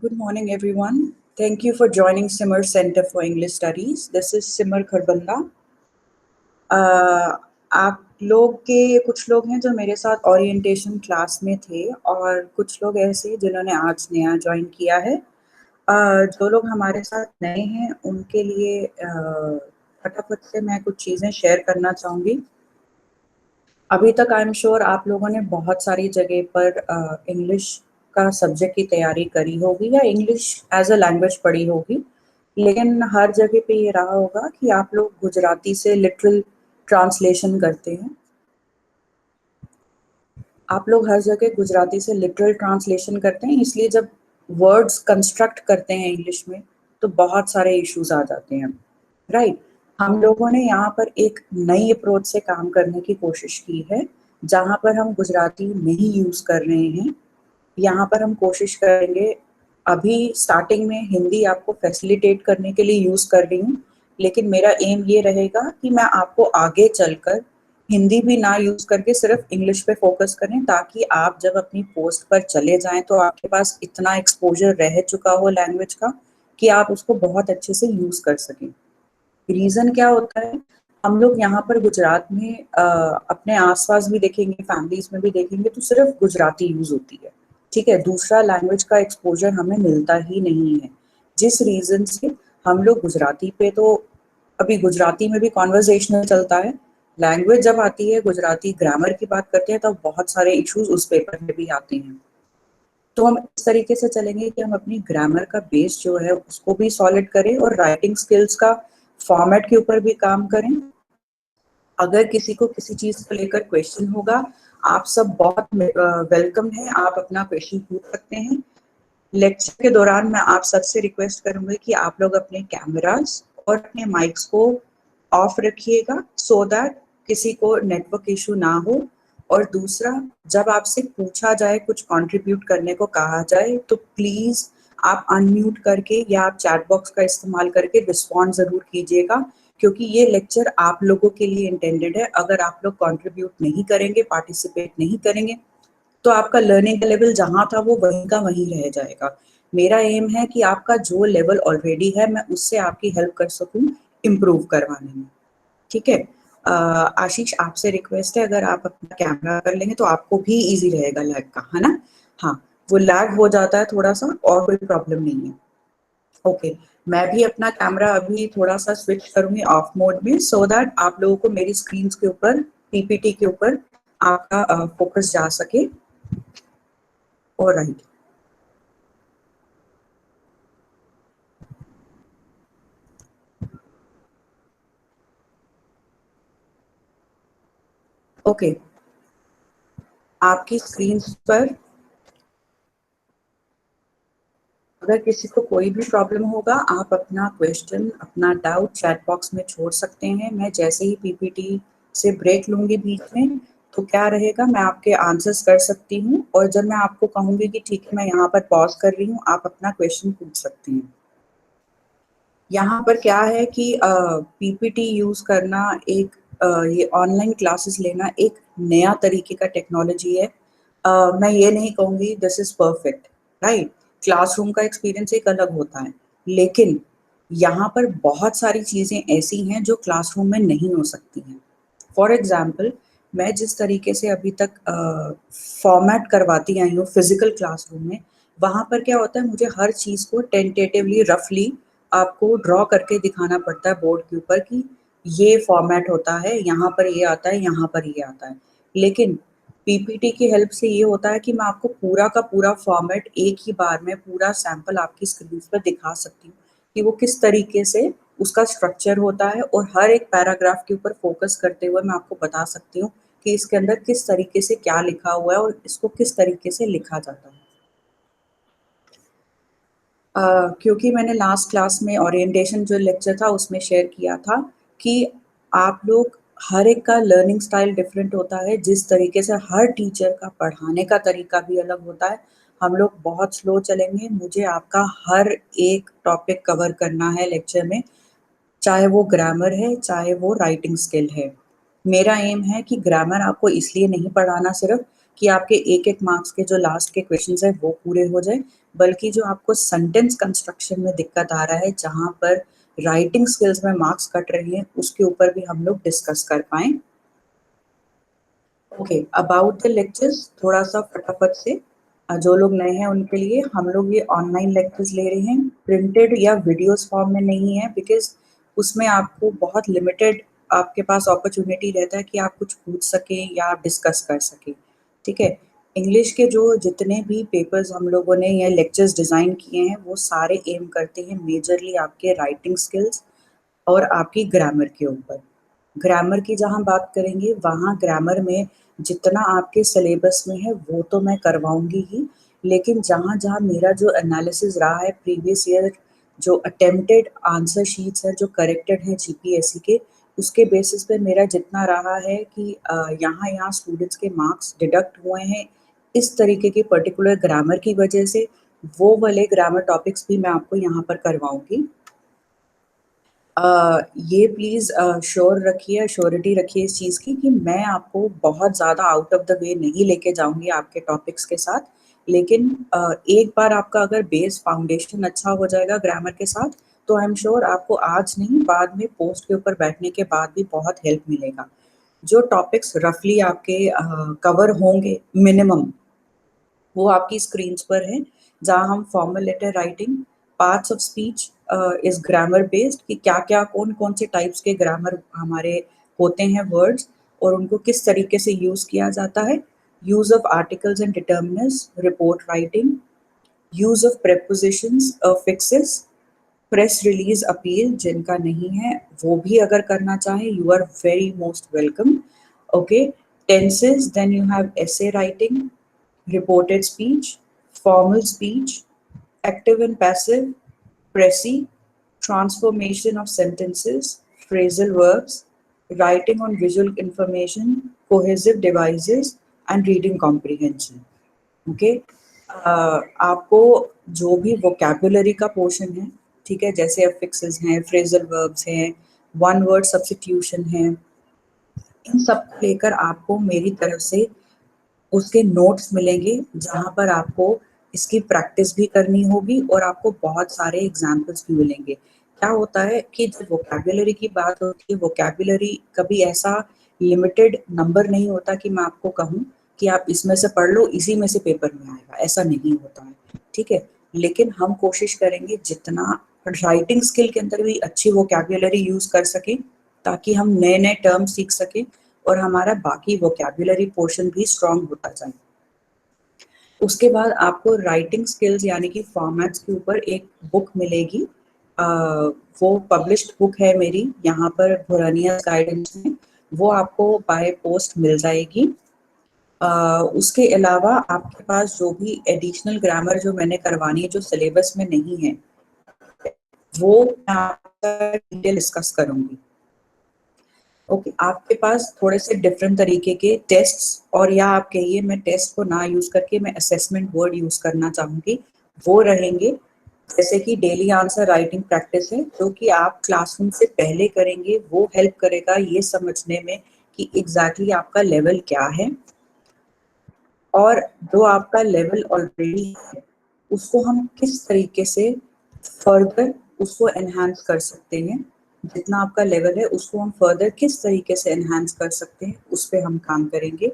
Good morning, everyone. Thank you for joining Simmer Center for English Studies. This is Simmer Kharbanda. आप लोग के कुछ लोग हैं जो मेरे साथ ओरिएंटेशन क्लास में थे और कुछ लोग ऐसे जिन्होंने आज नया ज्वाइन किया है। जो लोग हमारे साथ नए हैं उनके लिए फटाफट से मैं कुछ चीज़ें शेयर करना चाहूँगी। अभी तक आई एम श्योर आप लोगों ने बहुत सारी जगह पर इंग्लिश का सब्जेक्ट की तैयारी करी होगी या इंग्लिश एज अ लैंग्वेज पढ़ी होगी, लेकिन हर जगह पे ये रहा होगा कि आप लोग गुजराती से लिटरल ट्रांसलेशन करते हैं। आप लोग हर जगह गुजराती से लिटरल ट्रांसलेशन करते हैं, इसलिए जब वर्ड्स कंस्ट्रक्ट करते हैं इंग्लिश में तो बहुत सारे इश्यूज आ जाते हैं, राइट। हम लोगों ने यहाँ पर एक नई अप्रोच से काम करने की कोशिश की है, जहाँ पर हम गुजराती नहीं यूज कर रहे हैं। यहाँ पर हम कोशिश करेंगे, अभी स्टार्टिंग में हिंदी आपको फैसिलिटेट करने के लिए यूज कर रही हूँ, लेकिन मेरा एम ये रहेगा कि मैं आपको आगे चलकर हिंदी भी ना यूज करके सिर्फ इंग्लिश पे फोकस करें, ताकि आप जब अपनी पोस्ट पर चले जाएं तो आपके पास इतना एक्सपोजर रह चुका हो लैंग्वेज का कि आप उसको बहुत अच्छे से यूज कर सकें। रीजन क्या होता है, हम लोग यहाँ पर गुजरात में अपने आसपास भी देखेंगे, फैमिलीज में भी देखेंगे तो सिर्फ गुजराती यूज होती है, ठीक है। दूसरा लैंग्वेज का एक्सपोजर हमें मिलता ही नहीं है, जिस रीजन से हम लोग गुजराती पे तो अभी गुजराती में भी कॉन्वर्जेशनल चलता है। लैंग्वेज जब आती है, गुजराती ग्रामर की बात करते हैं, तब बहुत सारे इश्यूज उस पेपर में भी आते हैं। तो हम इस तरीके से चलेंगे कि हम अपनी ग्रामर का बेस जो है उसको भी सॉलिड करें और राइटिंग स्किल्स का फॉर्मेट के ऊपर भी काम करें। अगर किसी को किसी चीज को लेकर क्वेश्चन होगा, आप सब बहुत वेलकम है, आप अपना क्वेश्चन पूछ सकते हैं। लेक्चर के दौरान मैं आप सबसे रिक्वेस्ट करूंगी कि आप लोग अपने कैमरास और अपने माइक्स को ऑफ रखिएगा, सो दैट किसी को नेटवर्क इशू ना हो। और दूसरा, जब आपसे पूछा जाए, कुछ कंट्रीब्यूट करने को कहा जाए, तो प्लीज आप अनम्यूट करके या आप चैट बॉक्स का इस्तेमाल करके रिस्पॉन्ड जरूर कीजिएगा, क्योंकि ये लेक्चर आप लोगों के लिए इंटेंडेड है। अगर आप लोग कंट्रीब्यूट नहीं करेंगे, पार्टिसिपेट नहीं करेंगे, तो आपका लर्निंग का लेवल जहाँ था वो वहीं का वहीं रह जाएगा। मेरा एम है कि आपका जो लेवल ऑलरेडी है, मैं उससे आपकी हेल्प कर सकूं इम्प्रूव करवाने में, ठीक है। आशीष, आपसे रिक्वेस्ट है, अगर आप अपना कैमरा कर लेंगे तो आपको भी इजी रहेगा लैग का, है ना। हाँ, वो लैग हो जाता है थोड़ा सा, और कोई प्रॉब्लम नहीं है। ओके, मैं भी अपना कैमरा अभी थोड़ा सा स्विच करूंगी ऑफ मोड में, सो दैट आप लोगों को मेरी स्क्रीन के ऊपर, पीपीटी के ऊपर आपका फोकस जा सके। ऑलराइट, ओके, आपकी स्क्रीन पर अगर किसी को कोई भी प्रॉब्लम होगा, आप अपना क्वेश्चन, अपना डाउट चैट बॉक्स में छोड़ सकते हैं। मैं जैसे ही पीपीटी से ब्रेक लूंगी बीच में, तो क्या रहेगा, मैं आपके आंसर्स कर सकती हूँ, और जब मैं आपको कहूंगी कि ठीक है मैं यहाँ पर पॉज कर रही हूँ, आप अपना क्वेश्चन पूछ सकते हैं। यहाँ पर क्या है कि पीपीटी यूज करना, एक ये ऑनलाइन क्लासेस लेना एक नया तरीके का टेक्नोलॉजी है। मैं ये नहीं कहूँगी this is perfect, right. Classroom का एक्सपीरियंस एक अलग होता है, लेकिन यहाँ पर बहुत सारी चीज़ें ऐसी हैं जो क्लासरूम में नहीं हो सकती हैं। फॉर एग्जाम्पल, मैं जिस तरीके से अभी तक फॉर्मेट करवाती आई हूँ फिजिकल क्लासरूम में, वहाँ पर क्या होता है, मुझे हर चीज़ को टेंटेटिवली, रफली आपको ड्रॉ करके दिखाना पड़ता है बोर्ड के ऊपर कि ये फॉर्मेट होता है, यहाँ पर ये आता है, यहाँ पर ये आता है। लेकिन पीपीटी की हेल्प से ये होता है कि मैं आपको पूरा का पूरा फॉर्मेट एक ही बार में पूरा सैंपल आपकी स्क्रीन पर दिखा सकती हूँ कि वो किस तरीके से उसका स्ट्रक्चर होता है, और हर एक पैराग्राफ के ऊपर फोकस करते हुए मैं आपको बता सकती हूँ कि इसके अंदर किस तरीके से क्या लिखा हुआ है और इसको किस तरीके से लिखा जाता है। क्योंकि मैंने लास्ट क्लास में ओरिएंटेशन जो लेक्चर था उसमें शेयर किया था कि आप लोग, हर एक का लर्निंग स्टाइल डिफरेंट होता है, जिस तरीके से हर टीचर का पढ़ाने का तरीका भी अलग होता है। हम लोग बहुत स्लो चलेंगे, मुझे आपका हर एक टॉपिक कवर करना है लेक्चर में, चाहे वो ग्रामर है, चाहे वो राइटिंग स्किल है। मेरा एम है कि ग्रामर आपको इसलिए नहीं पढ़ाना सिर्फ कि आपके एक एक मार्क्स के जो लास्ट के क्वेश्चंस है वो पूरे हो जाए। बल्कि जो आपको सेंटेंस कंस्ट्रक्शन में दिक्कत आ रहा है, जहाँ पर राइटिंग स्किल्स में मार्क्स कट रहे हैं, उसके ऊपर भी हम लोग डिस्कस कर पाएं। ओके, अबाउट द लेक्चर्स थोड़ा सा फटाफट से, जो लोग नए हैं उनके लिए, हम लोग ये ऑनलाइन लेक्चर्स ले रहे हैं, प्रिंटेड या वीडियोस फॉर्म में नहीं है, बिकॉज उसमें आपको बहुत लिमिटेड आपके पास अपॉर्चुनिटी रहता है कि आप कुछ पूछ सकें या आप डिस्कस कर सकें, ठीक है। इंग्लिश के जो जितने भी पेपर्स हम लोगों ने या लेक्चर्स डिज़ाइन किए हैं, वो सारे एम करते हैं मेजरली आपके राइटिंग स्किल्स और आपकी ग्रामर के ऊपर। ग्रामर की जहाँ बात करेंगे, वहाँ ग्रामर में जितना आपके सिलेबस में है वो तो मैं करवाऊंगी ही, लेकिन जहाँ जहाँ मेरा जो एनालिसिस रहा है प्रीवियस ईयर, जो अटेम्प्टेड आंसर शीट्स हैं जो करेक्टेड हैं जीपीएससी के, उसके बेसिस पे मेरा जितना रहा है कि यहाँ यहाँ स्टूडेंट्स के मार्क्स डिडक्ट हुए हैं इस तरीके की पर्टिकुलर ग्रामर की वजह से, वो वाले ग्रामर टॉपिक्स भी मैं आपको यहाँ पर करवाऊंगी। ये प्लीज़ श्योर रखिए, श्योरिटी रखिए इस चीज़ की कि मैं आपको बहुत ज़्यादा आउट ऑफ द वे नहीं लेके जाऊँगी आपके टॉपिक्स के साथ, लेकिन एक बार आपका अगर बेस फाउंडेशन अच्छा हो जाएगा ग्रामर के साथ, तो आई एम श्योर आपको आज नहीं बाद में पोस्ट के ऊपर बैठने के बाद भी बहुत हेल्प मिलेगा। जो टॉपिक्स रफली आपके कवर होंगे मिनिमम, वो आपकी स्क्रीन्स पर है, जहाँ हम formal letter writing, parts of speech is grammar based, कि क्या क्या कौन कौन से टाइप्स के ग्रामर हमारे होते हैं वर्ड्स और उनको किस तरीके से यूज़ किया जाता है, use of articles and determiners, report writing, use of prepositions, fixes, press release appeal, जिनका नहीं है वो भी अगर करना चाहें you are very most welcome. Okay, tenses, then you have essay writing, reported speech, formal speech, active and passive, précis, transformation of sentences, phrasal verbs, writing on visual information, cohesive devices, and reading comprehension. Okay? आपको जो भी vocabulary का portion है, ठीक है, जैसे affixes हैं, phrasal verbs हैं, one word substitution है, इन सब को लेकर आपको मेरी तरफ से उसके नोट्स मिलेंगे, जहाँ पर आपको इसकी प्रैक्टिस भी करनी होगी और आपको बहुत सारे एग्जाम्पल्स भी मिलेंगे। क्या होता है कि जब वोकैबुलरी की बात होती है, वोकैबुलरी कभी ऐसा लिमिटेड नंबर नहीं होता कि मैं आपको कहूँ कि आप इसमें से पढ़ लो, इसी में से पेपर में आएगा, ऐसा नहीं होता है, ठीक है। लेकिन हम कोशिश करेंगे जितना राइटिंग स्किल के अंदर भी अच्छी वोकैबुलरी यूज़ कर सकें, ताकि हम नए नए टर्म सीख सकें और हमारा बाकी वोकैबुलरी पोर्शन भी स्ट्रॉन्ग होता जाए। उसके बाद आपको राइटिंग स्किल्स यानी कि फॉर्मेट्स के ऊपर एक बुक मिलेगी, वो पब्लिश्ड बुक है मेरी यहाँ पर भुरानिया गाइडेंस में, वो आपको बाय पोस्ट मिल जाएगी। उसके अलावा आपके पास जो भी एडिशनल ग्रामर जो मैंने करवानी है जो सिलेबस में नहीं है, वो मैं आपका डिटेल डिस्कस करूँगी। ओके, आपके पास थोड़े से डिफरेंट तरीके के टेस्ट्स, और या आप कहिए मैं टेस्ट को ना यूज़ करके मैं असेसमेंट वर्ड यूज़ करना चाहूँगी, वो रहेंगे। जैसे कि डेली आंसर राइटिंग प्रैक्टिस है, जो कि आप क्लासरूम से पहले करेंगे, वो हेल्प करेगा ये समझने में कि एग्जैक्टली आपका लेवल क्या है, और जो आपका लेवल ऑलरेडी है उसको हम किस तरीके से फर्दर उसको एनहांस कर सकते हैं, जितना आपका लेवल है उसको हम फर्दर किस तरीके से एनहांस कर सकते हैं, उस पर हम काम करेंगे।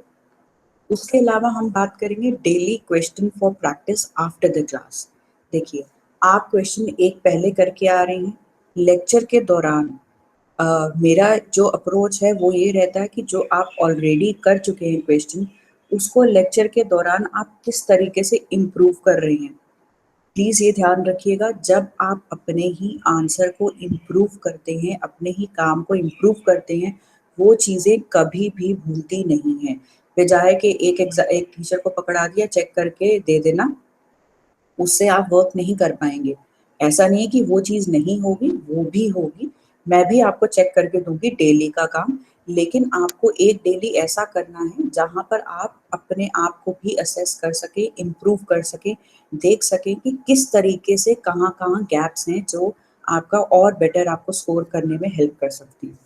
उसके अलावा हम बात करेंगे daily question for practice after the class. देखिए, आप क्वेश्चन एक पहले करके आ रहे हैं, लेक्चर के दौरान मेरा जो अप्रोच है वो ये रहता है कि जो आप ऑलरेडी कर चुके हैं क्वेश्चन, उसको लेक्चर के दौरान आप किस तरीके से इम्प्रूव कर रहे हैं। प्लीज़ ये ध्यान रखिएगा, जब आप अपने ही आंसर को इम्प्रूव करते हैं, अपने ही काम को इम्प्रूव करते हैं, वो चीज़ें कभी भी भूलती नहीं हैं। बजाय कि एक टीचर को पकड़ा दिया, चेक करके दे देना, उससे आप वर्क नहीं कर पाएंगे। ऐसा नहीं है कि वो चीज़ नहीं होगी, वो भी होगी, मैं भी आपको चेक करके दूंगी डेली का काम, लेकिन आपको एक डेली ऐसा करना है जहाँ पर आप अपने आप को भी असेस कर सकें, इम्प्रूव कर सकें, देख सकें कि किस तरीके से कहाँ कहाँ गैप्स हैं जो आपका और बेटर आपको स्कोर करने में हेल्प कर सकती है।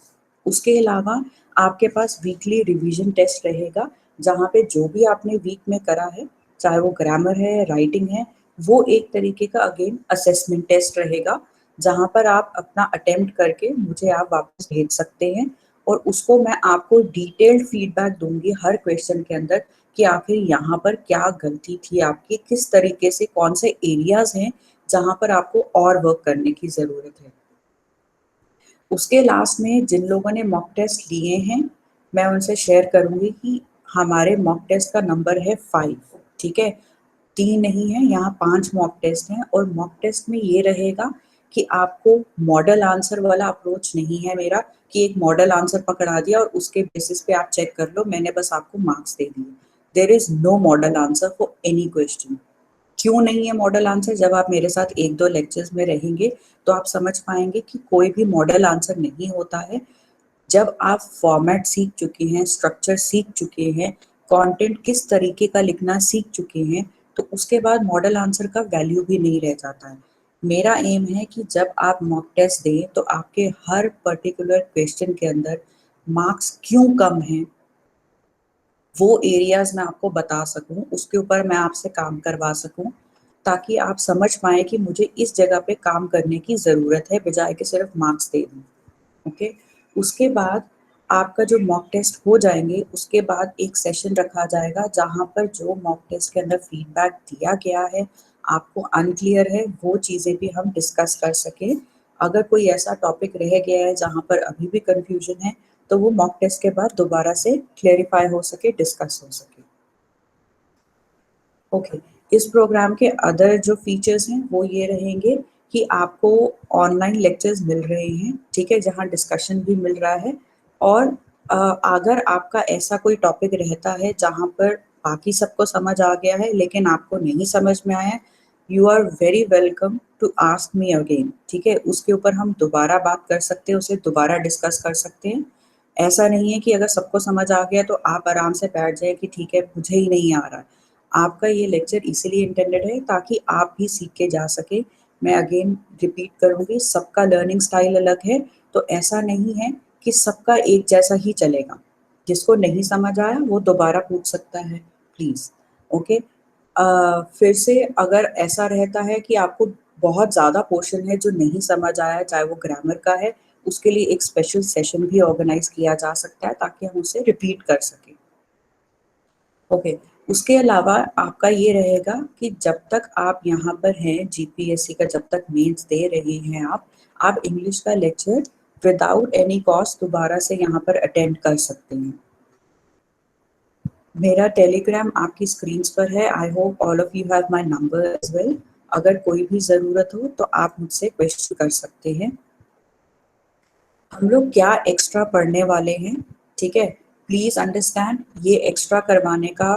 उसके अलावा आपके पास वीकली रिवीजन टेस्ट रहेगा, जहाँ पे जो भी आपने वीक में करा है, चाहे वो ग्रामर है, राइटिंग है, वो एक तरीके का अगेन असेसमेंट टेस्ट रहेगा, जहाँ पर आप अपना अटेम्प्ट करके मुझे आप वापस भेज सकते हैं और उसको मैं आपको डिटेल्ड फीडबैक दूंगी हर क्वेश्चन के अंदर कि आखिर यहाँ पर क्या गलती थी आपकी, किस तरीके से कौन से एरियाज हैं जहाँ पर आपको और वर्क करने की ज़रूरत है। उसके लास्ट में जिन लोगों ने मॉक टेस्ट लिए हैं, मैं उनसे शेयर करूँगी कि हमारे मॉक टेस्ट का नंबर है 5, ठीक है? 3 नहीं है, यहाँ 5 मॉक टेस्ट हैं और मॉक टेस्ट में ये रहेगा कि आपको मॉडल आंसर वाला अप्रोच नहीं है मेरा कि एक मॉडल आंसर पकड़ा दिया और उसके बेसिस पे आप चेक कर लो, मैंने बस आपको मार्क्स दे दिए। There is no model answer for any question. क्यों नहीं है मॉडल आंसर? जब आप मेरे साथ 1-2 लेक्चर्स में रहेंगे तो आप समझ पाएंगे कि कोई भी मॉडल आंसर नहीं होता है। जब आप फॉर्मेट सीख चुके हैं, स्ट्रक्चर सीख चुके हैं, कंटेंट किस तरीके का लिखना सीख चुके हैं, तो उसके बाद मॉडल आंसर का वैल्यू भी नहीं रह जाता है। मेरा एम है कि जब आप मॉक टेस्ट दें तो आपके हर पर्टिकुलर क्वेश्चन के अंदर मार्क्स क्यों कम हैं, वो एरियाज मैं आपको बता सकूं, उसके ऊपर मैं आपसे काम करवा सकूं, ताकि आप समझ पाए कि मुझे इस जगह पे काम करने की ज़रूरत है बजाय कि सिर्फ मार्क्स दे दूं। ओके, उसके बाद आपका जो मॉक टेस्ट हो जाएंगे उसके बाद एक सेशन रखा जाएगा जहाँ पर जो मॉक टेस्ट के अंदर फीडबैक दिया गया है, आपको अनक्लियर है, वो चीज़ें भी हम डिस्कस कर सकें। अगर कोई ऐसा टॉपिक रह गया है जहाँ पर अभी भी कंफ्यूजन है तो वो मॉक टेस्ट के बाद दोबारा से क्लेरिफाई हो सके, डिस्कस हो सके। ओके, इस प्रोग्राम के अदर जो फीचर्स हैं वो ये रहेंगे कि आपको ऑनलाइन लेक्चर्स मिल रहे हैं, ठीक है, जहाँ डिस्कशन भी मिल रहा है। और अगर आपका ऐसा कोई टॉपिक रहता है जहाँ पर बाकी सबको समझ आ गया है लेकिन आपको नहीं समझ में आया, you are very welcome to ask me again, ठीक है, उसके ऊपर हम दोबारा बात कर सकते हैं, उसे दोबारा डिस्कस कर सकते हैं। ऐसा नहीं है कि अगर सबको समझ आ गया तो आप आराम से बैठ जाए कि ठीक है मुझे ही नहीं आ रहा है। आपका ये लेक्चर इसीलिए इंटेंडेड है ताकि आप भी सीख के जा सके। मैं अगेन रिपीट करूँगी, सबका लर्निंग स्टाइल अलग है, तो ऐसा नहीं है कि सबका एक जैसा ही चलेगा। जिसको नहीं समझ आया वो दोबारा पूछ सकता है, प्लीज़। ओके, फिर से अगर ऐसा रहता है कि आपको बहुत ज़्यादा पोर्शन है जो नहीं समझ आया, चाहे वो ग्रामर का है, उसके लिए एक स्पेशल सेशन भी ऑर्गेनाइज किया जा सकता है ताकि हम उसे रिपीट कर सकें। ओके, उसके अलावा आपका ये रहेगा कि जब तक आप यहाँ पर हैं, जीपीएससी का जब तक मेंस दे रहे हैं आप इंग्लिश का लेक्चर विदाउट एनी कॉस्ट दोबारा से यहाँ पर अटेंड कर सकते हैं। मेरा टेलीग्राम आपकी स्क्रीन्स पर है। I hope all of you have my number as well. अगर कोई भी ज़रूरत हो तो आप मुझसे क्वेश्चन कर सकते हैं। हम लोग क्या एक्स्ट्रा पढ़ने वाले हैं, ठीक है, प्लीज़ अंडरस्टैंड, ये एक्स्ट्रा करवाने का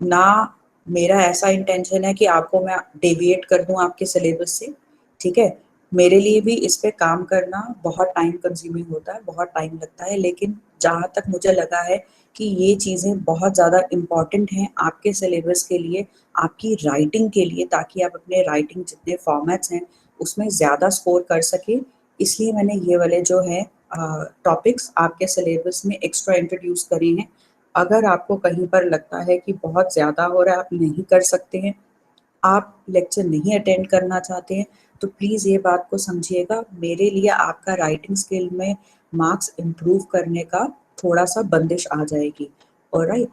ना मेरा ऐसा इंटेंशन है कि आपको मैं डेविएट कर दूं आपके सिलेबस से, ठीक है। मेरे लिए भी इस पे काम करना बहुत टाइम कंज्यूमिंग होता है, बहुत टाइम लगता है, लेकिन जहाँ तक मुझे लगा है कि ये चीज़ें बहुत ज़्यादा इम्पॉर्टेंट हैं आपके सिलेबस के लिए, आपकी राइटिंग के लिए, ताकि आप अपने राइटिंग जितने फॉर्मेट्स हैं उसमें ज़्यादा स्कोर कर सकें, इसलिए मैंने ये वाले जो है टॉपिक्स आपके सिलेबस में एक्स्ट्रा इंट्रोड्यूस करे हैं। अगर आपको कहीं पर लगता है कि बहुत ज़्यादा हो रहा है, आप नहीं कर सकते हैं, आप लेक्चर नहीं अटेंड करना चाहते हैं, तो प्लीज़ ये बात को समझिएगा, मेरे लिए आपका राइटिंग स्किल में मार्क्स इम्प्रूव करने का थोड़ा-सा बंदिश आ जाएगी। ऑलराइट,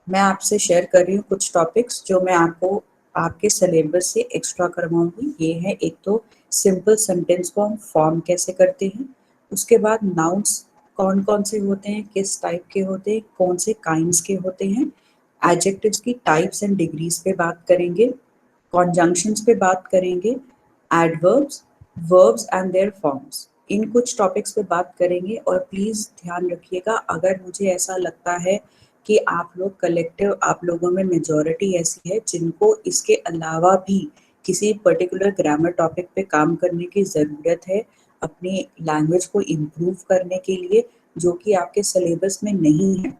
मैं आपसे शेयर कर रही हूँ कुछ टॉपिक्स जो मैं आपको आपके सिलेबस से एक्स्ट्रा करवाऊँगी। ये है, एक तो सिंपल सेंटेंस को हम फॉर्म कैसे करते हैं, उसके बाद नाउन्स कौन-कौन से होते हैं, किस टाइप के होते हैं, कौन से काइंड्स के होते हैं, एडजेक्टिव्स की टाइप्स एंड डिग्रीज पे बात करेंगे, कॉन्जंक्शंस पे बात करेंगे, adverbs, verbs and their forms, इन कुछ टॉपिक्स पे बात करेंगे। और प्लीज़ ध्यान रखिएगा, अगर मुझे ऐसा लगता है कि आप लोग कलेक्टिव, आप लोगों में मेजॉरिटी ऐसी है जिनको इसके अलावा भी किसी पर्टिकुलर ग्रामर टॉपिक पे काम करने की ज़रूरत है अपनी लैंग्वेज को इम्प्रूव करने के लिए, जो कि आपके सिलेबस में नहीं है,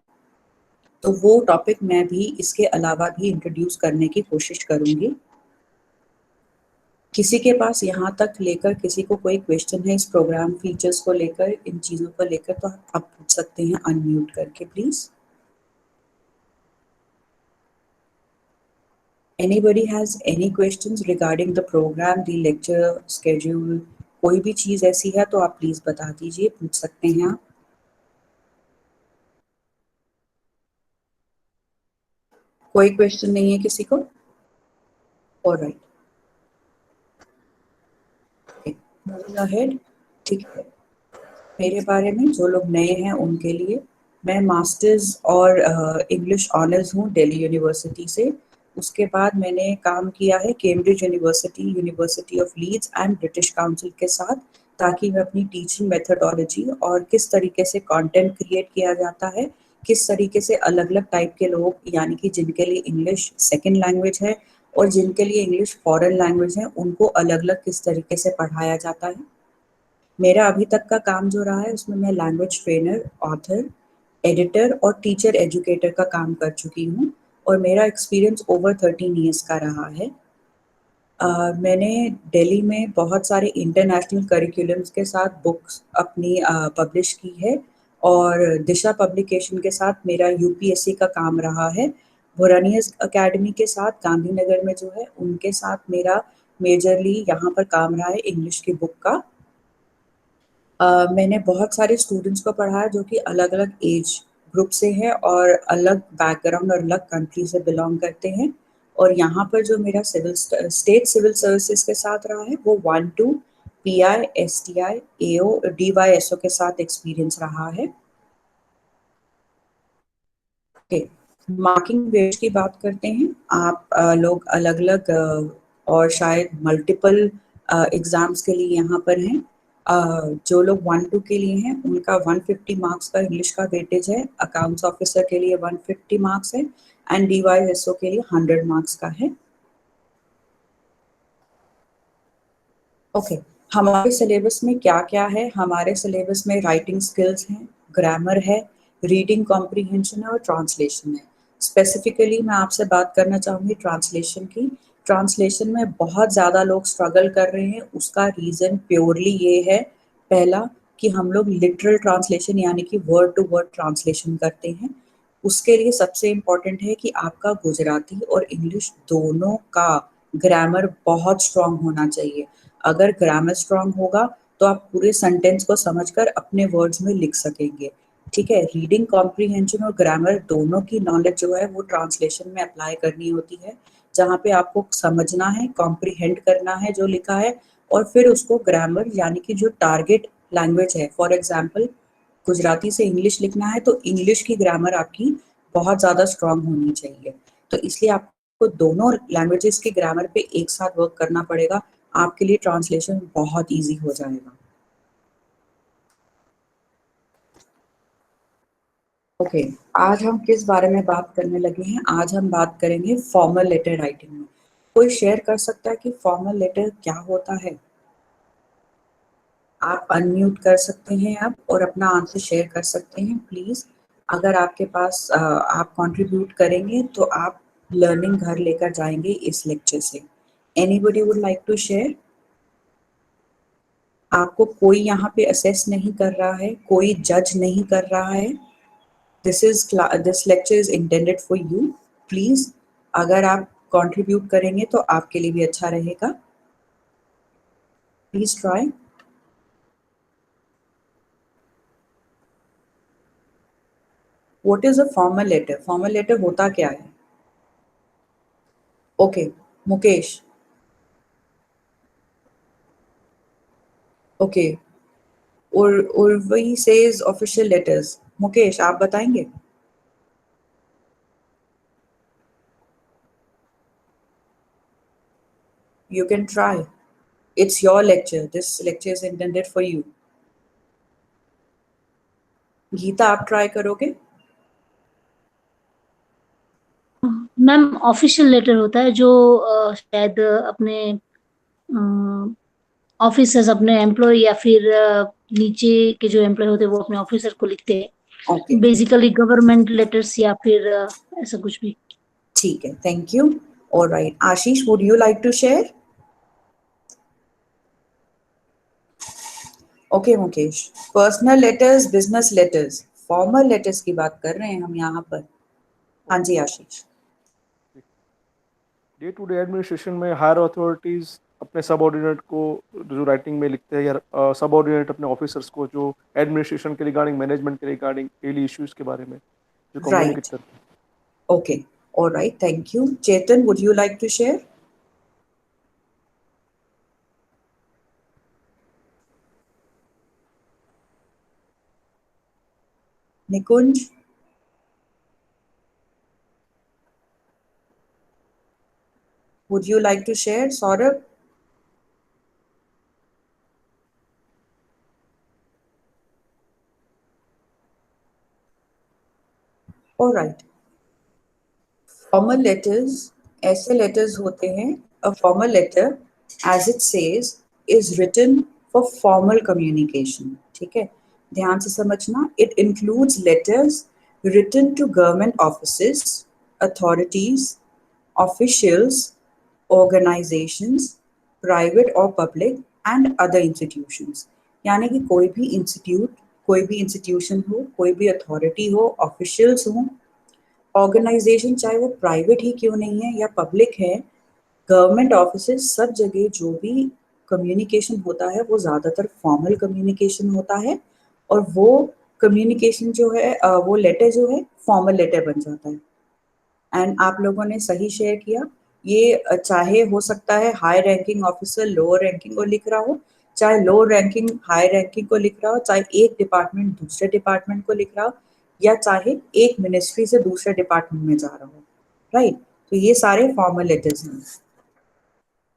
तो वो टॉपिक मैं भी इसके अलावा भी इंट्रोड्यूस करने की कोशिश करूँगी। किसी के पास यहाँ तक लेकर किसी को कोई क्वेश्चन है इस प्रोग्राम फीचर्स को लेकर, इन चीज़ों को लेकर, तो आप पूछ सकते हैं अनम्यूट करके please. Anybody has any questions regarding the program, the lecture schedule? कोई भी चीज ऐसी है तो आप प्लीज बता दीजिए, पूछ सकते हैं आप। कोई क्वेश्चन नहीं है किसी को? Alright, moving ahead. ठीक है, मेरे बारे में जो लोग नए हैं उनके लिए, मैं मास्टर्स और इंग्लिश ऑनर्स हूँ दिल्ली यूनिवर्सिटी से। उसके बाद मैंने काम किया है Cambridge university, university of Leeds and British council के साथ, ताकि मैं अपनी टीचिंग मेथडोलॉजी और किस तरीके से कंटेंट क्रिएट किया जाता है, किस तरीके से अलग अलग टाइप के लोग, यानी कि जिनके लिए इंग्लिश सेकेंड लैंग्वेज है और जिनके लिए इंग्लिश फॉरेन लैंग्वेज है, उनको अलग अलग किस तरीके से पढ़ाया जाता है। मेरा अभी तक का काम जो रहा है उसमें मैं लैंग्वेज ट्रेनर, ऑथर, एडिटर और टीचर एजुकेटर का काम कर चुकी हूँ और मेरा एक्सपीरियंस ओवर 13 ईयर्स का रहा है। मैंने दिल्ली में बहुत सारे इंटरनेशनल करिकुलम्स के साथ बुक्स अपनी पब्लिश की है और दिशा पब्लिकेशन के साथ मेरा यूपीएससी का काम रहा है। बुरानियस अकेडमी के साथ गांधीनगर में जो है उनके साथ मेरा मेजरली यहाँ पर काम रहा है इंग्लिश की बुक का। मैंने बहुत सारे स्टूडेंट्स को पढ़ाया जो कि अलग-अलग एज ग्रुप से हैं और अलग बैकग्राउंड और अलग कंट्री से बिलॉन्ग करते हैं। और यहाँ पर जो मेरा स्टेट सिविल सर्विसेज के साथ रहा है वो 1-2 पीआई, एसटीआई, एओ, डीवाईएसओ के साथ एक्सपीरियंस रहा है। ओके, मार्किंग बेस की बात करते हैं। आप लोग अलग-अलग और शायद मल्टीपल एग्जाम्स के लिए यहाँ पर हैं। जो लोग 1-2 के लिए हैं उनका 150 मार्क्स का इंग्लिश का वेटेज है, अकाउंट्स ऑफिसर के लिए 150 मार्क्स है एंड डीवाईएसओ के लिए 100 मार्क्स का है। ओके, हमारे सिलेबस में क्या-क्या है? हमारे सिलेबस में राइटिंग स्किल्स हैं, ग्रामर है, रीडिंग कॉम्प्रिहेंशन है और ट्रांसलेशन है। स्पेसिफिकली मैं आपसे बात करना चाहूँगी ट्रांसलेशन की। ट्रांसलेशन में बहुत ज़्यादा लोग स्ट्रगल कर रहे हैं, उसका रीज़न प्योरली ये है, पहला कि हम लोग लिटरल ट्रांसलेशन यानी कि वर्ड टू वर्ड ट्रांसलेशन करते हैं। उसके लिए सबसे इम्पोर्टेंट है कि आपका गुजराती और इंग्लिश दोनों का ग्रामर बहुत स्ट्रॉन्ग होना चाहिए। अगर ग्रामर स्ट्रॉन्ग होगा तो आप पूरे सेंटेंस को समझकर अपने वर्ड्स में लिख सकेंगे। ठीक है, रीडिंग कॉम्प्रिहेंशन और ग्रामर दोनों की नॉलेज जो है वो ट्रांसलेशन में अप्लाई करनी होती है, जहाँ पे आपको समझना है, कॉम्प्रिहेंड करना है जो लिखा है और फिर उसको ग्रामर यानी कि जो टारगेट लैंग्वेज है, फॉर एग्जाम्पल गुजराती से इंग्लिश लिखना है तो इंग्लिश की ग्रामर आपकी बहुत ज़्यादा स्ट्रॉन्ग होनी चाहिए। तो इसलिए आपको दोनों लैंग्वेजेस की ग्रामर पे एक साथ वर्क करना पड़ेगा, आपके लिए ट्रांसलेशन बहुत ईजी हो जाएगा। ओके, आज हम किस बारे में बात करने लगे हैं? आज हम बात करेंगे फॉर्मल लेटर राइटिंग में। कोई शेयर कर सकता है कि फॉर्मल लेटर क्या होता है? आप अनम्यूट कर सकते हैं आप और अपना आंसर शेयर कर सकते हैं प्लीज। अगर आपके पास आप कंट्रीब्यूट करेंगे तो आप लर्निंग घर लेकर जाएंगे इस लेक्चर से। Anybody would like to share? आपको कोई यहाँ पे असेस नहीं कर रहा है, कोई जज नहीं कर रहा है। This lecture is intended for you. Please अगर आप कंट्रीब्यूट करेंगे तो आपके लिए भी अच्छा रहेगा। Please try. What is a formal letter? Formal letter होता क्या है? Okay, Mukesh. Okay, Urvi says official letters. Mukesh आप बताएंगे? You can try. It's your lecture. This lecture is intended for you. Gita आप ट्राई करोगे? मैम ऑफिशियल लेटर होता है जो शायद अपने ऑफिसर्स अपने एम्प्लॉय या फिर नीचे के जो एम्प्लॉय होते हैं वो अपने ऑफिसर को लिखते हैं। ओके, बेसिकली गवर्नमेंट लेटर्स या फिर ऐसा कुछ भी। ठीक है, thank you. Alright, Ashish would you like to share? Okay Mukesh, personal letters, business letters, formal letters की बात कर रहे हैं हम यहाँ पर। हाँ जी Ashish. Day to day administration में हायर अथॉरिटीज अपने सबऑर्डिनेट को जो राइटिंग में लिखते हैं, या सबऑर्डिनेट अपने ऑफिसर्स को जो एडमिनिस्ट्रेशन के रिगार्डिंग, मैनेजमेंट के रिगार्डिंग, डेली इश्यूज के बारे में जो कम्युनिकेट Right. करते हैं। Okay. All right. Thank you. Chetan, would you like to share? Nikunj? Would you like to share? Saurabh? All right. Formal letters, ऐसे letters होते हैं. A formal letter, as it says, is written for formal communication. ठीक है, ध्यान से समझना. It includes letters written to government offices, authorities, officials, organizations, private or public, and other institutions. यानी कि कोई भी इंस्टीट्यूट, कोई भी इंस्टीट्यूशन हो, कोई भी अथॉरिटी हो, ऑफिशियल्स हो, ऑर्गेनाइजेशन चाहे वो प्राइवेट ही क्यों नहीं है या पब्लिक है, गवर्नमेंट ऑफिसेस, सब जगह जो भी कम्युनिकेशन होता है वो ज़्यादातर फॉर्मल कम्युनिकेशन होता है, और वो कम्युनिकेशन जो है वो लेटर जो है फॉर्मल लेटर बन जाता है. एंड आप लोगों ने सही शेयर किया. ये चाहे हो सकता है high ranking officer lower ranking को लिख रहा हो, चाहे लोअर रैंकिंग हाई रैंकिंग को लिख रहा हो, चाहे एक डिपार्टमेंट दूसरे डिपार्टमेंट को लिख रहा हो, या चाहे एक मिनिस्ट्री से दूसरे डिपार्टमेंट में जा रहा हो. राइट. तो ये सारे फॉर्मल लेटर्स हैं.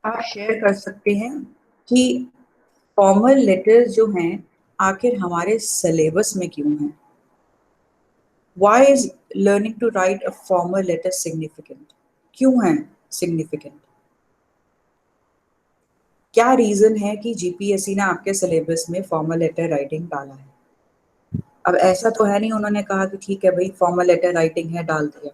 आप शेयर कर सकते हैं कि फॉर्मल लेटर्स जो हैं आखिर हमारे सिलेबस में क्यों हैं. Why is learning to write a formal letter significant? क्यों है significant? क्या रीजन है कि जीपीएससी ने आपके सिलेबस में फॉर्मल लेटर राइटिंग डाला है? अब ऐसा तो है नहीं उन्होंने कहा कि ठीक है भाई फॉर्मल लेटर राइटिंग है, डाल दिया.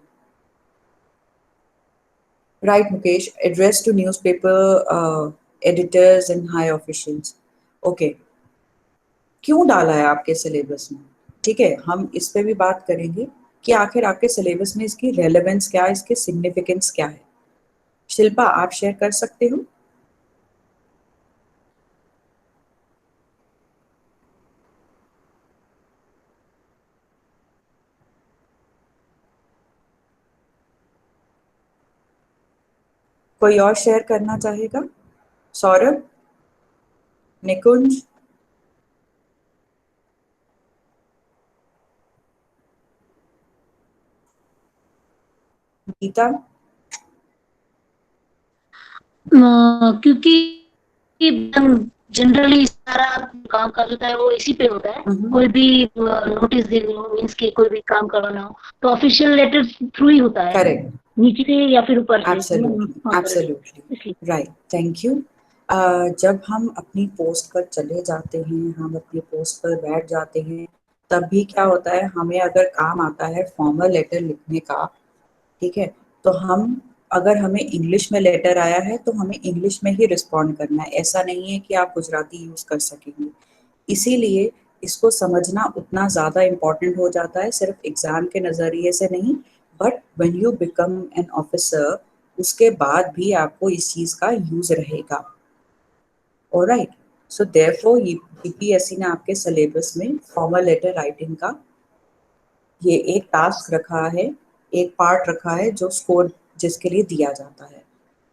Right Mukesh, address to newspaper editors and high officials. Okay, क्यों डाला है आपके सिलेबस में? ठीक है, हम इस पे भी बात करेंगे कि आखिर आपके सिलेबस में इसकी रेलेवेंस क्या है, इसके सिग्निफिकेंस क्या है. शिल्पा, आप शेयर कर सकते हो? कोई और शेयर करना चाहेगा? सौरभ, निकुंज, गीता? क्योंकि जनरली सारा काम का होता है वो इसी पे होता है. कोई भी नोटिस देना हो, मीन्स के कोई भी काम करवाना हो तो ऑफिशियल लेटर थ्रू ही होता है. करेक्ट. नीचे से या फिर ऊपर से. Absolutely, absolutely right. Thank you. जब हम अपनी पोस्ट पर चले जाते हैं, हम अपनी पोस्ट पर बैठ जाते हैं, तब भी क्या होता है, हमें अगर काम आता है फॉर्मल लेटर लिखने का, ठीक है, तो हम अगर हमें इंग्लिश में लेटर आया है तो हमें इंग्लिश में ही रिस्पॉन्ड करना है. ऐसा नहीं है कि आप गुजराती यूज कर सकेंगे. इसीलिए इसको समझना उतना ज़्यादा इम्पोर्टेंट हो जाता है, सिर्फ एग्जाम के नज़रिए से नहीं, but when you become an officer उसके बाद भी आपको इस चीज़ का यूज रहेगा. ऑलराइट. सो देयरफॉर यूपीएससी ने आपके सिलेबस में फॉर्मल लेटर राइटिंग का ये एक टास्क रखा है, एक पार्ट रखा है जो स्कोर जिसके लिए दिया जाता है.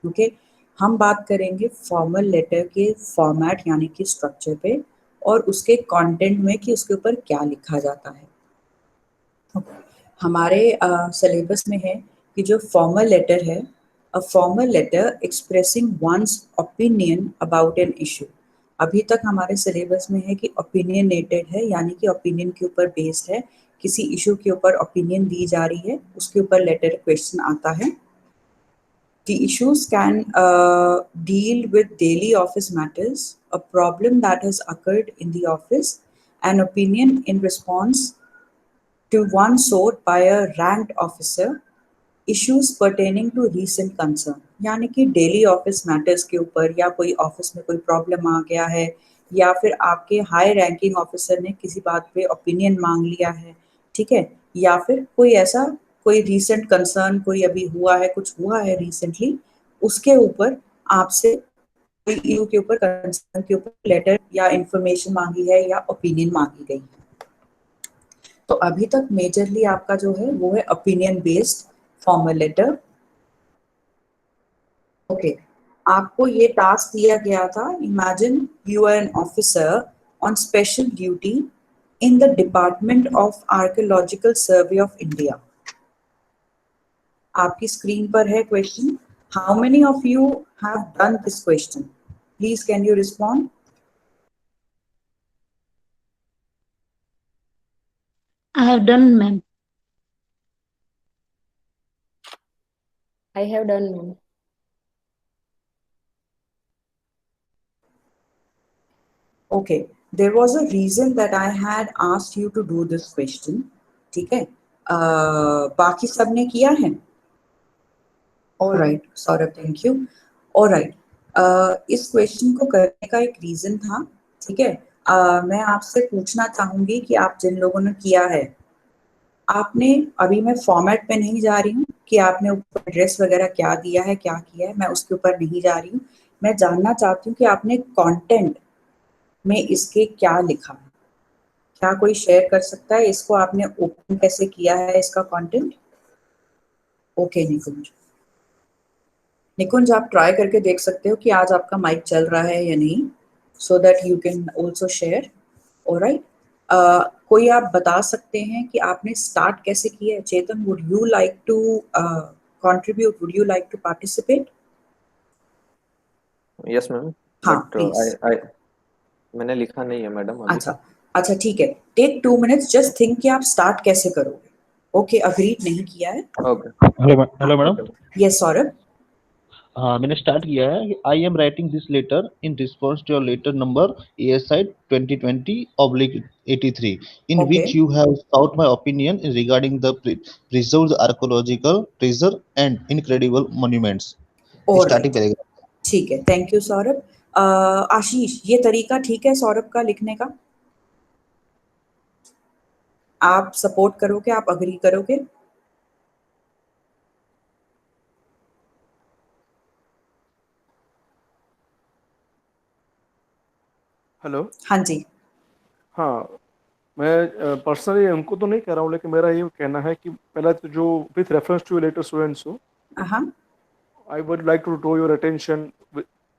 ओके, हम बात करेंगे फॉर्मल लेटर के फॉर्मेट यानी कि स्ट्रक्चर पे और उसके कंटेंट में कि उसके ऊपर क्या लिखा जाता है. हमारे सिलेबस में है कि जो फॉर्मल लेटर है, a formal letter expressing one's opinion about an issue. अभी तक हमारे सिलेबस में है कि ओपिनियनेटेड है, यानी कि ओपिनियन के ऊपर बेस्ड है, किसी इशू के ऊपर ओपिनियन दी जा रही है, उसके ऊपर लेटर क्वेश्चन आता है. The issues can deal with daily office matters, a problem that has occurred in the office, an opinion in response to one sought by a ranked officer, issues pertaining to recent concern. यानी कि daily office matters के ऊपर, या कोई office में कोई problem आ गया है, या फिर आपके हाई रैंकिंग ऑफिसर ने किसी बात पे ओपिनियन मांग लिया है, ठीक है, या फिर कोई ऐसा कोई रीसेंट कंसर्न कोई अभी हुआ है, कुछ हुआ है रिसेंटली, उसके ऊपर आपसे इशू के ऊपर, कंसर्न के ऊपर लेटर या इंफॉर्मेशन मांगी है या ओपिनियन मांगी गई है। तो अभी तक मेजरली आपका जो है वो है opinion based formal letter. Okay, आपको ये टास्क दिया गया था, imagine you are an officer on special duty in the Department of Archaeological Survey of India. आपकी स्क्रीन पर है question. How many of you have done this question? Please can you respond? I have done, ma'am. I have done, ma'am. Okay, there was a reason that I had asked you to do this question. ठीक है, बाकी सबने किया है? All right, Saurabh, thank you. All right, इस question को करने का एक रीजन था, ठीक है। मैं आपसे पूछना चाहूंगी कि आप जिन लोगों ने किया है, आपने, अभी मैं फॉर्मेट पे नहीं जा रही हूँ कि आपने ऊपर एड्रेस वगैरह क्या दिया है, क्या किया है, मैं उसके ऊपर नहीं जा रही हूँ। मैं जानना चाहती हूँ कि आपने कंटेंट में इसके क्या लिखा है। क्या कोई शेयर कर सकता है इसको आपने ओपन कैसे किया है, इसका कंटेंट? ओके निकुंज, आप ट्राई करके देख सकते हो कि आज आपका माइक चल रहा है या नहीं, so that you can also share. Alright, कोई आप बता सकते हैं कि आपने स्टार्ट कैसे किया है? Chetan, would you like to contribute, would you like to participate? Yes, ma'am. हाँ, But please. मैंने लिखा नहीं है मैडम अभी। अच्छा ठीक है, टेक 2 minutes, जस्ट थिंक कि आप स्टार्ट कैसे करोगे। ओके, अग्रीड नहीं किया है। Okay. Hello madam. Yes Saurabh. हाँ, मैंने स्टार्ट किया है। I am writing this letter in response to your letter number ASI 2020/83 in Okay. which you have sought my opinion regarding the preserved archaeological treasure and incredible monuments. Starting paragraph. ठीक है, thank you Saurabh. आशीष, ये तरीका ठीक है सौरभ का लिखने का? आप सपोर्ट करोगे, आप अग्री करोगे? हेलो। हाँ जी। हाँ, मैं पर्सनली उनको तो नहीं कह रहा हूँ, लेकिन मेरा ये कहना है कि पहला तो जो with reference to letter students हो, I would like to draw your attention,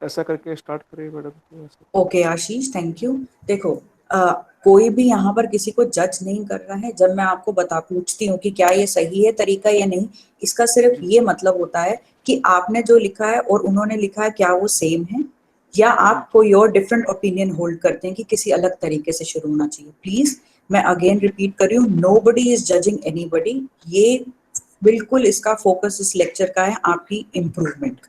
ऐसा करके स्टार्ट करें madam. Okay Ashish, thank you. देखो, कोई भी यहाँ पर किसी को जज नहीं कर रहा है। जब मैं आपको पूछती हूँ कि क्या ये सही है तरीका या नहीं, इसका सिर्फ ये मतलब होता है कि आपने जो लिखा है और उन्होंने लिखा है क्या वो सेम है, या आप कोई और डिफरेंट ओपिनियन होल्ड करते हैं कि किसी अलग तरीके से शुरू होना चाहिए। प्लीज, मैं अगेन रिपीट कर रही हूँ, नोबडी इज जजिंग एनीबडी। ये बिल्कुल इसका फोकस इस लेक्चर का है आपकी इम्प्रूवमेंट,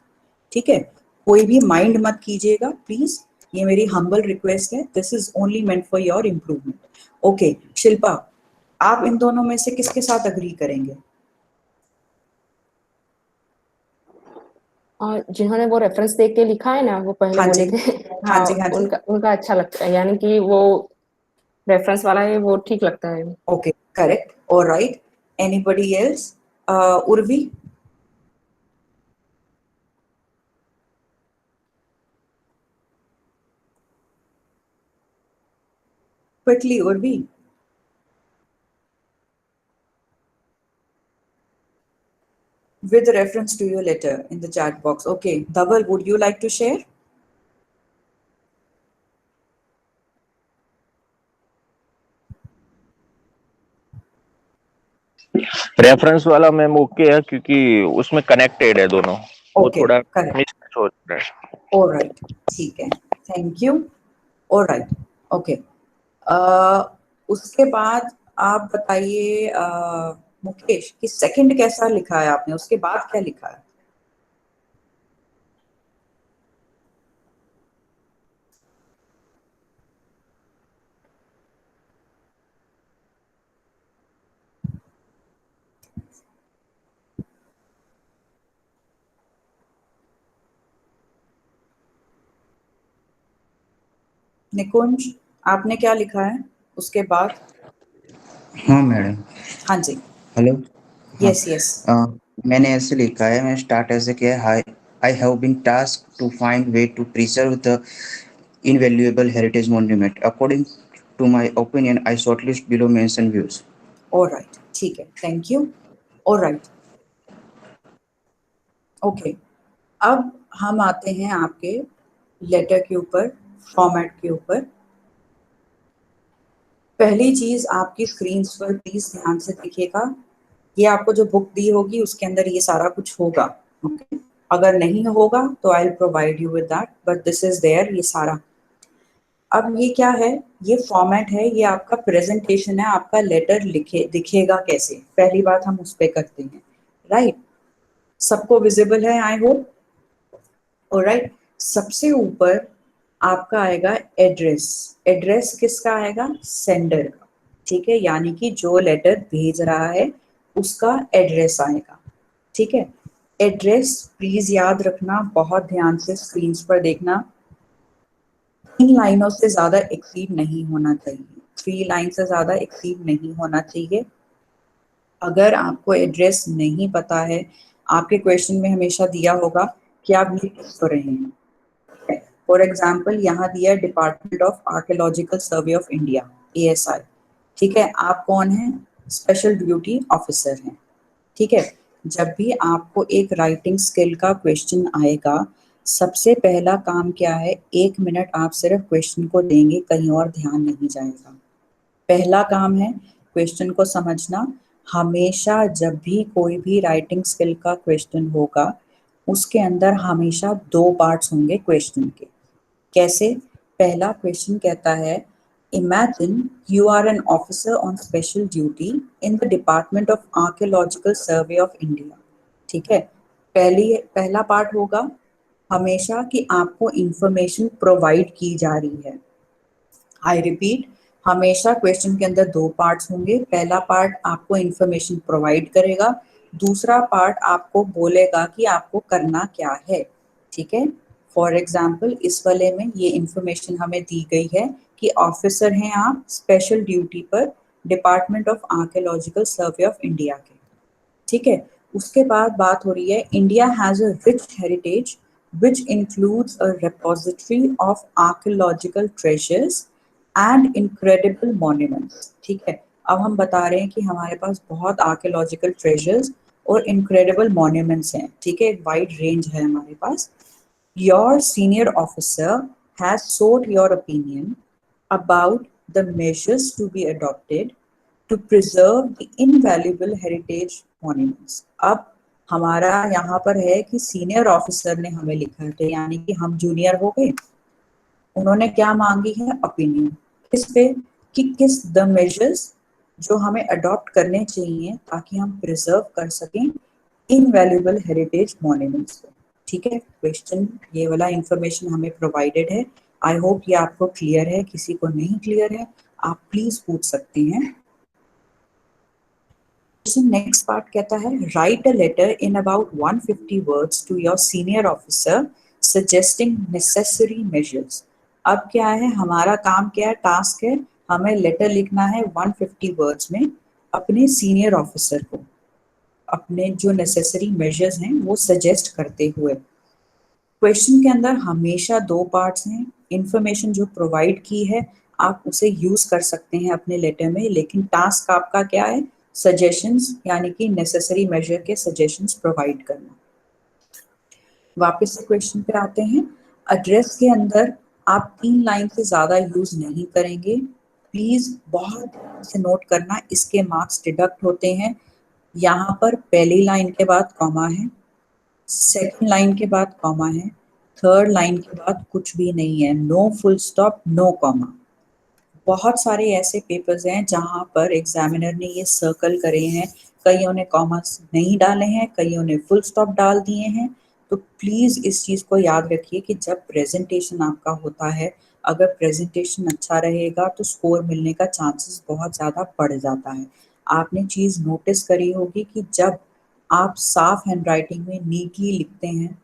ठीक है। कोई भी माइंड मत कीजिएगा प्लीज, ये मेरी हम्बल रिक्वेस्ट है। This is only meant for your improvement. Okay Shilpa, आप इन दोनों में से किसके साथ अग्री करेंगे? जिन्होंने वो रेफरेंस देख के लिखा है ना, वो पहले बोले थे। हाँ जी, हाँ जी। उनका अच्छा लगता है, यानी कि वो रेफरेंस वाला है, वो ठीक लगता है। Okay, correct. Alright, anybody else? Urvi? Quickly, Urvi. With reference to your letter in the chat box. Okay, Dhaval, would you like to share? Reference वाला मैम ओके है, क्योंकि उसमें कनेक्टेड है दोनों। वो थोड़ा मिसमैच हो रहा है। ऑलराइट, ठीक है, थैंक यू। Alright, okay. उसके बाद आप बताइए मुकेश कि सेकंड कैसा लिखा है आपने, उसके बाद क्या लिखा है? निकुंज, आपने क्या लिखा है उसके बाद? हाँ मैडम। हाँ जी। हेलो। Yes yes. मैंने ऐसे लिखा है, मैं स्टार्ट ऐसे किया है, I have been tasked to find way to preserve the invaluable heritage monument. According to my opinion, I shortlist below mentioned views. All right, ठीक है, thank you. All right. Okay. अब हम आते हैं आपके लेटर के ऊपर, फॉर्मेट के ऊपर। पहली चीज आपकी स्क्रीन पर प्लीज ध्यान से देखिएगा, ये आपको जो बुक दी होगी उसके अंदर ये सारा कुछ होगा। okay? अगर नहीं होगा तो I will provide you with that, but this is there, ये सारा। अब ये क्या है, ये फॉर्मेट है, ये आपका प्रेजेंटेशन है, आपका लेटर दिखेगा कैसे, पहली बात हम उस पे करते हैं, राइट? सबको विजिबल है आई होप। ऑलराइट, सबसे ऊपर आपका आएगा एड्रेस। एड्रेस किसका आएगा? सेंडर का, ठीक है, यानी कि जो लेटर भेज रहा है उसका एड्रेस आएगा, ठीक है। एड्रेस प्लीज याद रखना, बहुत ध्यान से स्क्रीन पर देखना, 3 लाइनों से ज्यादा एक्सीड नहीं होना चाहिए, 3 लाइन से ज्यादा एक्सीड नहीं होना चाहिए। अगर आपको एड्रेस नहीं पता है, आपके क्वेश्चन में हमेशा दिया होगा कि आप ये किस कर रहे हैं। फॉर एग्जाम्पल यहाँ दिया department of archaeological survey of India, ASI, ठीक है। आप कौन है? स्पेशल ड्यूटी ऑफिसर हैं, ठीक है। जब भी आपको एक राइटिंग स्किल का क्वेश्चन आएगा, सबसे पहला काम क्या है, 1 मिनट आप सिर्फ क्वेश्चन को देंगे, कहीं और ध्यान नहीं जाएगा। पहला काम है क्वेश्चन को समझना। हमेशा जब भी कोई भी राइटिंग स्किल का क्वेश्चन होगा, उसके अंदर हमेशा 2 पार्ट्स होंगे क्वेश्चन के। कैसे? पहला क्वेश्चन कहता है, imagine you are an officer on special duty in the department of archaeological survey of India, ठीक है। पहला पार्ट होगा हमेशा कि आपको इंफॉर्मेशन प्रोवाइड की जा रही है। आई रिपीट, हमेशा क्वेश्चन के अंदर 2 पार्ट्स होंगे। पहला पार्ट आपको इंफॉर्मेशन प्रोवाइड करेगा, दूसरा पार्ट आपको बोलेगा कि आपको करना क्या है, ठीक है। फॉर एग्जाम्पल इस वाले में ये इंफॉर्मेशन हमें दी गई है कि ऑफिसर हैं आप स्पेशल ड्यूटी पर department of archaeological survey of India के, ठीक है। उसके बाद बात हो रही है, India has a rich heritage which includes a repository of archaeological treasures and incredible monuments, ठीक है। अब हम बता रहे हैं कि हमारे पास बहुत आर्कियोलॉजिकल ट्रेजर्स और इनक्रेडिबल मॉन्यूमेंट्स हैं, ठीक है, एक वाइड रेंज है हमारे पास। Your senior officer has sought your opinion about the measures to be adopted to preserve the invaluable heritage monuments। अब हमारा यहाँ पर है कि सीनियर ऑफिसर ने हमें लिखा है, यानी कि हम जूनियर हो गए। उन्होंने क्या मांगी है? ओपिनियन। किस पे? कि किस द मेजर्स जो हमें अडॉप्ट करने चाहिए ताकि हम प्रिजर्व कर सकें इनवैल्यूएबल हेरिटेज मॉन्यूमेंट्स को, ठीक है। क्वेश्चन ये वाला इंफॉर्मेशन हमें प्रोवाइडेड है। आई होप ये आपको क्लियर है, किसी को नहीं क्लियर है आप प्लीज पूछ सकते हैं। नेक्स्ट पार्ट कहता है, write a letter in about 150 words to your senior officer suggesting necessary measures. अब क्या है, हमारा काम क्या है, टास्क है, हमें लेटर लिखना है 150 वर्ड्स में अपने सीनियर ऑफिसर को, अपने जो नेसेसरी मेजर्स हैं वो सजेस्ट करते हुए। क्वेश्चन के अंदर हमेशा 2 पार्ट्स हैं। इंफॉर्मेशन जो प्रोवाइड की है आप उसे यूज कर सकते हैं अपने लेटर में, लेकिन टास्क आपका क्या है, सजेशंस, यानी कि नेसेसरी मेजर के सजेशंस प्रोवाइड करना। वापस से क्वेश्चन पे आते हैं। एड्रेस के अंदर आप 3 लाइन से ज्यादा यूज नहीं करेंगे, प्लीज बहुत ध्यान से नोट करना, इसके मार्क्स डिडक्ट होते हैं। यहाँ पर पहली लाइन के बाद कॉमा है, सेकंड लाइन के बाद कॉमा है, थर्ड लाइन के बाद कुछ भी नहीं है, no full stop, no comma. बहुत सारे ऐसे पेपर्स हैं जहाँ पर एग्जामिनर ने ये सर्कल करे हैं, कईयों ने कॉमास नहीं डाले हैं, कईयों ने फुल स्टॉप डाल दिए हैं। तो प्लीज इस चीज को याद रखिए कि जब प्रेजेंटेशन आपका होता है, अगर प्रेजेंटेशन अच्छा रहेगा तो स्कोर मिलने का चांसेस बहुत ज्यादा बढ़ जाता है। आपने चीज नोटिस करी होगी कि जब आप साफ हैंडराइटिंग में नीटली लिखते हैं,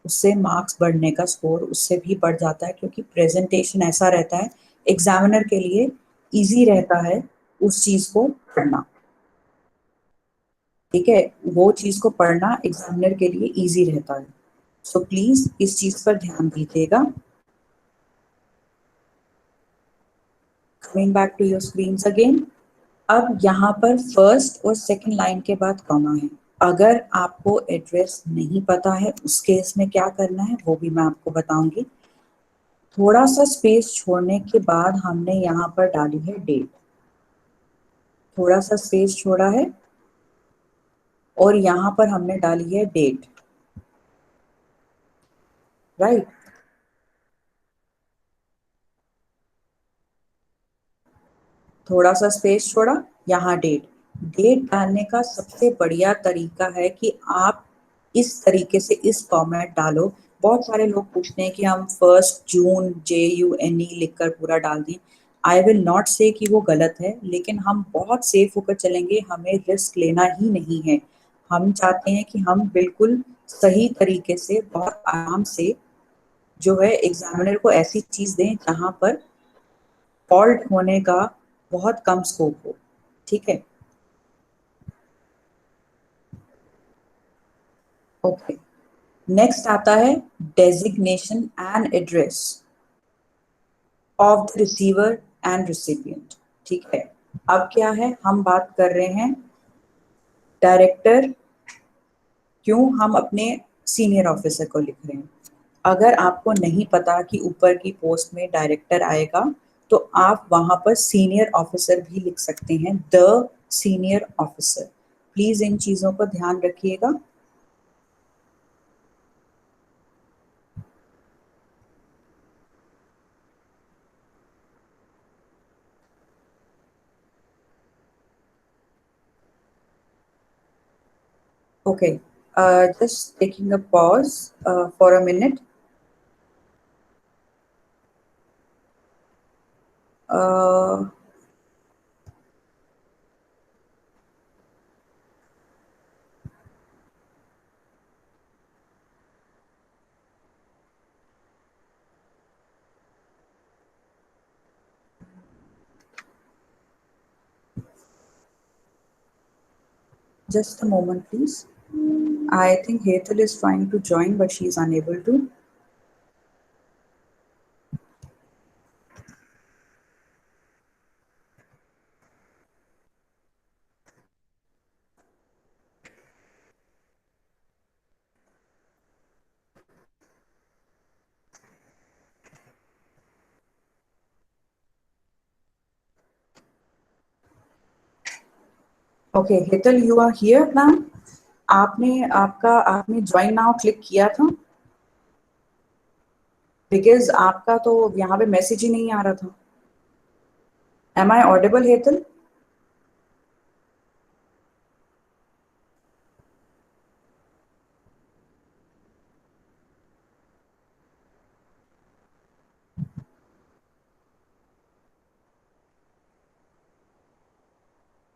उससे मार्क्स बढ़ने का स्कोर उससे भी बढ़ जाता है, क्योंकि प्रेजेंटेशन ऐसा रहता है, एग्जामिनर के लिए इजी रहता है उस चीज को पढ़ना, ठीक है, वो चीज को पढ़ना एग्जामिनर के लिए इजी रहता है। सो प्लीज इस चीज पर ध्यान दीजिएगा। Coming back to your screens again. अब यहाँ पर फर्स्ट और सेकंड लाइन के बाद कॉमा है। अगर आपको एड्रेस नहीं पता है उस केस में क्या करना है वो भी मैं आपको बताऊंगी। थोड़ा सा स्पेस छोड़ने के बाद हमने यहाँ पर डाली है डेट, थोड़ा सा स्पेस छोड़ा है और यहाँ पर हमने डाली है डेट, राइट। थोड़ा सा स्पेस छोड़ा, यहाँ डेट। डेट डालने का सबसे बढ़िया तरीका है कि आप इस तरीके से इस फॉर्मेट डालो। बहुत सारे लोग पूछते हैं कि हम 1 जून JUNE लिखकर पूरा डाल दें। आई विल नॉट से कि वो गलत है, लेकिन हम बहुत सेफ होकर चलेंगे, हमें रिस्क लेना ही नहीं है। हम चाहते हैं कि हम बिल्कुल सही तरीके से बहुत आराम से जो है एग्जामिनर को ऐसी चीज दें जहां पर फॉल्ट होने का बहुत कम स्कोप हो, ठीक है। ओके, नेक्स्ट आता है designation and address of the receiver and recipient, ठीक है। अब क्या है, हम बात कर रहे हैं डायरेक्टर, क्यों हम अपने सीनियर ऑफिसर को लिख रहे हैं। अगर आपको नहीं पता कि ऊपर की पोस्ट में डायरेक्टर आएगा तो आप वहां पर सीनियर ऑफिसर भी लिख सकते हैं, द सीनियर ऑफिसर। प्लीज इन चीजों को ध्यान रखिएगा। Okay, just taking a pause for a minute. Just a moment, please. I think Hetal is trying to join, but she is unable to. Okay, Hetal, you are here, ma'am. आपने join now click किया था? Because आपका तो यहाँ पे message ही नहीं आ रहा था। Am I audible, Hetal?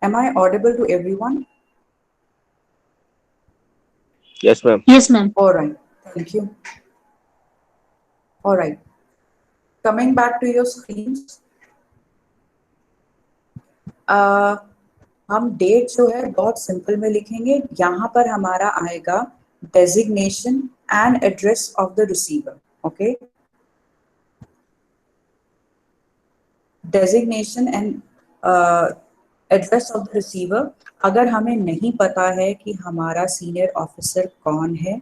Am I audible to everyone? Yes, ma'am. Yes, ma'am. All right, thank you. All right, coming back to your screens. हम डेट जो है बहुत सिंपल में लिखेंगे। यहाँ पर हमारा आएगा designation and address of the receiver. Okay, designation and address of the receiver. अगर हमें नहीं पता है कि हमारा सीनियर ऑफिसर कौन है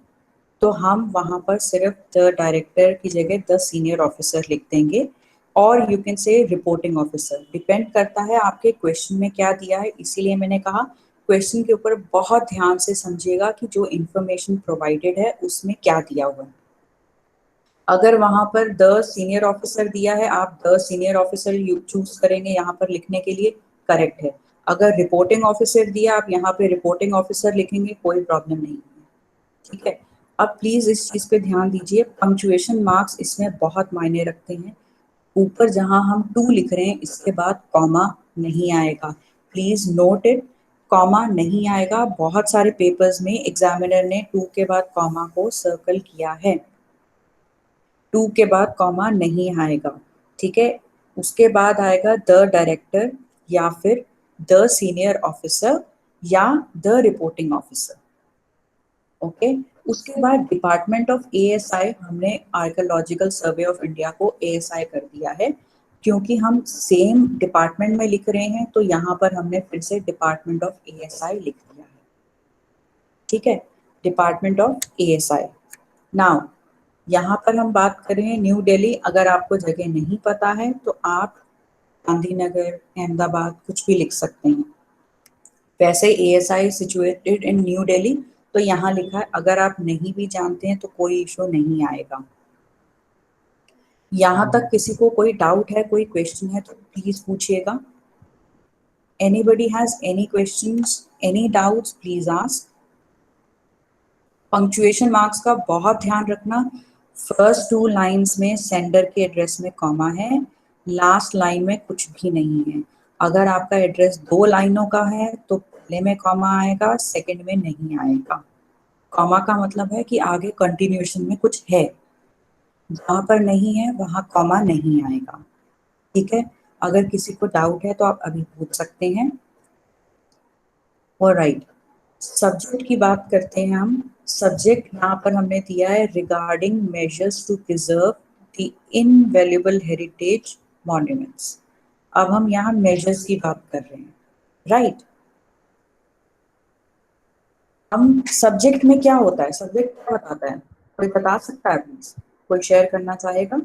तो हम वहां पर सिर्फ द डायरेक्टर की जगह द सीनियर ऑफिसर लिख देंगे, और यू कैन से रिपोर्टिंग ऑफिसर। डिपेंड करता है आपके क्वेश्चन में क्या दिया है, इसीलिए मैंने कहा क्वेश्चन के ऊपर बहुत ध्यान से समझिएगा कि जो इंफॉर्मेशन प्रोवाइडेड है उसमें क्या दिया हुआ है। अगर वहां पर द सीनियर ऑफिसर दिया है, आप द सीनियर ऑफिसर चूज करेंगे यहाँ पर लिखने के लिए, करेक्ट है। अगर रिपोर्टिंग ऑफिसर दिया, आप यहाँ पे रिपोर्टिंग ऑफिसर लिखेंगे, कोई प्रॉब्लम नहीं है, ठीक है। अब प्लीज इस चीज पे ध्यान दीजिए, पंक्चुएशन मार्क्स इसमें बहुत मायने रखते हैं। ऊपर जहां हम 2 लिख रहे हैं इसके बाद कॉमा नहीं आएगा, प्लीज नोट इट, कॉमा नहीं आएगा। बहुत सारे पेपर्स में एग्जामिनर ने 2 के बाद कॉमा को सर्कल किया है, 2 के बाद कॉमा नहीं आएगा, ठीक है। उसके बाद आएगा द डायरेक्टर या फिर द सीनियर ऑफिसर या द रिपोर्टिंग ऑफिसर। ओके, उसके बाद डिपार्टमेंट ऑफ एएसआई, हमने आर्कियोलॉजिकल सर्वे ऑफ इंडिया को एएसआई कर दिया है, क्योंकि हम सेम डिपार्टमेंट में लिख रहे हैं, तो यहाँ पर हमने फिर से डिपार्टमेंट ऑफ एएसआई लिख दिया है। ठीक है, डिपार्टमेंट ऑफ एएसआई। नाउ यहाँ पर हम बात करें न्यू दिल्ली, अगर आपको जगह नहीं पता है तो आप गांधीनगर, अहमदाबाद कुछ भी लिख सकते हैं। वैसे ASI situated in new Delhi, तो यहाँ लिखा है, अगर आप नहीं भी जानते हैं तो कोई इशू नहीं आएगा। यहाँ तक किसी को कोई डाउट है, कोई क्वेश्चन है तो प्लीज पूछिएगा। Anybody has any questions, any doubts, please ask. Punctuation marks का बहुत ध्यान रखना। फर्स्ट 2 लाइंस में सेंडर के एड्रेस में कॉमा है, लास्ट लाइन में कुछ भी नहीं है। अगर आपका एड्रेस 2 लाइनों का है तो पहले में कॉमा आएगा, सेकंड में नहीं आएगा। कॉमा का मतलब है कि आगे कंटिन्यूएशन में कुछ है, जहां पर नहीं है वहां कॉमा नहीं आएगा। ठीक है, अगर किसी को डाउट है तो आप अभी पूछ सकते हैं। ऑलराइट, सब्जेक्ट की बात करते हैं हम। सब्जेक्ट यहाँ पर हमने दिया है regarding measures to preserve the invaluable heritage monuments. अब हम यहाँ मेजर्स की बात कर रहे हैं, राइट। हम सब्जेक्ट में क्या होता है, सब्जेक्ट क्या बताता है, कोई बता सकता है प्लीज, कोई शेयर करना चाहेगा?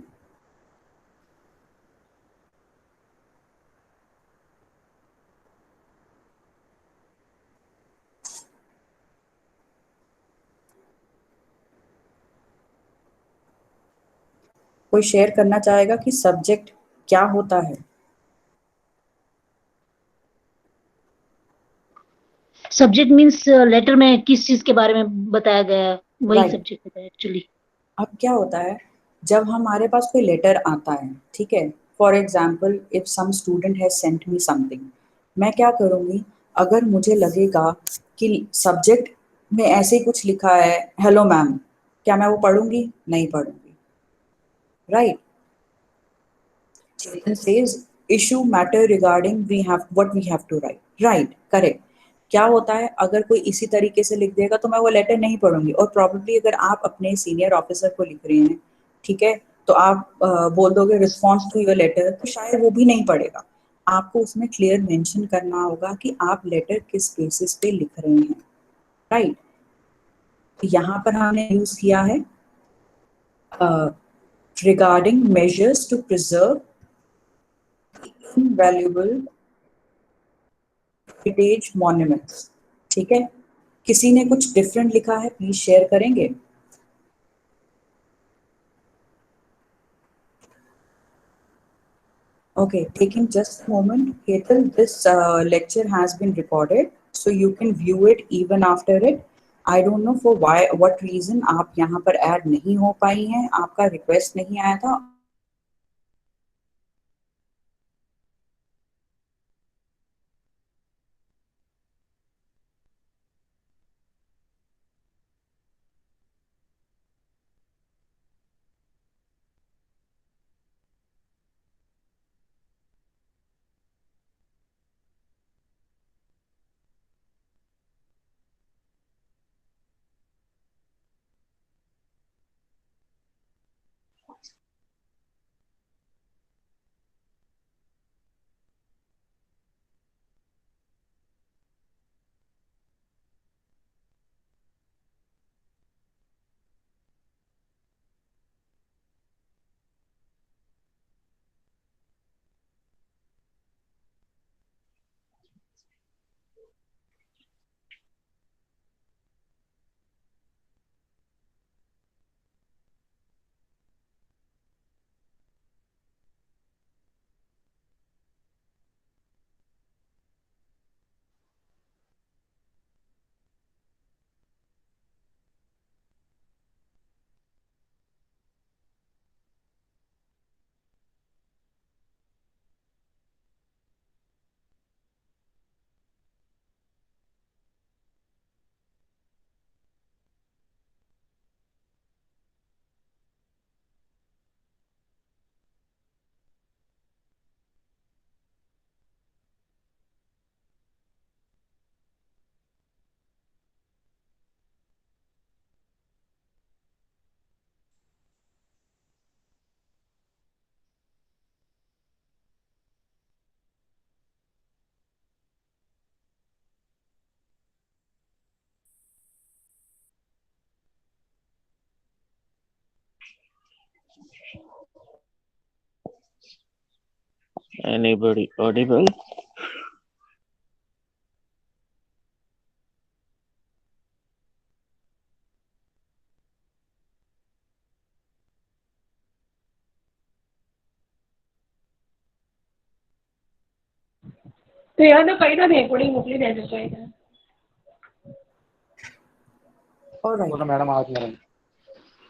कोई शेयर करना चाहेगा कि सब्जेक्ट क्या होता है? सब्जेक्ट मीन्स लेटर में किस चीज के बारे में बताया गया है, वही Right. सब्जेक्ट होता है एक्चुअली। अब क्या होता है, जब हमारे पास कोई लेटर आता है, ठीक है, for example if some student has sent me something, मैं क्या करूँगी, अगर मुझे लगेगा कि सब्जेक्ट में ऐसे ही कुछ लिखा है हेलो मैम, क्या मैं वो पढ़ूंगी? नहीं पढ़ूंगी, right. Chetan says issue matter regarding we have what we have to write, right, correct। क्या होता है, अगर कोई इसी तरीके से लिख देगा तो मैं वो लेटर नहीं पढ़ूंगी, और प्रॉब्लली अगर आप अपने सीनियर ऑफिसर को लिख रहे हैं, ठीक है, तो आप बोल दोगे रिस्पॉन्स टू योर लेटर, तो शायद वो भी नहीं पढ़ेगा। आपको उसमें क्लियर मेंशन करना होगा कि आप लेटर किस बेसिस पे लिख रहे हैं, राइट। तो यहाँ पर हमने यूज किया है regarding measures to preserve invaluable heritage monuments. ठीक है, किसी ने कुछ डिफरेंट लिखा है, प्लीज शेयर करेंगे? Okay, taking just a moment, Ketan, this lecture has been recorded, so you can view it even after it. I don't know for why, what reason आप यहाँ पर ऐड नहीं हो पाई हैं, आपका रिक्वेस्ट नहीं आया था। Anybody audible? તો યાર તો કઈ તો રેકોર્ડિંગ મોકલી દેજો તો એ ऑलराइट बोलो मैडम आवाज नहीं आ रही।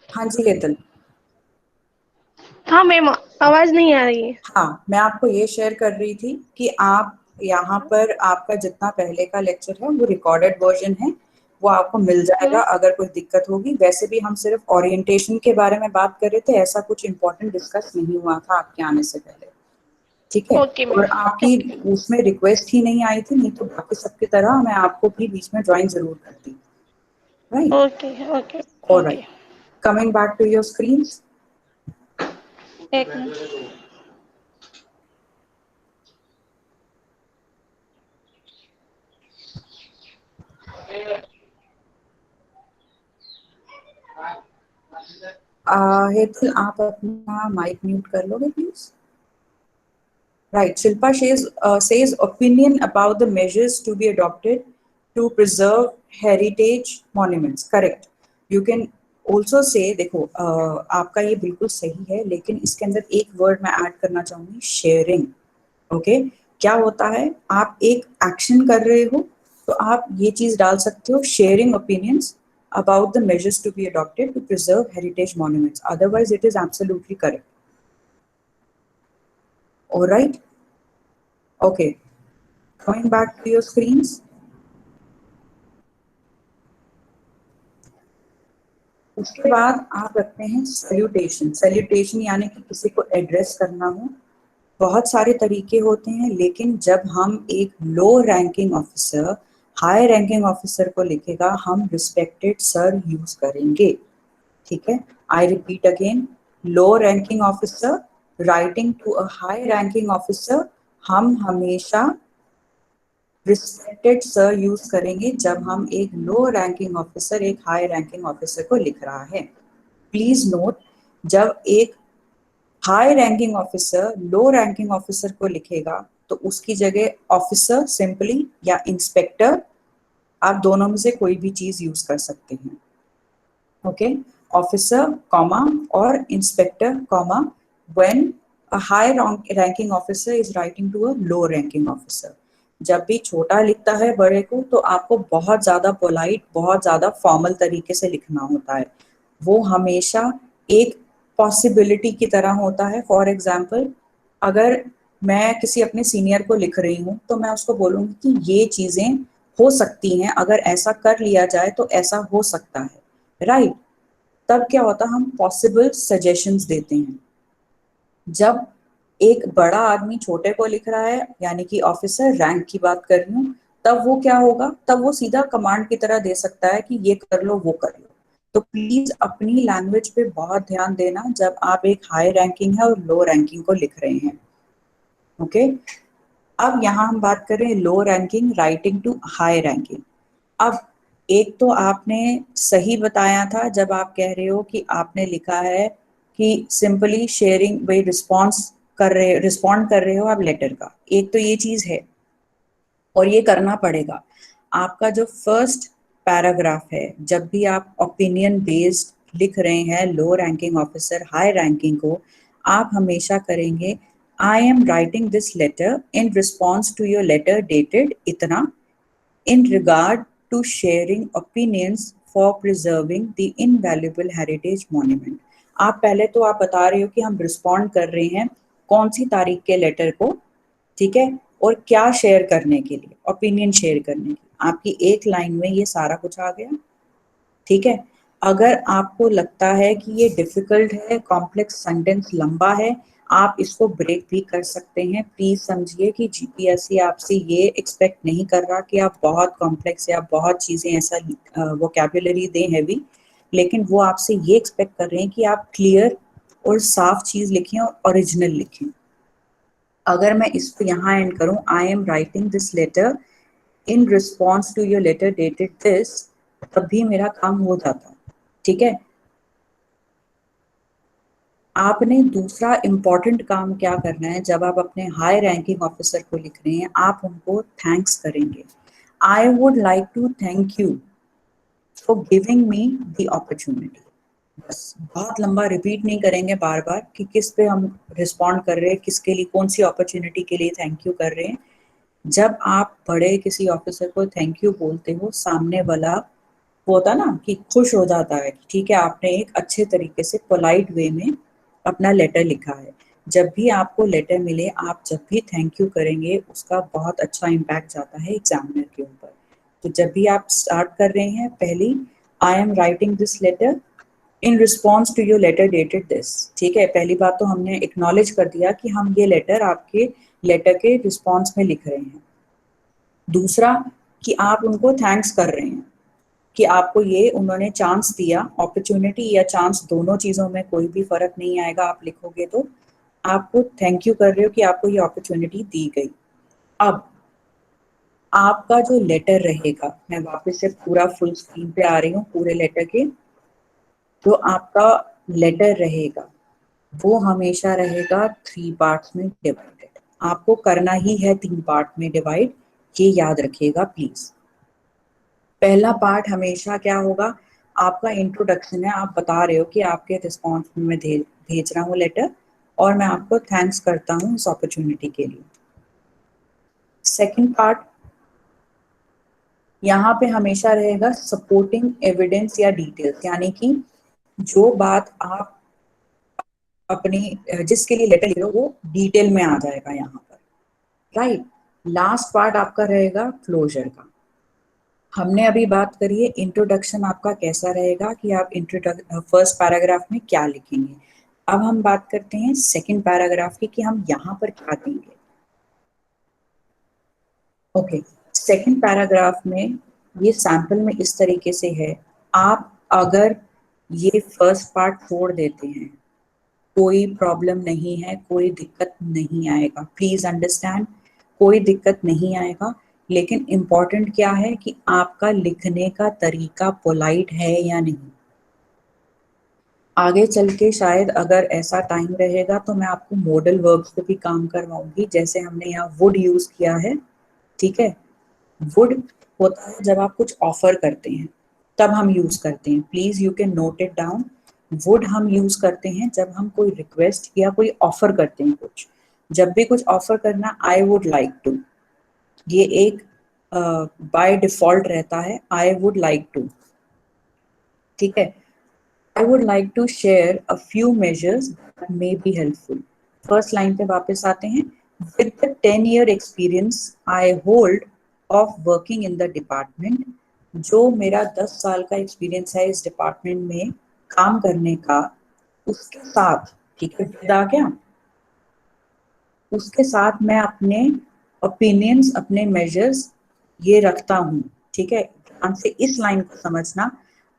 हाँ जी हेतल। हाँ मैम आवाज नहीं आ रही है। हाँ मैं आपको ये शेयर कर रही थी कि आप यहाँ पर आपका जितना पहले का लेक्चर है वो रिकॉर्डेड वर्जन है, वो आपको मिल जाएगा अगर कोई दिक्कत होगी। वैसे भी हम सिर्फ ओरिएंटेशन के बारे में बात कर रहे थे, ऐसा कुछ इम्पोर्टेंट डिस्कस नहीं हुआ था आपके आने से पहले, ठीक है। Okay ma'am. और आपकी उसमें रिक्वेस्ट ही नहीं आई थी, नहीं तो बाकी सबकी तरह मैं आपको भी बीच में ज्वाइन जरूर करती, right. Okay okay alright, coming back to your screens. एक मिनट। हेतल आप अपना माइक म्यूट कर लोगे please. Right, Shilpa says opinion about the measures to be adopted to preserve heritage monuments. Correct. You can also say, देखो आपका ये बिल्कुल सही है, लेकिन इसके अंदर एक वर्ड मैं ऐड करना चाहूंगी, शेयरिंग। ओके, क्या होता है, आप एक एक्शन कर रहे हो तो आप ये चीज डाल सकते हो, sharing opinions about the measures to be adopted to preserve heritage monuments. Otherwise, it is absolutely correct. All right. Okay. Coming back to your screens. उसके बाद आप रखते हैं सैल्यूटेशन। सैल्यूटेशन यानी कि किसी को एड्रेस करना हो। बहुत सारे तरीके होते हैं, लेकिन जब हम एक low ranking officer high ranking officer को लिखेगा, हम रिस्पेक्टेड सर यूज करेंगे, ठीक है। I repeat again, low ranking officer writing to a high ranking officer, हम हमेशा रिस्पेक्टेड सर यूज करेंगे जब हम एक लो रैंकिंग ऑफिसर एक हाई रैंकिंग ऑफिसर को लिख रहा है। प्लीज नोट, जब एक high ranking officer low ranking officer को लिखेगा तो उसकी जगह ऑफिसर सिंपली या इंस्पेक्टर, आप दोनों में से कोई भी चीज यूज कर सकते हैं। ओके, ऑफिसर कॉमा और inspector comma when a high ranking officer is writing to a low ranking officer. जब भी छोटा लिखता है बड़े को तो आपको बहुत ज्यादा पोलाइट, बहुत ज्यादा फॉर्मल तरीके से लिखना होता है। वो हमेशा एक पॉसिबिलिटी की तरह होता है। फॉर एग्जाम्पल, अगर मैं किसी अपने सीनियर को लिख रही हूँ तो मैं उसको बोलूँगी कि ये चीजें हो सकती हैं, अगर ऐसा कर लिया जाए तो ऐसा हो सकता है, राइट। तब क्या होता है, हम पॉसिबल सजेशंस देते हैं। जब एक बड़ा आदमी छोटे को लिख रहा है, यानी कि ऑफिसर रैंक की बात कर रही हूँ, तब वो क्या होगा, तब वो सीधा कमांड की तरह दे सकता है कि ये कर लो वो कर लो। तो प्लीज अपनी लैंग्वेज पे बहुत ध्यान देना जब आप एक हाई रैंकिंग है और लो रैंकिंग को लिख रहे हैं। ओके, अब यहाँ हम बात कर रहे हैं low ranking writing to high ranking. अब एक तो आपने सही बताया था जब आप कह रहे हो कि आपने लिखा है कि सिंपली शेयरिंग भाई रिस्पॉन्ड कर रहे हो आप लेटर का, एक तो ये चीज है और ये करना पड़ेगा। आपका जो फर्स्ट पैराग्राफ है, जब भी आप ओपिनियन बेस्ड लिख रहे हैं low ranking officer high ranking को, आप हमेशा करेंगे I am writing this letter in response to your letter dated इतना in regard to sharing opinions for preserving the invaluable heritage monument। आप पहले तो आप बता रहे हो कि हम रिस्पॉन्ड कर रहे हैं कौन सी तारीख के लेटर को, ठीक है, और क्या शेयर करने के लिए, ओपिनियन शेयर करने की। आपकी एक लाइन में ये सारा कुछ आ गया, ठीक है। अगर आपको लगता है कि ये डिफिकल्ट है, कॉम्प्लेक्स सेंटेंस लंबा है, आप इसको ब्रेक भी कर सकते हैं। प्लीज समझिए कि जीपीएससी आपसे ये एक्सपेक्ट नहीं कर रहा कि आप बहुत कॉम्प्लेक्स या बहुत चीजें ऐसा वोकैबुलरी दें हैवी, लेकिन वो आपसे ये एक्सपेक्ट कर रहे हैं कि आप क्लियर और साफ चीज लिखें और ओरिजिनल लिखें। अगर मैं इसको यहाँ एंड करूँ, I am writing this letter in response to your letter dated this, तब भी मेरा काम हो जाता है, ठीक है। आपने दूसरा इम्पॉर्टेंट काम क्या करना है, जब आप अपने हाई रैंकिंग ऑफिसर को लिख रहे हैं, आप उनको थैंक्स करेंगे। I would like to thank you for giving me the opportunity. बस बहुत लंबा रिपीट नहीं करेंगे बार बार कि किस पे हम रिस्पॉन्ड कर रहे हैं, किसके लिए, कौन सी अपॉर्चुनिटी के लिए थैंक यू कर रहे हैं। जब आप बड़े किसी ऑफिसर को थैंक यू बोलते हो, सामने वाला वो होता ना कि खुश हो जाता है कि ठीक है, आपने एक अच्छे तरीके से पोलाइट वे में अपना लेटर लिखा है। जब भी आपको लेटर मिले, आप जब भी थैंक यू करेंगे, उसका बहुत अच्छा इम्पैक्ट जाता है एग्जामिनर के ऊपर। तो जब भी आप स्टार्ट कर रहे हैं, पहली I am writing this letter in response to your letter dated this. ठीक है, पहली बात तो हमने एक्नॉलेज कर दिया कि हम ये लेटर आपके लेटर के रिस्पॉन्स में लिख रहे हैं। दूसरा कि आप उनको थैंक्स कर रहे हैं कि आपको ये उन्होंने चांस दिया। अपॉर्चुनिटी या चांस, दोनों चीज़ों में कोई भी फर्क नहीं आएगा, आप लिखोगे तो आपको थैंक यू कर रहे हो कि आपको ये अपॉर्चुनिटी दी गई। अब आपका जो लेटर रहेगा, मैं वापस से पूरा फुल स्क्रीन पे आ रही हूँ, पूरे लेटर के, जो आपका लेटर रहेगा वो हमेशा रहेगा 3 पार्ट्स में डिवाइडेड। आपको करना ही है 3 पार्ट में डिवाइड, ये याद रखिएगा प्लीज। पहला पार्ट हमेशा क्या होगा, आपका इंट्रोडक्शन है, आप बता रहे हो कि आपके रिस्पॉन्स में मैं भेज रहा हूँ लेटर और मैं आपको थैंक्स करता हूँ इस अपॉर्चुनिटी के लिए। सेकंड पार्ट यहाँ पे हमेशा रहेगा सपोर्टिंग एविडेंस या डिटेल्स, यानी कि जो बात आप अपनी जिसके लिए लेटर लिख रहे हो वो डिटेल में आ जाएगा यहाँ पर, राइट। लास्ट पार्ट आपका रहेगा क्लोजर का। हमने अभी बात करी है इंट्रोडक्शन आपका कैसा रहेगा कि आप फर्स्ट पैराग्राफ में क्या लिखेंगे। अब हम बात करते हैं सेकंड पैराग्राफ की कि हम यहाँ पर क्या देंगे। ओके, सेकंड पैराग्राफ में ये सैंपल में इस तरीके से है। आप अगर ये फर्स्ट पार्ट छोड़ देते हैं, कोई प्रॉब्लम नहीं है, कोई दिक्कत नहीं आएगा, प्लीज अंडरस्टैंड, कोई दिक्कत नहीं आएगा। लेकिन इम्पॉर्टेंट क्या है कि आपका लिखने का तरीका पोलाइट है या नहीं। आगे चल के शायद अगर ऐसा टाइम रहेगा तो मैं आपको मॉडल वर्ब्स पे भी काम करवाऊंगी, जैसे हमने यहाँ वुड यूज किया है। ठीक है, वुड होता है जब आप कुछ ऑफर करते हैं तब हम यूज करते हैं, please you can note it down. Would हम यूज करते हैं जब हम कोई रिक्वेस्ट या कोई ऑफर करते हैं कुछ। जब भी कुछ ऑफर करना, आई वुड लाइक टू, ये एक बाय डिफॉल्ट रहता है, आई वुड लाइक टू। ठीक है, I would like to share a few measures that may be helpful. First line पे वापस आते हैं, with the 10-year experience I hold of working in the department, जो मेरा 10 साल का एक्सपीरियंस है इस डिपार्टमेंट में काम करने का, उसके साथ, ठीक है, विद आ गया, उसके साथ मैं अपने ओपिनियंस, अपने मेजर्स ये रखता हूँ। ठीक है, ध्यान से इस लाइन को समझना,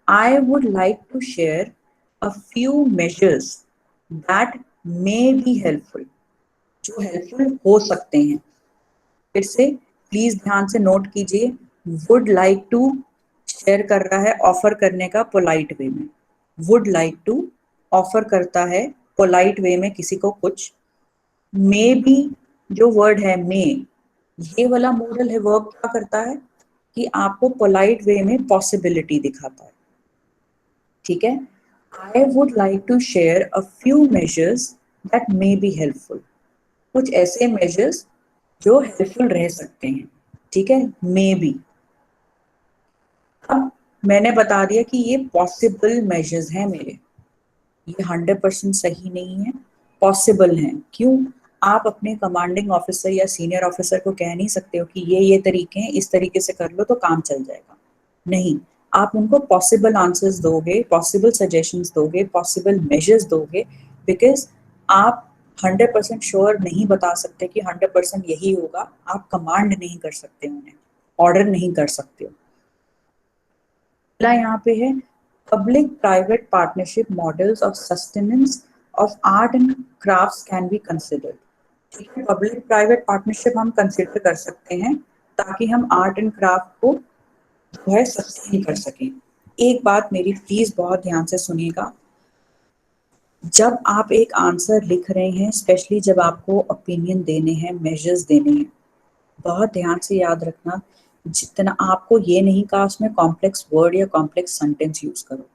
I would like to share a few measures that may be helpful, जो हेल्पफुल हो सकते हैं। फिर से प्लीज ध्यान से नोट कीजिए, वुड लाइक टू शेयर कर रहा है ऑफर करने का पोलाइट वे में, वुड लाइक टू ऑफर करता है पोलाइट वे में किसी को कुछ। मे बी जो वर्ड है मे, ये वाला मॉडल है, वर्ब क्या करता है कि आपको पोलाइट वे में पॉसिबिलिटी दिखाता है। ठीक है, I would like to share a few measures that may be helpful, कुछ ऐसे मेजर्स जो हेल्पफुल रह सकते हैं। ठीक है, मे बी। अब मैंने बता दिया कि ये पॉसिबल मेजर्स हैं मेरे, ये 100% सही नहीं है, पॉसिबल हैं। क्यों? आप अपने कमांडिंग ऑफिसर या सीनियर ऑफिसर को कह नहीं सकते हो कि ये तरीके हैं, इस तरीके से कर लो तो काम चल जाएगा। नहीं, आप उनको पॉसिबल आंसर्स दोगे, पॉसिबल सजेशंस दोगे, पॉसिबल मेजर्स दोगे, बिकॉज आप 100% श्योर नहीं बता सकते कि 100% यही होगा। आप कमांड नहीं कर सकते उन्हें, ऑर्डर नहीं कर सकते हो। यहाँ पे है public private partnership models of sustenance of art and crafts can be considered। Public private partnership हम कंसिडर कर सकते हैं ताकि हम आर्ट एंड क्राफ्ट को जो है सस्टेन कर सकें। एक बात मेरी प्लीज बहुत ध्यान से सुनिएगा, जब आप एक आंसर लिख रहे हैं, स्पेशली जब आपको ओपिनियन देने हैं, मेजर्स देने हैं, बहुत ध्यान से याद रखना, जितना आपको ये नहीं कहा उसमें कॉम्प्लेक्स वर्ड या कॉम्प्लेक्स सेंटेंस यूज करो।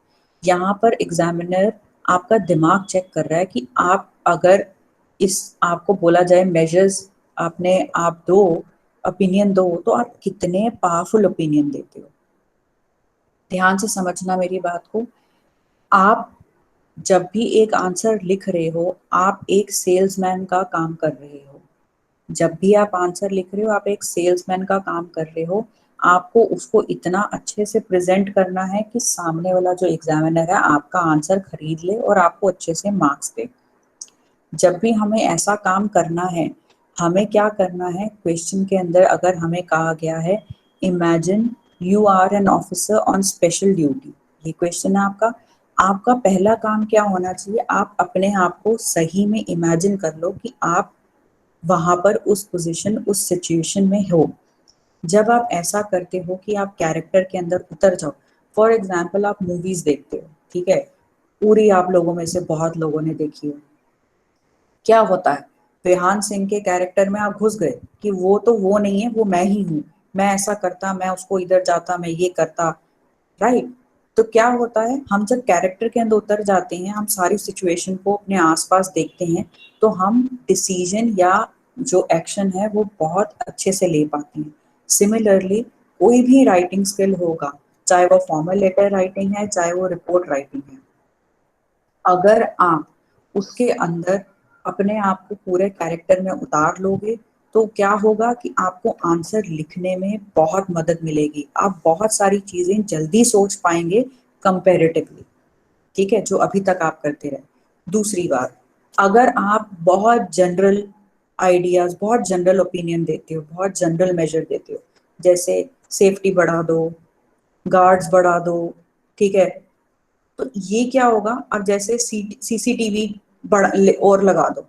यहाँ पर एग्जामिनर आपका दिमाग चेक कर रहा है कि आप अगर आपको बोला जाए मेजर्स आप दो, ओपिनियन दो, तो आप कितने पावरफुल ओपिनियन देते हो। ध्यान से समझना मेरी बात को। आप जब भी एक आंसर लिख रहे हो, आप एक सेल्समैन का काम कर रहे हो। जब भी आप आंसर लिख रहे हो, आप एक सेल्समैन का काम कर रहे हो। आपको उसको इतना अच्छे से प्रेजेंट करना है कि सामने वाला जो एग्जामिनर है आपका आंसर खरीद ले और आपको अच्छे से मार्क्स दे। जब भी हमें ऐसा काम करना है, हमें क्या करना है, क्वेश्चन के अंदर अगर हमें कहा गया है imagine you are an officer on special duty, ये क्वेश्चन है आपका पहला काम क्या होना चाहिए, आप अपने आप को सही में इमेजिन कर लो कि आप वहां पर उस पोजीशन, उस सिचुएशन में हो। जब आप ऐसा करते हो कि आप कैरेक्टर के अंदर उतर जाओ, फॉर एग्जाम्पल आप मूवीज देखते हो, ठीक है, पूरी आप लोगों में से बहुत लोगों ने देखी हो, क्या होता है, रेहान सिंह के कैरेक्टर में आप घुस गए कि वो तो वो नहीं है, वो मैं ही हूँ, मैं ऐसा करता, मैं उसको इधर जाता, मैं ये करता, राइट। तो क्या होता है, हम जब कैरेक्टर के अंदर उतर जाते हैं, हम सारी सिचुएशन को अपने आसपास देखते हैं, तो हम डिसीजन या जो एक्शन है वो बहुत अच्छे से ले पाते हैं। सिमिलरली कोई भी राइटिंग स्किल होगा, चाहे वो फॉर्मल लेटर राइटिंग है, चाहे वो रिपोर्ट राइटिंग है, अगर आप उसके अंदर अपने आप को पूरे कैरेक्टर में उतार लोगे तो क्या होगा कि आपको आंसर लिखने में बहुत मदद मिलेगी, आप बहुत सारी चीजें जल्दी सोच पाएंगे कंपैरेटिवली, ठीक है, जो अभी तक आप करते रहे। दूसरी बात, अगर आप बहुत जनरल आइडियाज, बहुत जनरल ओपिनियन देते हो, बहुत जनरल मेजर देते हो, जैसे सेफ्टी बढ़ा दो, गार्ड्स बढ़ा दो, ठीक है, तो ये क्या होगा, अब जैसे सीसीटीवी और लगा दो,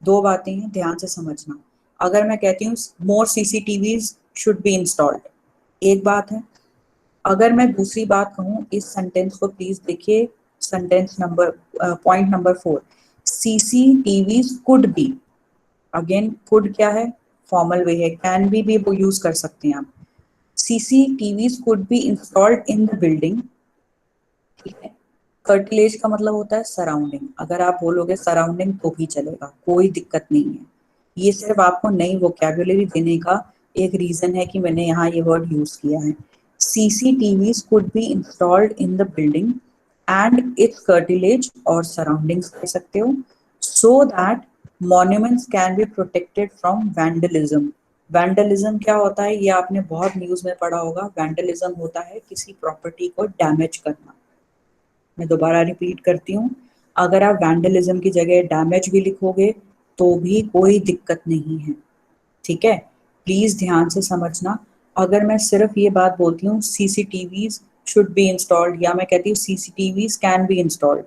दो बातें हैं, ध्यान से समझना। अगर मैं कहती हूँ मोर सीसीटीवीज शुड बी इंस्टॉल्ड, एक बात है। अगर मैं दूसरी बात कहूँ, इस सेंटेंस को प्लीज देखिए, sentence number point number 4, CCTVs could be, again could क्या है, फॉर्मल वे है, कैन भी वो यूज कर सकते हैं आप। CCTVs could be installed in the building, ठीक है। कर्टिलेज का मतलब होता है सराउंडिंग, अगर आप बोलोगे सराउंडिंग तो भी चलेगा, कोई दिक्कत नहीं है। ये सिर्फ आपको नई वोकैबुलरी देने का एक रीजन है कि मैंने यहाँ ये वर्ड यूज किया है। CCTVs could be installed in the building and its curtilage और surroundings कह सकते हो, so that monuments can be protected from vandalism। Vandalism क्या होता है, ये आपने बहुत न्यूज में पढ़ा होगा। वैंडलिज्म होता है किसी प्रॉपर्टी को डैमेज करना। मैं दोबारा रिपीट करती हूँ, अगर आप वैंडलिज्म की जगह डैमेज भी लिखोगे तो भी कोई दिक्कत नहीं है, ठीक है। प्लीज ध्यान से समझना, अगर मैं सिर्फ ये बात बोलती हूँ सीसीटीवीज शुड बी इंस्टॉल्ड, या मैं कहती हूँ सीसीटीवीज कैन बी इंस्टॉल्ड,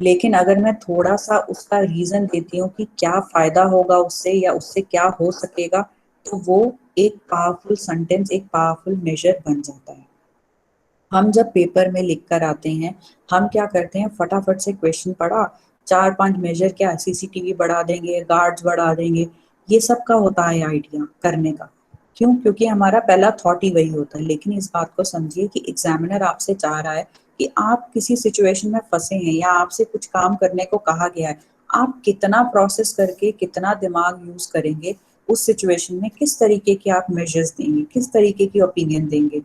लेकिन अगर मैं थोड़ा सा उसका रीजन देती हूँ कि क्या फायदा होगा उससे या उससे क्या हो सकेगा, तो वो एक पावरफुल सेंटेंस, एक पावरफुल मेजर बन जाता है। हम जब पेपर में लिख कर आते हैं, हम क्या करते हैं, फटाफट से क्वेश्चन पढ़ा, 4-5 मेजर, क्या सीसीटीवी बढ़ा देंगे, गार्ड्स बढ़ा देंगे, ये सब का होता है आइडिया करने का। क्यों? क्योंकि हमारा पहला थॉट ही वही होता है। लेकिन इस बात को समझिए कि एग्जामिनर आपसे चाह रहा है कि आप किसी सिचुएशन में फंसे हैं या आपसे कुछ काम करने को कहा गया है, आप कितना प्रोसेस करके, कितना दिमाग यूज करेंगे उस सिचुएशन में, किस तरीके के आप मेजर्स देंगे, किस तरीके की ओपिनियन देंगे।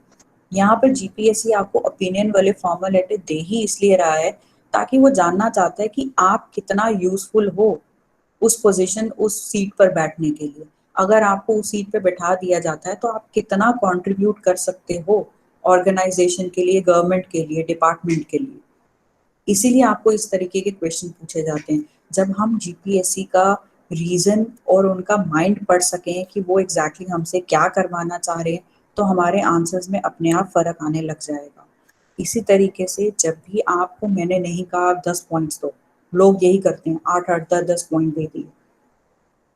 यहाँ पर जीपीएससी आपको ओपिनियन वाले फॉर्मल लेटर दे ही इसलिए रहा है ताकि वो जानना चाहता है कि आप कितना यूजफुल हो उस पोजीशन, उस सीट पर बैठने के लिए। अगर आपको उस सीट पे बैठा दिया जाता है तो आप कितना कंट्रीब्यूट कर सकते हो ऑर्गेनाइजेशन के लिए, गवर्नमेंट के लिए, डिपार्टमेंट के लिए। इसीलिए आपको इस तरीके के क्वेश्चन पूछे जाते हैं। जब हम जीपीएससी का रीजन और उनका माइंड पढ़ सकें कि वो एग्जैक्टली हमसे क्या करवाना चाह रहे हैं, तो हमारे आंसर्स में अपने आप फर्क आने लग जाएगा। इसी तरीके से जब भी आपको मैंने नहीं कहा 10 पॉइंट्स दो, लोग यही करते हैं, 8-8, 10-10 पॉइंट दे दिए।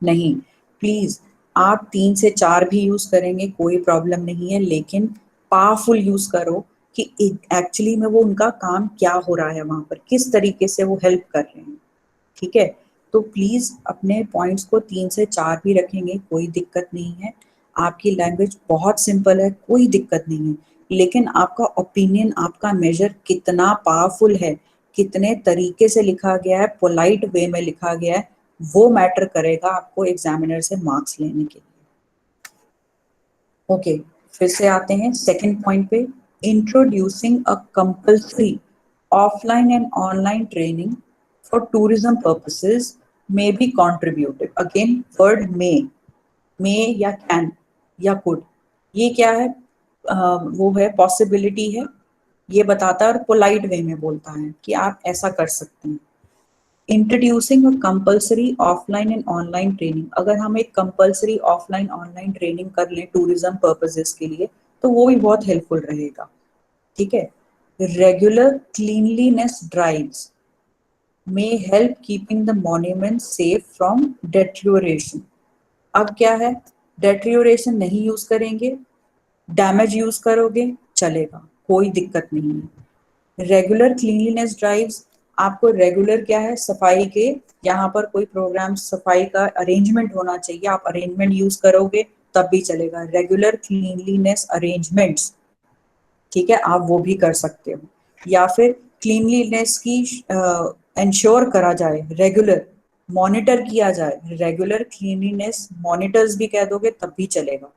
नहीं, प्लीज आप 3 से 4 भी यूज करेंगे, कोई प्रॉब्लम नहीं है, लेकिन पावरफुल यूज करो, कि एक्चुअली में वो उनका काम क्या हो रहा है वहां पर, किस तरीके से वो हेल्प कर रहे हैं। ठीक है, तो प्लीज अपने पॉइंट्स को 3 से 4 भी रखेंगे, कोई दिक्कत नहीं है। आपकी लैंग्वेज बहुत सिंपल है, कोई दिक्कत नहीं है, लेकिन आपका ओपिनियन, आपका मेजर कितना पावरफुल है, कितने तरीके से लिखा गया है, पोलाइट वे में लिखा गया है, वो मैटर करेगा आपको एग्जामिनर से मार्क्स लेने के लिए। ओके, फिर से आते हैं सेकंड पॉइंट पे, introducing a compulsory offline and online training for tourism purposes may be contributive. Again word may या can या could, ये क्या है, वो है पॉसिबिलिटी है, ये बताता है और पोलाइट वे में बोलता है कि आप ऐसा कर सकते हैं। Introducing a compulsory offline and online training, अगर हम एक कंपल्सरी ऑफलाइन ऑनलाइन ट्रेनिंग कर लें टूरिज्म पर्पसेस के लिए तो वो भी बहुत हेल्पफुल रहेगा। ठीक है, regular cleanliness drives may help keeping the monument safe from deterioration. अब क्या है, deterioration नहीं यूज करेंगे, डैमेज यूज करोगे चलेगा, कोई दिक्कत नहीं है। रेगुलर क्लीनलीनेस ड्राइव्स, आपको रेगुलर क्या है, सफाई के, यहाँ पर कोई प्रोग्राम सफाई का अरेंजमेंट होना चाहिए, आप अरेंजमेंट यूज करोगे तब भी चलेगा, रेगुलर क्लीनलीनेस अरेंजमेंट्स। ठीक है, आप वो भी कर सकते हो, या फिर क्लीनलीनेस की इंश्योर करा जाए, रेगुलर मॉनिटर किया जाए, रेगुलर क्लीनलीनेस मॉनिटर्स भी कह दोगे तब भी चलेगा।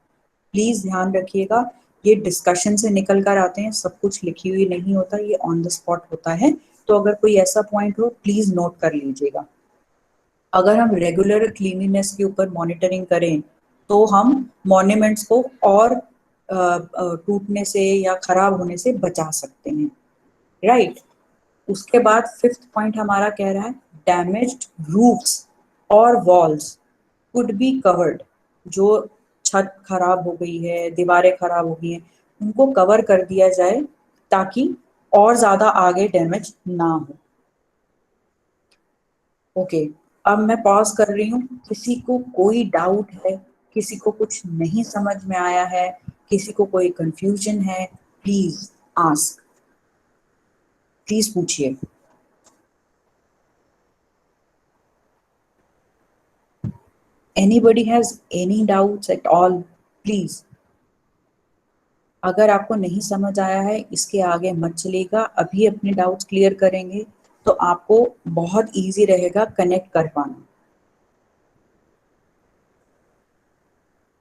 प्लीज ध्यान रखिएगा, ये डिस्कशन से निकल कर आते हैं, सब कुछ लिखी हुई नहीं होता, ये ऑन द स्पॉट होता है, तो अगर कोई ऐसा पॉइंट हो प्लीज नोट कर लीजिएगा। अगर हम रेगुलर क्लीनलीनेस के ऊपर मॉनिटरिंग करें तो हम मॉन्यूमेंट्स को और टूटने से या खराब होने से बचा सकते हैं, राइट। उसके बाद फिफ्थ पॉइंट हमारा कह रहा है, डैमेज्ड रूफ्स और वॉल्स कुड बी कवर्ड, जो छत खराब हो गई है, दीवारें खराब हो गई हैं, उनको कवर कर दिया जाए ताकि और ज्यादा आगे डैमेज ना हो। ओके, अब मैं पॉज कर रही हूँ, किसी को कोई डाउट है, किसी को कुछ नहीं समझ में आया है, किसी को कोई कंफ्यूजन है, प्लीज आस्क, प्लीज पूछिए। Anybody has any doubts at all, please? अगर आपको नहीं समझ आया है इसके आगे मत चलिएगा, अभी अपने डाउट्स क्लियर करेंगे तो आपको बहुत इजी रहेगा कनेक्ट कर पाना।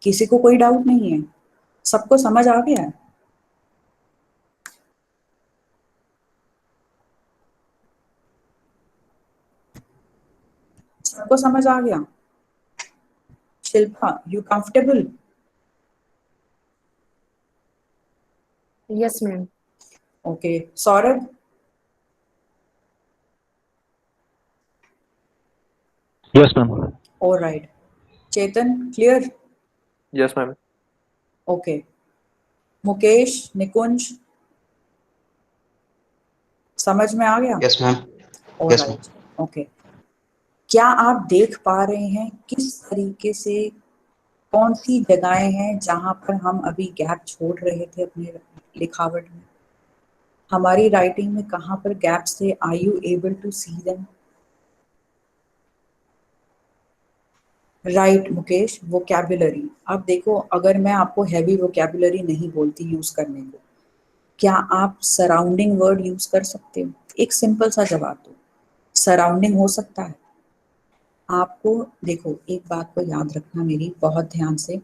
किसी को कोई डाउट नहीं है, सबको समझ आ गया है? सबको समझ आ गया? Shilpa, you comfortable? Yes, ma'am. Okay, Saurabh? Yes, ma'am. Alright, Chetan clear? Yes, ma'am. Okay, Mukesh, Nikunj, समझ में आ गया? Yes, ma'am. Yes, ma'am. Alright, okay. क्या आप देख पा रहे हैं किस तरीके से, कौन सी जगहें हैं जहां पर हम अभी गैप छोड़ रहे थे अपने लिखावट में, हमारी राइटिंग में कहां पर गैप्स थे? Are you able to see them? Right Mukesh, vocabulary. अब देखो, अगर मैं आपको हैवी वोकैबुलरी नहीं बोलती यूज करने को, क्या आप सराउंडिंग वर्ड यूज कर सकते हो? एक सिंपल सा जवाब दो, सराउंडिंग हो सकता है? आपको देखो, एक बात को याद रखना मेरी बहुत ध्यान से,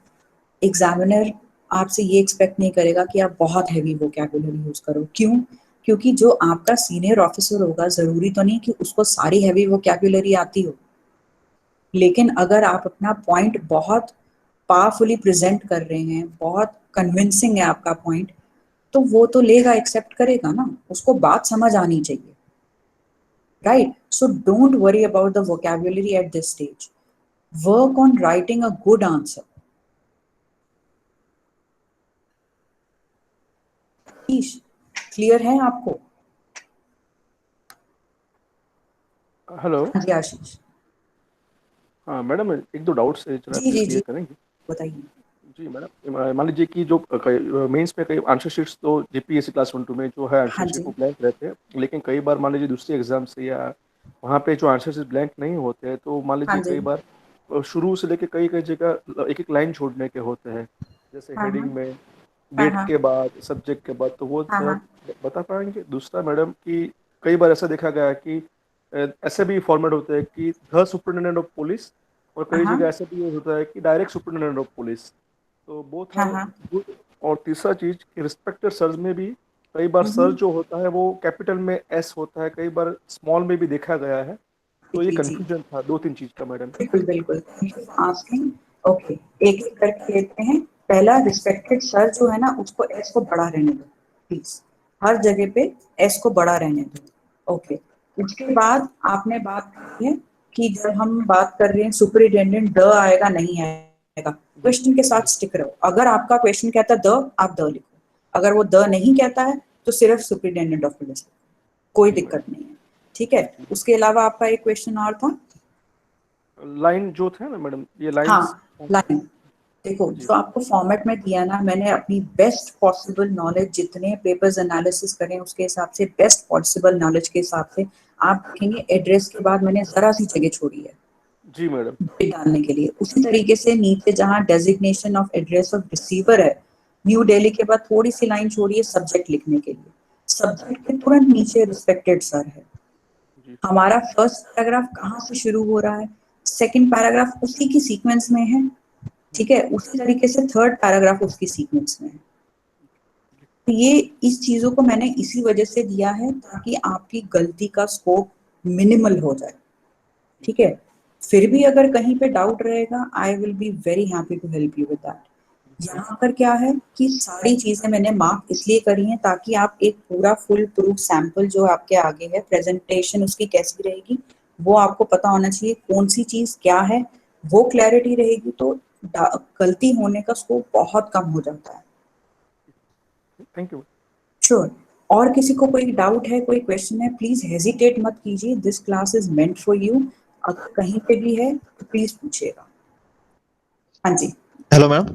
एग्जामिनर आपसे ये एक्सपेक्ट नहीं करेगा कि आप बहुत हैवी वोकैबुलरी यूज करो। क्यों? क्योंकि जो आपका सीनियर ऑफिसर होगा, जरूरी तो नहीं कि उसको सारी हैवी वोकैबुलरी आती हो, लेकिन अगर आप अपना पॉइंट बहुत पावरफुली प्रेजेंट कर रहे हैं, बहुत कन्विंसिंग है आपका पॉइंट, तो वो तो लेगा, एक्सेप्ट करेगा ना, उसको बात समझ आनी चाहिए, right. So don't worry about the vocabulary at this stage, work on writing a good answer. Clear है आपको? हेलो। हाँ जी आशीष। हाँ मैडम, एक दो डाउट्स जरा जी जी क्लियर जी, करेंगे। बताइए। जी मैडम, मान लीजिए कि जो मेंस में कई आंसर शीट्स तो जेपीएससी क्लास 1 2 में जो है आंसर हाँ शीट जी। वो ब्लैंक रहते हैं, लेकिन कई बार मान लीजिए दूसरे एग्जाम से या वहाँ पे जो आंसर शीट ब्लैंक नहीं होते हैं, तो मान हाँ लीजिए जी। कई बार शुरू से लेके कई कई जगह एक एक लाइन छोड़ने के होते हैं, जैसे हाँ हाँ हेडिंग में हाँ डेट हाँ के बाद सब्जेक्ट के बाद, तो वो हाँ थोड़ा हाँ बता पाएंगे। दूसरा मैडम कि कई बार ऐसा देखा गया है कि ऐसे भी फॉर्मेट होते हैं कि द सुपरिटेंडेंट ऑफ पुलिस, और कई हाँ जगह ऐसा भी होता है कि डायरेक्ट सुपरिटेंडेंट ऑफ पुलिस, तो बोथ हाँ आर हाँ गुड। और तीसरा चीज कि रिस्पेक्टेड सर्च में भी कई बार सर हम्म, जो होता है वो कैपिटल में एस होता है, कई बार स्मॉल में भी देखा गया है, तो ये जी जी कंफ्यूजन था 2 3 चीज का मैडम। बिल्कुल बिल्कुल आस्किंग। ओके, एक एक करके लेते हैं। पहला, रिस्पेक्टेड सर जो है ना उसको एस को बड़ा रहने दो प्लीज, हर जगह पे एस को बड़ा रहने दो। ओके, उसके बाद आपने बात की है कि जब हम बात कर रहे हैं सुपरिटेंडेंट, द आएगा नहीं आएगा, जी क्वेश्चन के जी साथ स्टिक रहो। अगर आपका क्वेश्चन कहता है द, आप द लिखो। अगर वो द नहीं कहता है तो सिर्फ सुपरिटेंडेंट ऑफ पुलिस, कोई जी दिक्कत मैडम। नहीं है। ठीक है, जी उसके अलावा आपका एक क्वेश्चन और था। लाइन जो थे ना मैडम, ये हाँ, लाइंस। लाइन। देखो, जी जो आपको फॉर्मेट में दिया ना, मैंने अपनी बेस्ट पॉसिबल नॉलेज, जितने पेपर्स एनालिसिस करें उसके हिसाब से, बेस्ट पॉसिबल नॉलेज के हिसाब से, आप देखेंगे एड्रेस के बाद मैंने जरा सी जगह छोड़ी है जी मैडम। डेट डालने के लिए। उसी तरीके से नीचे जहाँ designation of address of receiver है, न्यू दिल्ली के बाद थोड़ी सी लाइन छोड़ी है सब्जेक्ट लिखने के लिए। सब्जेक्ट के तुरंत नीचे रिस्पेक्टेड सर है। जी हमारा फर्स्ट पैराग्राफ कहाँ से शुरू हो रहा है, सेकंड पैराग्राफ उसी की सीक्वेंस में है। ठीक है, उसी तरीके से थर्ड पैराग्राफ उसकी सीक्वेंस में है। तो ये इस चीजों को मैंने इसी वजह से दिया है ताकि आपकी गलती का स्कोप मिनिमल हो जाए। ठीक है, फिर भी अगर कहीं पे डाउट रहेगा, I will be very happy to help you with that. यहाँ पर क्या है कि सारी चीजें मैंने मार्क इसलिए करी हैं ताकि आप एक पूरा फुल प्रूफ सैंपल जो आपके आगे है, प्रेजेंटेशन उसकी कैसी रहेगी वो आपको पता होना चाहिए, कौन सी चीज क्या है, वो क्लैरिटी रहेगी तो गलती होने का स्कोप बहुत कम हो जाता है। Thank you. श्योर। और किसी को कोई डाउट है, कोई क्वेश्चन है, प्लीज हेजिटेट मत कीजिए, this class is meant for you. अगर कहीं पे भी है तो प्लीज पूछिएगा। हाँ जी। Hello ma'am.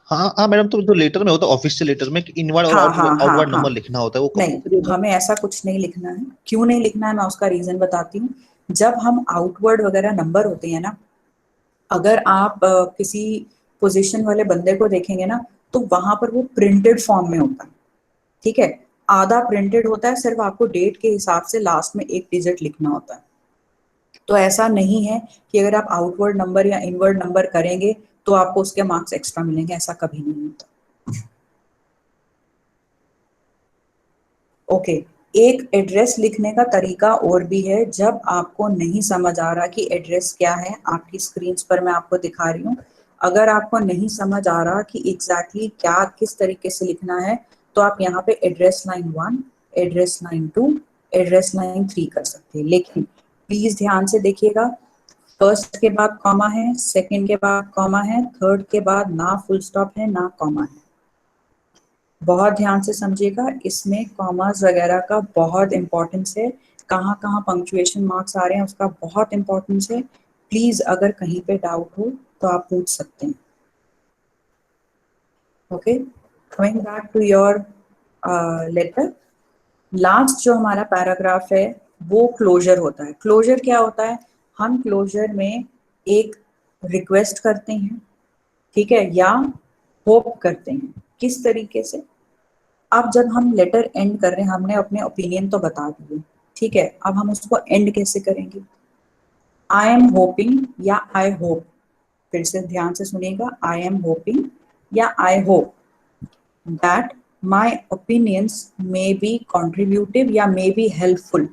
हाँ हाँ मैडम, तो जो लेटर में होता है ऑफिशियल लेटर में इनवर्ड और हाँ हाँ हाँ आउटवर्ड हाँ, नंबर लिखना होता है, वो नहीं, कंपलसरी है? हमें ऐसा कुछ नहीं लिखना है। क्यों नहीं लिखना है मैं उसका रीजन बताती हूँ। जब हम आउटवर्ड वगैरह नंबर होते हैं ना, अगर आप किसी पोजीशन वाले बंदे को देखेंगे ना, तो वहां पर वो प्रिंटेड फॉर्म में होता है। ठीक है, आधा प्रिंटेड होता है, सिर्फ आपको डेट के हिसाब से लास्ट में एक डिजिट लिखना होता है। तो ऐसा नहीं है कि अगर आप आउटवर्ड नंबर या इनवर्ड नंबर करेंगे तो आपको उसके मार्क्स एक्स्ट्रा मिलेंगे, ऐसा कभी नहीं होता। ओके, एक एड्रेस लिखने का तरीका और भी है। जब आपको नहीं समझ आ रहा कि एड्रेस क्या है, आपकी स्क्रीन पर मैं आपको दिखा रही हूँ, अगर आपको नहीं समझ आ रहा कि एग्जैक्टली क्या किस तरीके से लिखना है, तो आप यहाँ पे address line 1, address line 2, address line 3 कर सकते हैं। लेकिन प्लीज ध्यान से देखिएगा, फर्स्ट के बाद कॉमा है, सेकंड के बाद कॉमा है, थर्ड के बाद ना फुल स्टॉप है ना कॉमा है। बहुत ध्यान से समझिएगा, इसमें कॉमास वगैरह का बहुत इंपॉर्टेंस है। कहाँ कहाँ पंक्चुएशन मार्क्स आ रहे हैं उसका बहुत इंपॉर्टेंस है। प्लीज अगर कहीं पे डाउट हो तो आप पूछ सकते हैं। Okay, coming back to your letter, last जो हमारा पैराग्राफ है वो क्लोजर होता है। क्लोजर क्या होता है, हम क्लोजर में एक रिक्वेस्ट करते हैं, ठीक है, या होप करते हैं। किस तरीके से, अब जब हम लेटर एंड कर रहे हैं, हमने अपने ओपिनियन तो बता दिए, ठीक है, अब हम उसको एंड कैसे करेंगे। आई एम होपिंग या आई होप, फिर से ध्यान से सुनिएगा, आई एम होपिंग या I hope that my opinions may be contributive या may be helpful.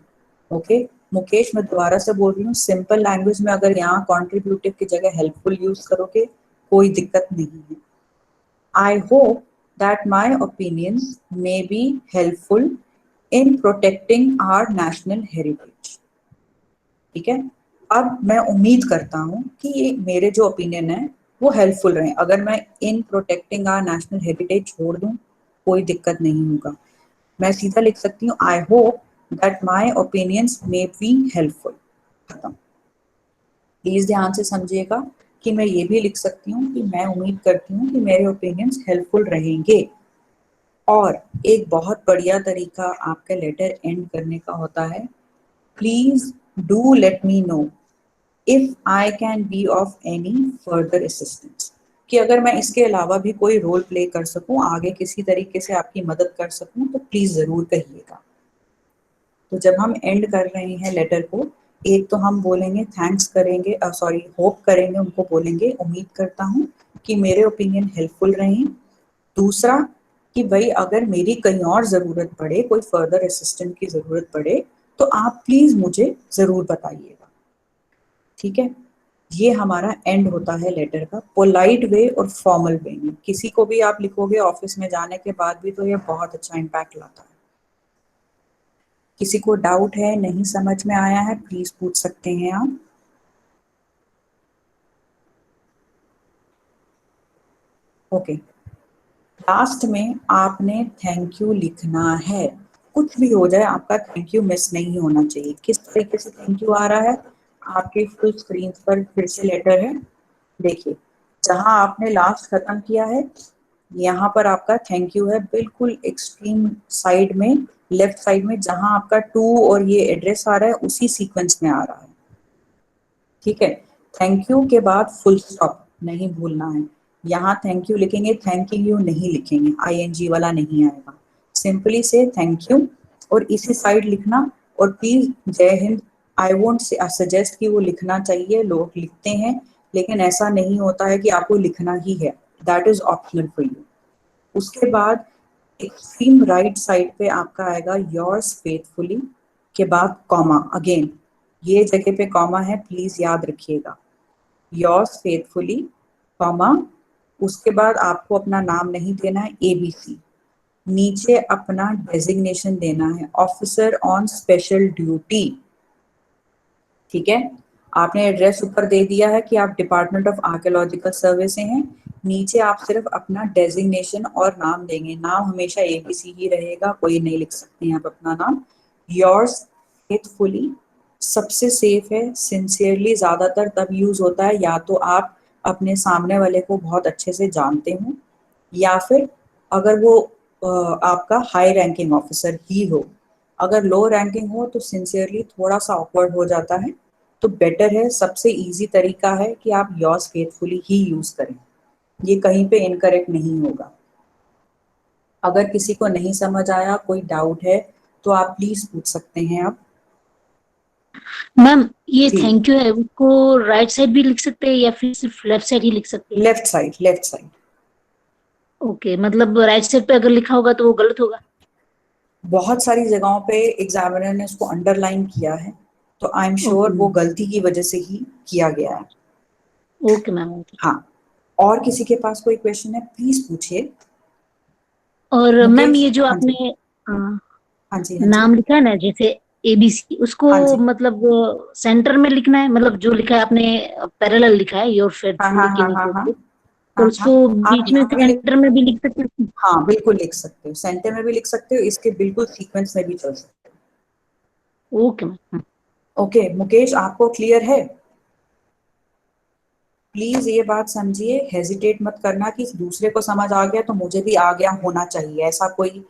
Okay Mukesh, मैं दोबारा से बोल रही हूँ, सिंपल लैंग्वेज में अगर यहाँ कॉन्ट्रीब्यूटिव की जगह हेल्पफुल यूज करोगे कोई दिक्कत नहीं है। I hope that my opinions may be helpful in protecting our national heritage. ठीक है, अब मैं उम्मीद करता हूँ कि ये मेरे जो ओपिनियन है वो हेल्पफुल रहे। अगर मैं in protecting our national heritage छोड़ दूँ कोई दिक्कत नहीं होगा, मैं सीधा लिख सकती हूँ आई hope that my opinions may be helpful. खत्म। प्लीज ध्यान से समझिएगा कि मैं ये भी लिख सकती हूँ कि मैं उम्मीद करती हूँ कि मेरे ओपिनियंस हेल्पफुल रहेंगे। और एक बहुत बढ़िया तरीका आपका लेटर एंड करने का होता है, please do let me know if I can be of any further assistance, कि अगर मैं इसके अलावा भी कोई रोल प्ले कर सकूं, आगे किसी तरीके से आपकी मदद कर सकूं, तो प्लीज जरूर कहिएगा। तो जब हम एंड कर रहे हैं लेटर को, एक तो हम बोलेंगे थैंक्स करेंगे, सॉरी होप करेंगे, उनको बोलेंगे उम्मीद करता हूँ कि मेरे ओपिनियन हेल्पफुल रहे। दूसरा कि भाई अगर मेरी कहीं और ज़रूरत पड़े, कोई फर्दर असिस्टेंट की ज़रूरत पड़े, तो आप प्लीज़ मुझे ज़रूर बताइएगा। ठीक है, ये हमारा एंड होता है लेटर का, पोलाइट वे और फॉर्मल वे में। किसी को भी आप लिखोगे ऑफिस में जाने के बाद भी, तो ये बहुत अच्छा इम्पैक्ट लाता है। किसी को डाउट है, नहीं समझ में आया है, प्लीज पूछ सकते हैं आप। ओके, लास्ट में आपने थैंक यू लिखना है। कुछ भी हो जाए, आपका थैंक यू मिस नहीं होना चाहिए। किस तरीके से थैंक यू आ रहा है, आपके फुल स्क्रीन पर फिर से लेटर है, देखिए जहां आपने लास्ट खत्म किया है, यहाँ पर आपका थैंक यू है, बिल्कुल एक्सट्रीम साइड में, लेफ्ट साइड में, जहां आपका टू और ये एड्रेस आ रहा है उसी सीक्वेंस में आ रहा है। ठीक है, थैंक यू के बाद फुल स्टॉप नहीं भूलना है। यहाँ थैंक यू लिखेंगे, थैंक यू नहीं लिखेंगे, ING वाला नहीं आएगा, सिंपली से थैंक यू और इसी साइड लिखना। और प्लीज जय हिंद, आई वोंट सजेस्ट कि वो लिखना चाहिए, लोग लिखते हैं, लेकिन ऐसा नहीं होता है कि आपको लिखना ही है, that is optional for you. उसके बाद एक्सट्रीम राइट साइड पे आपका आएगा योर्स फेथफुली के बाद कॉमा, अगेन ये जगह पे कॉमा है, प्लीज याद रखिएगा, योर्स फेथफुली कॉमा, उसके बाद आपको अपना नाम नहीं देना है, ABC, नीचे अपना डेजिग्नेशन देना है, ऑफिसर ऑन स्पेशल ड्यूटी। ठीक है, आपने एड्रेस ऊपर दे दिया है कि आप डिपार्टमेंट ऑफ आर्कियोलॉजिकल सर्वे से हैं, नीचे आप सिर्फ अपना डेजिग्नेशन और नाम देंगे, नाम हमेशा ABC ही रहेगा, कोई नहीं लिख सकते हैं आप अपना नाम। योर्स फेथफुली सबसे सेफ है, सिंसियरली ज्यादातर तब यूज होता है या तो आप अपने सामने वाले को बहुत अच्छे से जानते हो, या फिर अगर वो आपका हाई रैंकिंग ऑफिसर ही हो। अगर लो रैंकिंग हो तो सिंसियरली थोड़ा सा ऑकवर्ड हो जाता है, तो बेटर है, सबसे इजी तरीका है कि आप योर्स फेथफुली ही यूज करें, ये कहीं पे इनकरेक्ट नहीं होगा। अगर किसी को नहीं समझ आया, कोई डाउट है, तो आप प्लीज पूछ सकते हैं। आप मैम ये थैंक यू है, उसको राइट साइड भी लिख सकते हैं या फिर सिर्फ लेफ्ट साइड ही लिख सकते हैं? Left side, left side. Okay, मतलब राइट साइड पे अगर लिखा होगा तो वो गलत होगा? बहुत सारी जगहों पे एग्जामिनर ने उसको अंडरलाइन किया है, तो आई एम श्योर वो गलती की वजह से ही किया गया है। Okay ma'am. हाँ, और किसी के पास कोई क्वेश्चन है प्लीज पूछिए। और मैम ये जो आपने हाँ जी, नाम लिखा है ना, जैसे ABC, उसको मतलब सेंटर में लिखना है, मतलब जो लिखा है आपने पैरेलल लिखा है योर फेथफुली के नीचे, तो उसको बीच में सेंटर में भी लिख सकते हैं? हाँ बिल्कुल लिख सकते हो, सेंटर में भी लिख सकते हो, इसके बिल्कुल सीक्वेंस में भी चल सकते हो। Okay ma'am. ओके मुकेश, आपको क्लियर है? प्लीज ये बात समझिए, हेजिटेट मत करना कि दूसरे को समझ आ गया तो मुझे भी आ गया होना चाहिए, ऐसा कोई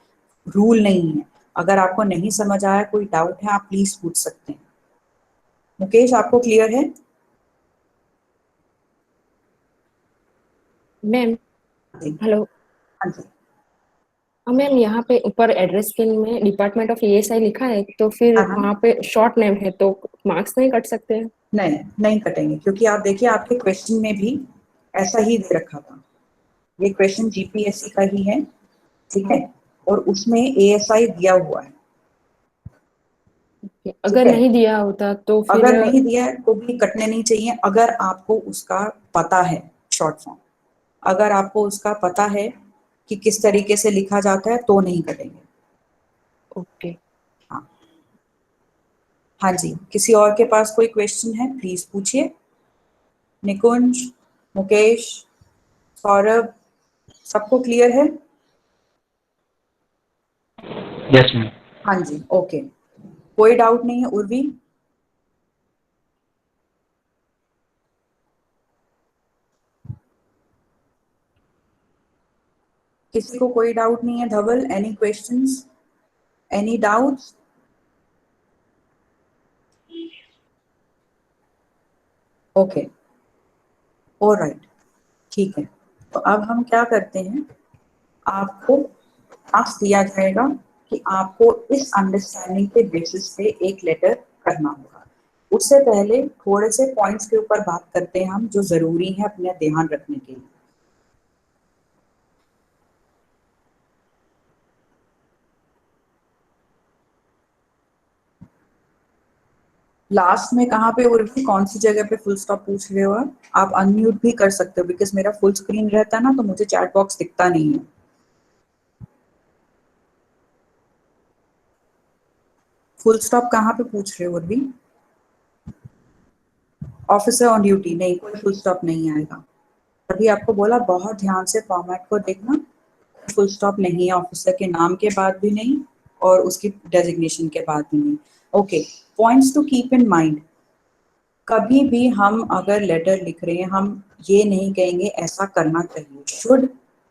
रूल नहीं है। अगर आपको नहीं समझ आया, कोई डाउट है, आप प्लीज पूछ सकते हैं। मुकेश आपको क्लियर है? Ma'am hello. हाँ जी मैम यहाँ पे ऊपर एड्रेस फील्ड में डिपार्टमेंट ऑफ ESI लिखा है, तो फिर वहाँ पे शॉर्ट नेम है, तो मार्क्स नहीं कट सकते हैं? नहीं, नहीं कटेंगे, क्योंकि आप देखिए आपके क्वेश्चन में भी ऐसा ही दे रखा था, ये क्वेश्चन GPSC का ही है, ठीक है, और उसमें ASI दिया हुआ है। अगर नहीं दिया होता तो फिर? अगर नहीं दिया है तो भी कटने नहीं चाहिए, अगर आपको उसका पता है शॉर्ट फॉर्म, अगर आपको उसका पता है कि किस तरीके से लिखा जाता है तो नहीं कटेंगे। ओके। हाँ हाँ जी, किसी और के पास कोई क्वेश्चन है प्लीज पूछिए। निकुंज, मुकेश, सौरभ, सबको क्लियर है? Yes ma'am. हाँ जी, ओके, कोई डाउट नहीं है। उर्वी? किसी को कोई डाउट नहीं है? Dhaval, any questions, any doubts? Okay, alright, ठीक है। तो अब हम क्या करते हैं, आपको टास्क दिया जाएगा कि आपको इस अंडरस्टैंडिंग के बेसिस पे एक लेटर करना होगा। उससे पहले थोड़े से पॉइंट्स के ऊपर बात करते हैं हम, जो जरूरी है अपने ध्यान रखने के लिए। लास्ट में कहाँ पे उर्वी, कौन सी जगह पे फुल स्टॉप पूछ रहे हो आप अनम्यूट भी कर सकते हो, बिकॉज मेरा फुल स्क्रीन रहता है ना, तो मुझे चैट बॉक्स दिखता नहीं है। फुल स्टॉप कहाँ पे पूछ रहे हो उर्वी? ऑफिसर ऑन ड्यूटी, नहीं, कोई फुल स्टॉप नहीं आएगा। अभी आपको बोला बहुत ध्यान से फॉर्मेट को देखना, फुल स्टॉप नहीं है, ऑफिसर के नाम के बाद भी नहीं और उसकी डेजिग्नेशन के बाद भी नहीं। Okay, points to keep in mind. कभी भी हम अगर लेटर लिख रहे हैं, हम ये नहीं कहेंगे ऐसा करना चाहिए। शुड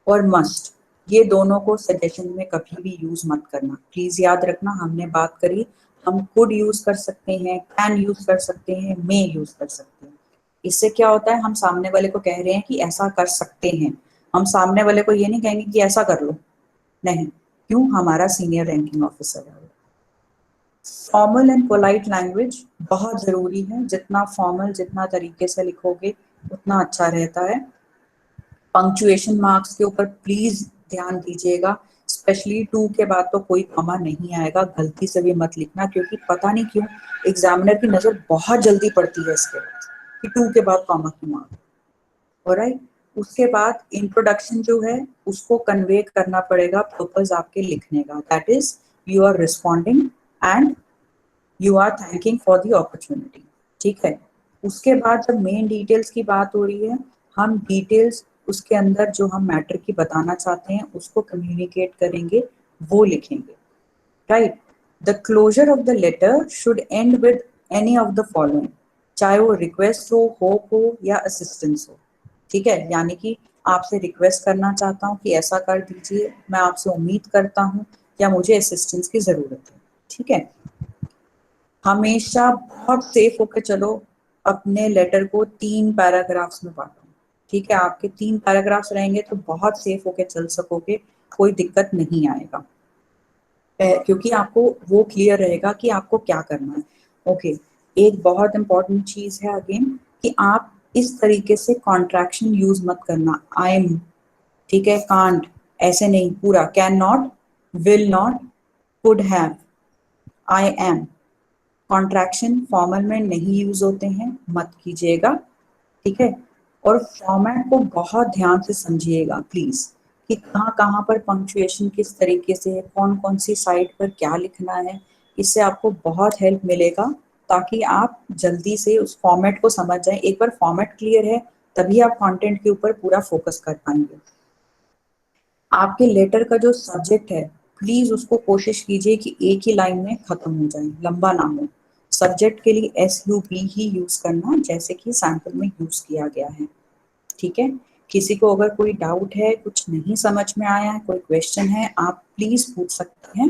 और मस्ट, ये दोनों को सजेशन में कभी भी यूज मत करना, प्लीज याद रखना। हमने बात करी, हम कुड यूज कर सकते हैं, कैन यूज कर सकते हैं, मे यूज कर सकते हैं। इससे क्या होता है, हम सामने वाले को कह रहे हैं कि ऐसा कर सकते हैं, हम सामने वाले को ये नहीं कहेंगे कि ऐसा कर लो, नहीं। क्यों? हमारा सीनियर रैंकिंग ऑफिसर है। फॉर्मल एंड पोलाइट लैंग्वेज बहुत जरूरी है, जितना फॉर्मल, जितना तरीके से लिखोगे उतना अच्छा रहता है। पंक्चुएशन मार्क्स के ऊपर प्लीज ध्यान दीजिएगा, स्पेशली 2 के बाद तो कोई कॉमा नहीं आएगा, गलती से भी मत लिखना, क्योंकि पता नहीं क्यों एग्जामिनर की नजर बहुत जल्दी पड़ती है इसके बाद कि 2 के बाद कॉमा क्यों आ गया। ऑलराइट, उसके बाद इंट्रोडक्शन जो है उसको कन्वे करना पड़ेगा, पर्पस आपके लिखने का, that is you are responding and you are thanking for the opportunity. ठीक है, उसके बाद जब मेन डिटेल्स की बात हो रही है, हम डिटेल्स उसके अंदर जो हम मैटर की बताना चाहते हैं उसको कम्युनिकेट करेंगे, वो लिखेंगे। Right, the closure of the letter should end with any of the following, चाहे वो रिक्वेस्ट हो, होप हो या असिस्टेंस हो। ठीक है, यानी कि आपसे रिक्वेस्ट करना चाहता हूँ कि ऐसा कर दीजिए, मैं आपसे उम्मीद करता हूँ, या मुझे असिस्टेंस की जरूरत है। ठीक है, हमेशा बहुत सेफ होकर चलो, अपने लेटर को 3 पैराग्राफ्स में बांटो। ठीक है, आपके 3 पैराग्राफ्स रहेंगे तो बहुत सेफ होकर चल सकोगे, कोई दिक्कत नहीं आएगा, क्योंकि आपको वो क्लियर रहेगा कि आपको क्या करना है। ओके, एक बहुत इंपॉर्टेंट चीज है अगेन, कि आप इस तरीके से कॉन्ट्रैक्शन यूज मत करना, आई एम, ठीक है, कांट, ऐसे नहीं, पूरा can not, will not, could have, I am. Contraction formal में नहीं यूज होते हैं, मत कीजिएगा। ठीक है, और फॉर्मेट को बहुत ध्यान से समझिएगा प्लीज, कि कहाँ कहाँ पर पंक्चुएशन किस तरीके से है, कौन कौन सी साइड पर क्या लिखना है। इससे आपको बहुत हेल्प मिलेगा, ताकि आप जल्दी से उस फॉर्मेट को समझ जाएं। एक बार फॉर्मेट क्लियर है तभी आप कंटेंट के ऊपर पूरा फोकस कर पाएंगे। आपके लेटर का जो सब्जेक्ट है, प्लीज उसको कोशिश कीजिए कि एक ही लाइन में खत्म हो जाए, लंबा ना हो। सब्जेक्ट के लिए SUB ही यूज करना, जैसे कि सैंपल में यूज किया गया है। ठीक है, किसी को अगर कोई डाउट है, कुछ नहीं समझ में आया है, कोई क्वेश्चन है, आप प्लीज पूछ सकते हैं।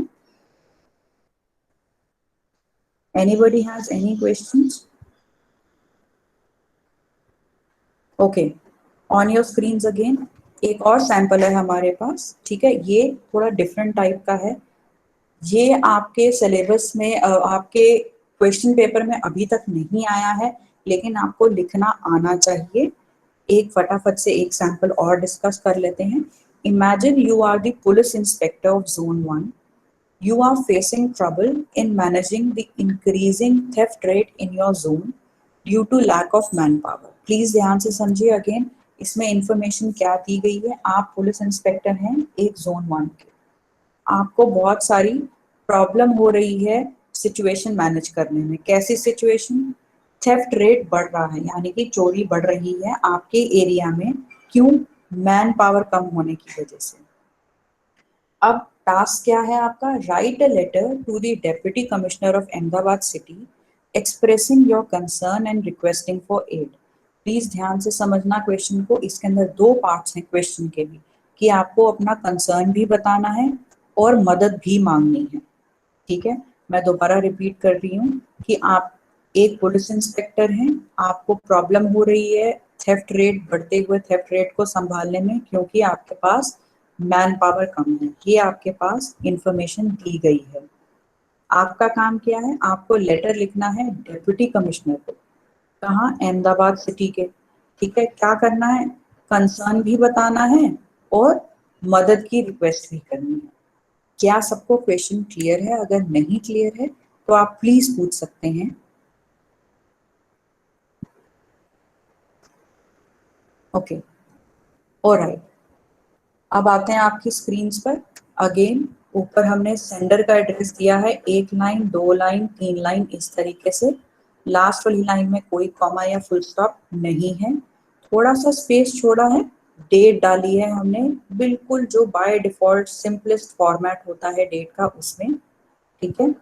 Anybody has any questions? Okay, on your screens again एक और सैंपल है हमारे पास। ठीक है, ये थोड़ा डिफरेंट टाइप का है, ये आपके सिलेबस में, आपके क्वेश्चन पेपर में अभी तक नहीं आया है, लेकिन आपको लिखना आना चाहिए। एक फटाफट से एक सैंपल और डिस्कस कर लेते हैं। Imagine you are the police inspector of zone 1. You are facing trouble in managing the increasing theft rate in your zone due to lack of manpower. Please ध्यान से समझिए अगेन, इसमें इंफॉर्मेशन क्या दी गई है। आप पुलिस इंस्पेक्टर हैं एक जोन 1 के, आपको बहुत सारी प्रॉब्लम हो रही है सिचुएशन मैनेज करने में। कैसी सिचुएशन? थेफ्ट रेट बढ़ रहा है, यानी कि चोरी बढ़ रही है आपके एरिया में। क्यों? मैन पावर कम होने की वजह से। अब टास्क क्या है आपका? Write a letter to the deputy commissioner of Ahmedabad city expressing your concern and requesting for aid. Please ध्यान से समझना क्वेश्चन को, इसके अंदर 2 पार्ट्स हैं क्वेश्चन के भी। कि आपको अपना कंसर्न भी बताना है और मदद भी मांगनी है। ठीक है, मैं दोबारा रिपीट कर रही हूँ कि आप एक पुलिस इंस्पेक्टर हैं, आपको प्रॉब्लम हो रही है थेफ्ट रेट, बढ़ते हुए थेफ्ट रेट को संभालने में, क्योंकि आपके पास मैन पावर कम है। ये आपके पास इंफॉर्मेशन दी गई है। आपका काम क्या है? आपको लेटर लिखना है डेप्यूटी कमिश्नर को। कहाँ? अहमदाबाद सिटी के। ठीक है, क्या करना है? कंसर्न भी बताना है और मदद की रिक्वेस्ट भी करनी है। क्या सबको क्वेश्चन क्लियर है? अगर नहीं क्लियर है तो आप प्लीज पूछ सकते हैं। Okay, alright. अब आते हैं आपकी स्क्रीन पर। अगेन ऊपर हमने सेंडर का एड्रेस दिया है, 1 लाइन, 2 लाइन, 3 लाइन, इस तरीके से। लास्ट वाली लाइन में कोई कॉमा या फुल स्टॉप नहीं है, थोड़ा सा स्पेस छोड़ा है, डेट डाली है हमने, बिल्कुल जो बाय डिफॉल्ट सिंपलेस्ट फॉर्मेट होता है डेट का, उसमें। ठीक है,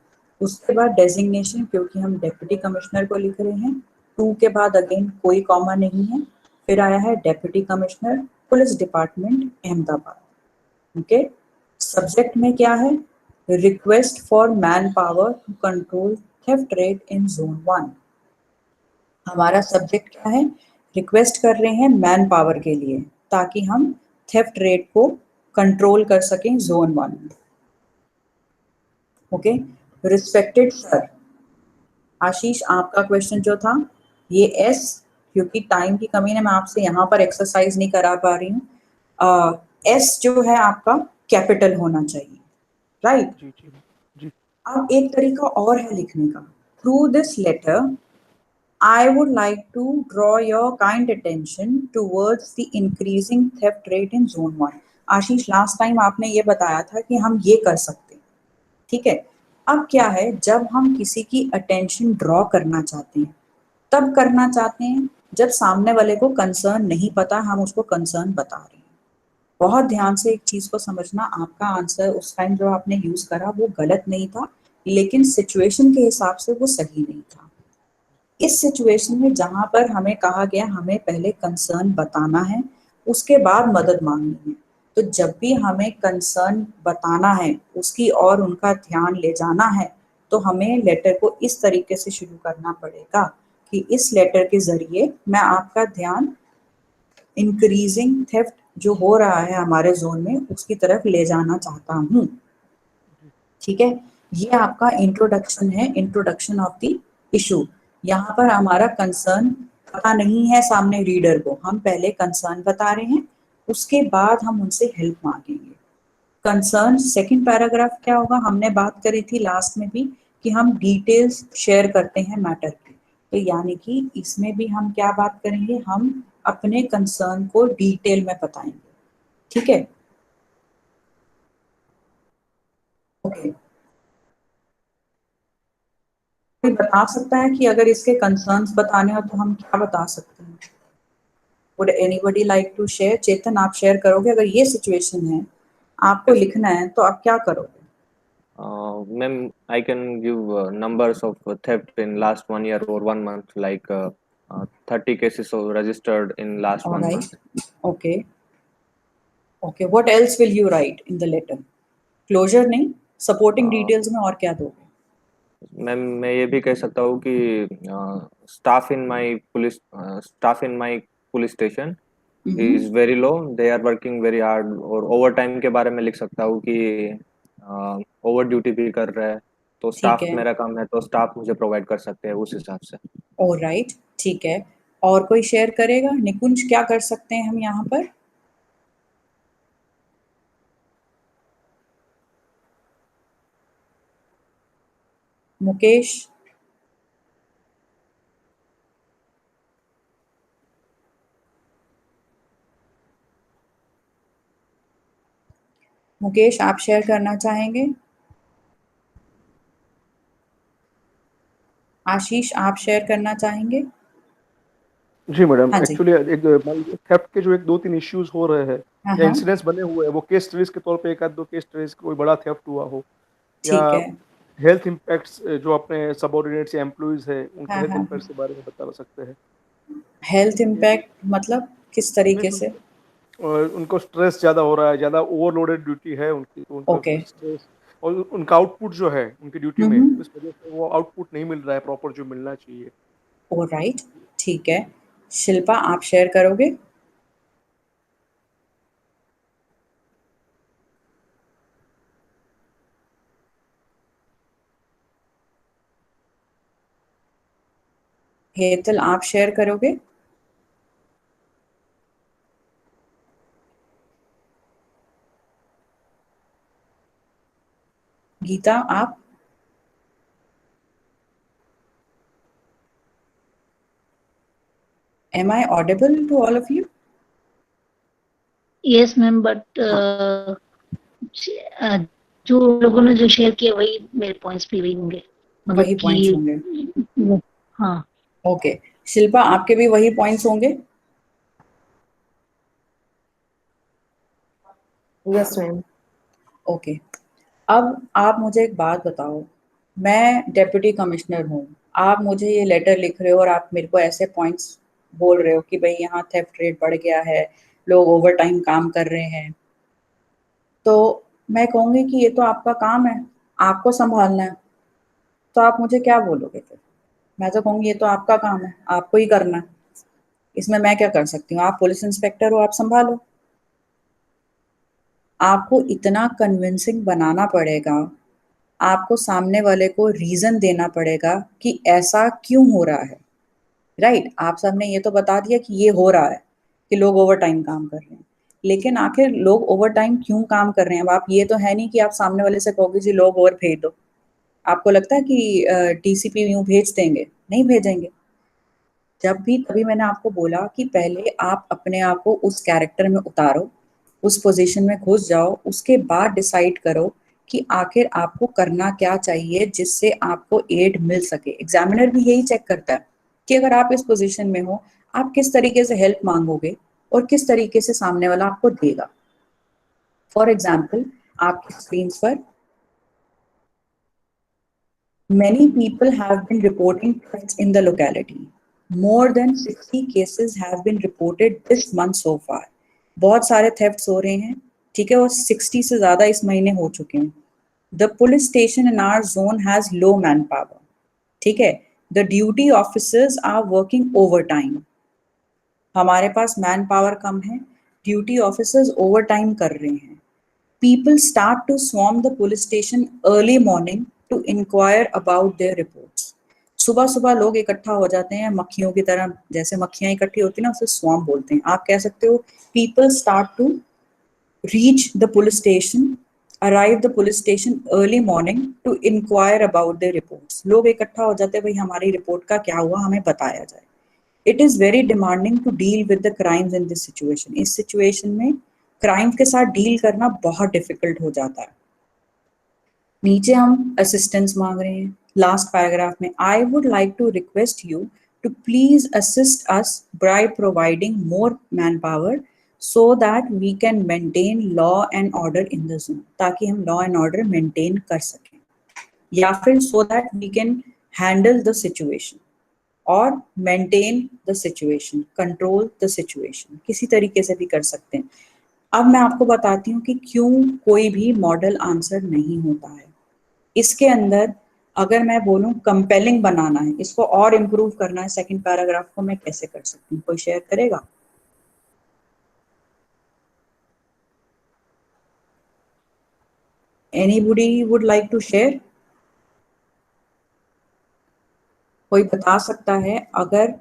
उसके बाद डेजिग्नेशन, क्योंकि हम डेप्यूटी कमिश्नर को लिख रहे हैं, 2 के बाद अगेन कोई कॉमा नहीं है। फिर आया है deputy commissioner, police department, Ahmedabad. Okay, subject में क्या है? Request for man power to control theft rate in zone 1। हमारा सब्जेक्ट क्या है? रिक्वेस्ट कर रहे हैं मैन पावर के लिए, ताकि हम थेफ्ट रेट को कंट्रोल कर सकें जोन 1 में। ओके, रिस्पेक्टेड सर आशीष, आपका क्वेश्चन जो था ये एस, क्योंकि टाइम की कमी है मैं आपसे यहाँ पर एक्सरसाइज नहीं करा पा रही हूँ। एस जो है आपका कैपिटल होना चाहिए, राइट? जी जी जी। अब एक तरीका और है लिखने का। Through this letter I would like to draw your kind attention towards the increasing theft rate in zone 1। Ashish, last time आपने ये बताया था कि हम ये कर सकते हैं। ठीक है, अब क्या है, जब हम किसी की अटेंशन ड्रॉ करना चाहते हैं तब करना चाहते हैं जब सामने वाले को कंसर्न नहीं पता, हम उसको कंसर्न बता रहे हैं। बहुत ध्यान से एक चीज को समझना, आपका आंसर उस टाइम जो आपने यूज करा वो गलत नहीं था, लेकिन सिचुएशन के हिसाब से वो सही नहीं था। इस सिचुएशन में जहां पर हमें कहा गया हमें पहले कंसर्न बताना है, उसके बाद मदद मांगनी है, तो जब भी हमें कंसर्न बताना है, उसकी और उनका ध्यान ले जाना है, तो हमें लेटर को इस तरीके से शुरू करना पड़ेगा कि इस लेटर के जरिए मैं आपका ध्यान इंक्रीजिंग थेफ्ट जो हो रहा है हमारे जोन में उसकी तरफ ले जाना चाहता हूँ। ठीक है, ये आपका इंट्रोडक्शन है, इंट्रोडक्शन ऑफ द इशू। यहाँ पर हमारा कंसर्न पता नहीं है सामने रीडर को, हम पहले कंसर्न बता रहे हैं, उसके बाद हम उनसे हेल्प मांगेंगे। कंसर्न सेकंड पैराग्राफ क्या होगा? हमने बात करी थी लास्ट में भी कि हम डिटेल्स शेयर करते हैं मैटर की, तो यानी कि इसमें भी हम क्या बात करेंगे? हम अपने कंसर्न को डिटेल में बताएंगे। ठीक है, ओके। कोई बता सकता है कि अगर इसके कंसर्न्स बताने हो तो हम क्या बता सकते हैं? Would anybody like to share? चेतन, आप शेयर करोगे? अगर ये सिचुएशन है, आपको लिखना है, तो आप क्या करोगे? Ma'am, I can give numbers of theft in last 1 year or 1 month, like 30 cases registered in last All 1 right. month. Okay. Okay. What else will you write in the letter? Closure नहीं, supporting details में और क्या दोगे? Ma'am, मैं ये भी कह सकता हूँ कि staff in my police station is very low, they are working very hard. और ओवर टाइम के बारे में लिख सकता हूँ कि ओवर ड्यूटी भी कर रहा है, तो स्टाफ मेरा काम है, तो स्टाफ मुझे प्रोवाइड कर सकते हैं उस हिसाब से। ऑलराइट, ठीक है। और कोई शेयर करेगा? निकुंज, क्या कर सकते हैं हम यहाँ पर? मुकेश, मुकेश आप शेयर करना चाहेंगे? आशीष आप शेयर करना चाहेंगे? जी मैडम, हाँ जी। एक्चुअली एक थेफ्ट के जो 2-3 इश्यूज हो रहे हैं या इंसिडेंट्स बने हुए हैं, वो केस स्टडीज के तौर पे एक आध दो केस स्टडीज कोई बड़ा थेफ्ट हुआ हो, या हेल्थ इम्पैक्ट्स जो अपने सबऑर्डिनेट्स या एम्प्लॉइज है उनके हेल्थ इम्पैक्ट्स के बारे में बता सकते हैं। हेल्थ इम्पैक्ट मतलब किस तरीके से? उनको स्ट्रेस ज़्यादा हो रहा है, ज़्यादा ओवरलोडेड ड्यूटी है उनकी, तो उनका ओके स्ट्रेस और उनका आउटपुट जो है उनकी ड्यूटी में, इस वजह से वो आउटपुट नहीं मिल रहा है प्रॉपर जो मिलना चाहिए। ऑलराइट, ठीक है। शिल्पा, आप शेयर करोगे? हेतल, आप शेयर करोगे? गीता, आप? Am I audible to all of you? Yes ma'am, but जो लोगों ने जो शेयर किया वही मेरे पॉइंट्स भी वही होंगे, मतलब वही पॉइंट्स होंगे। हाँ। ओके, शिल्पा, आपके भी वही पॉइंट्स होंगे? Yes ma'am. ओके, अब आप मुझे एक बात बताओ, मैं डेप्यूटी कमिश्नर हूँ, आप मुझे ये लेटर लिख रहे हो और आप मेरे को ऐसे पॉइंट्स बोल रहे हो कि भाई यहाँ थेफ्ट रेट बढ़ गया है, लोग ओवर टाइम काम कर रहे हैं, तो मैं कहूँगी कि ये तो आपका काम है, आपको संभालना है, तो आप मुझे क्या बोलोगे फिर? मैं तो कहूँगी ये तो आपका काम है, आपको ही करना है, इसमें मैं क्या कर सकती हूँ? आप पुलिस इंस्पेक्टर हो, आप संभालो। आपको इतना कन्विंसिंग बनाना पड़ेगा, आपको सामने वाले को रीजन देना पड़ेगा कि ऐसा क्यों हो रहा है, राइट? आप सबने ये तो बता दिया कि ये हो रहा है कि लोग ओवर टाइम काम कर रहे हैं, लेकिन आखिर लोग ओवर टाइम क्यों काम कर रहे हैं? अब आप ये तो है नहीं कि आप सामने वाले से कहोगे जी लोग और भेज दो। आपको लगता है कि डीसीपी यूं भेज देंगे? नहीं भेजेंगे। जब भी तभी मैंने आपको बोला कि पहले आप अपने आप को उस कैरेक्टर में उतारो, उस पोजीशन में घुस जाओ, उसके बाद डिसाइड करो कि आखिर आपको करना क्या चाहिए जिससे आपको एड मिल सके। एग्जामिनर भी यही चेक करता है कि अगर आप इस पोजीशन में हो, आप किस तरीके से हेल्प मांगोगे और किस तरीके से सामने वाला आपको देगा। फॉर एग्जाम्पल, आपकी स्क्रीन पर many people have been reporting thefts in the locality. More than 60 cases have been reported this month so far. बहुत सारे thefts हो रहे हैं, ठीक है, और 60 से ज़्यादा इस महीने हो चुके हैं। The police station in our zone has low manpower. ठीक है, the duty officers are working overtime. हमारे पास मैन पावर कम है, ड्यूटी ऑफिसर्स ओवर टाइम कर रहे हैं। People start to swarm the police station early morning to inquire about their reports. सुबह सुबह लोग इकट्ठा हो जाते हैं मक्खियों की तरह, जैसे मक्खियां इकट्ठी होती हैं ना, उसे स्वाम बोलते हैं। आप कह सकते हो people start to reach the police station, arrive the police station early morning to inquire about their reports. लोग इकट्ठा हो जाते हैं, भाई हमारी रिपोर्ट का क्या हुआ, हमें बताया जाए। It is very demanding to deal with the crimes in this situation. इस सिचुएशन में क्राइम के साथ डील करना बहुत डिफिकल्ट हो जाता है। नीचे हम असिस्टेंस मांग रहे हैं, लास्ट पैराग्राफ में, I would like to request you to please assist us by providing more man power so that we can maintain law and order in the zone, ताकि हम लॉ एंड ऑर्डर मेंटेन कर सकें, या फिर so that we can handle the situation और maintain the situation, control the situation, किसी तरीके से भी कर सकते हैं। अब मैं आपको बताती हूँ कि क्यों कोई भी मॉडल आंसर नहीं होता है। इसके अंदर अगर मैं बोलूँ कंपेलिंग बनाना है, इसको और इम्प्रूव करना है, सेकंड पैराग्राफ को मैं कैसे कर सकती हूँ? कोई शेयर करेगा? Anybody would like to share? कोई बता सकता है? अगर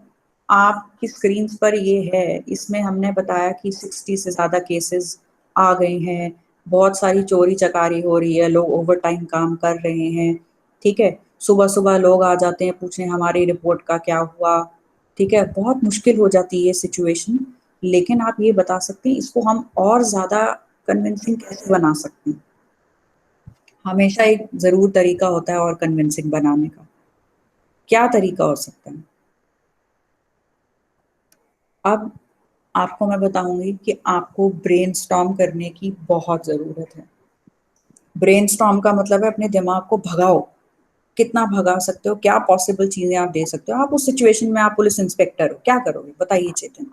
आपकी स्क्रीन पर ये है, इसमें हमने बताया कि 60 से ज़्यादा केसेस आ गए हैं, बहुत सारी चोरी चकारी हो रही है, लोग ओवर टाइम काम कर रहे हैं, ठीक है, सुबह सुबह लोग आ जाते हैं पूछने हमारी रिपोर्ट का क्या हुआ, ठीक है, बहुत मुश्किल हो जाती है ये सिचुएशन। लेकिन आप ये बता सकते हैं इसको हम और ज़्यादा कन्विंसिंग कैसे बना सकते हैं? हमेशा एक ज़रूर तरीका होता है और कन्विंसिंग बनाने का। क्या तरीका हो सकता है? अब आपको मैं बताऊंगी कि आपको ब्रेनस्टॉर्म करने की बहुत ज़रूरत है। ब्रेनस्टॉर्म का मतलब है अपने दिमाग को भगाओ, कितना भगा सकते हो, क्या पॉसिबल चीज़ें आप दे सकते हो। आप उस सिचुएशन में, आप पुलिस इंस्पेक्टर हो, क्या करोगे बताइए चेतन?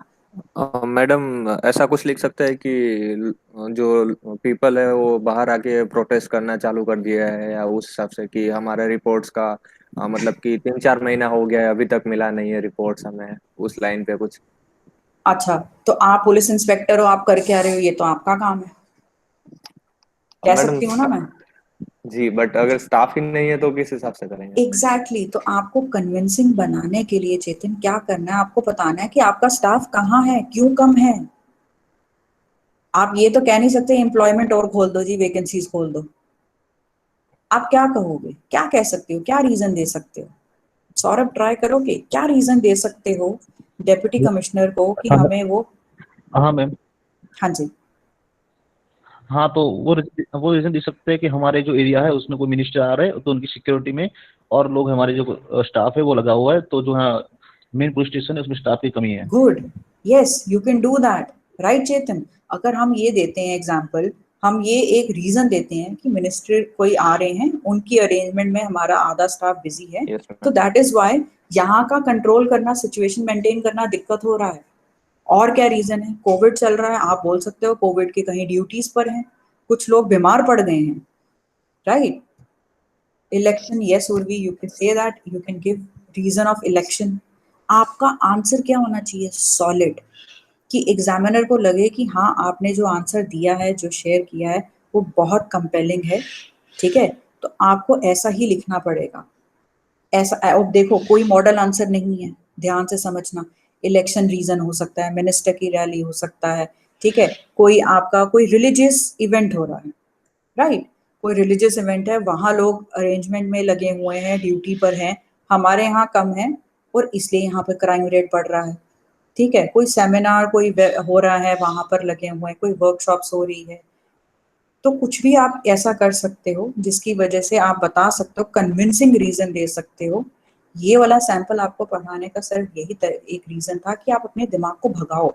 मैडम ऐसा कुछ लिख सकते हैं कि जो पीपल है वो बाहर आके प्रोटेस्ट करना चालू कर दिया है, या उस हिसाब से कि हमारे रिपोर्ट्स का मतलब कि 3-4 महीना हो गया है, अभी तक मिला नहीं है रिपोर्ट्स हमें, उस लाइन पे कुछ। अच्छा, तो आप पुलिस इंस्पेक्टर हो, आप करके आ रहे हो, ये तो आपका काम है, कह मैडम सकती हूँ ना मैं। जी, बट अगर स्टाफ ही नहीं है तो किस हिसाब से करेंगे? एग्जैक्टली तो आपको कन्विंसिंग बनाने के लिए चेतन क्या करना है, आपको बताना है कि आपका स्टाफ कहाँ है, क्यों कम है। आप ये तो कह नहीं सकते एम्प्लॉयमेंट और खोल दो जी, वैकेंसीज खोल दो। आप क्या कहोगे, क्या कह सकते हो, क्या रीजन दे सकते हो? सौरभ ट्राई करोगे, क्या रीजन दे सकते हो डेप्यूटी कमिश्नर को कि हमें वो। हाँ मैम। हाँ जी। हाँ तो वो रीजन दे सकते हैं कि हमारे जो एरिया है उसमें कोई मिनिस्टर आ रहे हैं तो उनकी सिक्योरिटी में और लोग, हमारे जो स्टाफ है वो लगा हुआ है, तो जो है मेन पुलिस स्टेशन है उसमें स्टाफ की कमी है। Good, yes you can do that, right Chetan. अगर हम ये देते हैं एग्जाम्पल, हम ये एक रीजन देते हैं कि मिनिस्टर कोई आ रहे हैं, उनकी अरेंजमेंट में हमारा आधा स्टाफ बिजी है, Yes, तो ma'am. दैट इज वाई यहाँ का कंट्रोल करना, सिचुएशन मेंटेन करना दिक्कत हो रहा है। और क्या रीजन है? कोविड चल रहा है, आप बोल सकते हो कोविड की कहीं ड्यूटीज पर हैं, कुछ लोग बीमार पड़ गए हैं, right. Election, yes Urvi, you can say that, you can give reason of election. आपका आंसर क्या होना चाहिए? सॉलिड, कि एग्जामिनर को लगे कि हाँ आपने जो आंसर दिया है, जो शेयर किया है, वो बहुत कंपेलिंग है, ठीक है। तो आपको ऐसा ही लिखना पड़ेगा। ऐसा, अब देखो कोई मॉडल आंसर नहीं है, ध्यान से समझना। इलेक्शन रीजन हो सकता है, मिनिस्टर की रैली हो सकता है, ठीक है। कोई आपका कोई रिलीजियस इवेंट हो रहा है, राइट। कोई रिलीजियस इवेंट है, वहां लोग अरेंजमेंट में लगे हुए हैं, ड्यूटी पर हैं, हमारे यहाँ कम है और इसलिए यहाँ पर क्राइम रेट बढ़ रहा है, ठीक है। कोई सेमिनार कोई हो रहा है, वहां पर लगे हुए हैं, कोई वर्कशॉप्स हो रही है, तो कुछ भी आप ऐसा कर सकते हो जिसकी वजह से आप बता सकते हो, कन्विंसिंग रीजन दे सकते हो। ये वाला सैंपल आपको पढ़ाने का सिर्फ यही एक रीजन था कि आप अपने दिमाग को भगाओ,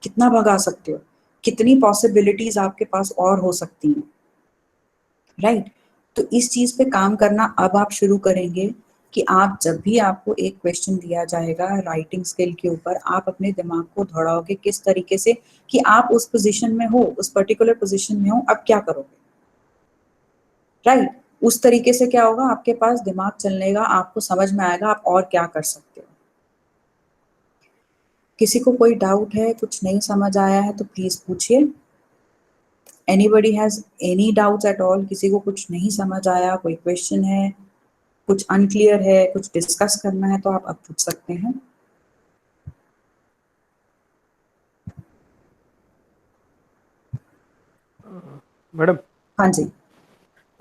कितना भगा सकते हो, कितनी पॉसिबिलिटीज आपके पास और हो सकती हैं, राइट। तो इस चीज पे काम करना अब आप शुरू करेंगे कि आप जब भी आपको एक क्वेश्चन दिया जाएगा राइटिंग स्किल के ऊपर, आप अपने दिमाग को दौड़ाओगे किस तरीके से कि आप उस पोजीशन में हो, उस पर्टिकुलर पोजीशन में हो, अब क्या करोगे, राइट। उस तरीके से क्या होगा, आपके पास दिमाग चलने का, आपको समझ में आएगा आप और क्या कर सकते हो। किसी को कोई डाउट है, कुछ नहीं समझ आया है तो प्लीज पूछिए। Anybody has any doubts at all? किसी को कुछ नहीं समझ आया, कोई क्वेश्चन है, कुछ अनक्लियर है, कुछ डिस्कस करना है, तो आप अब पूछ सकते हैं। मैडम। हाँ जी।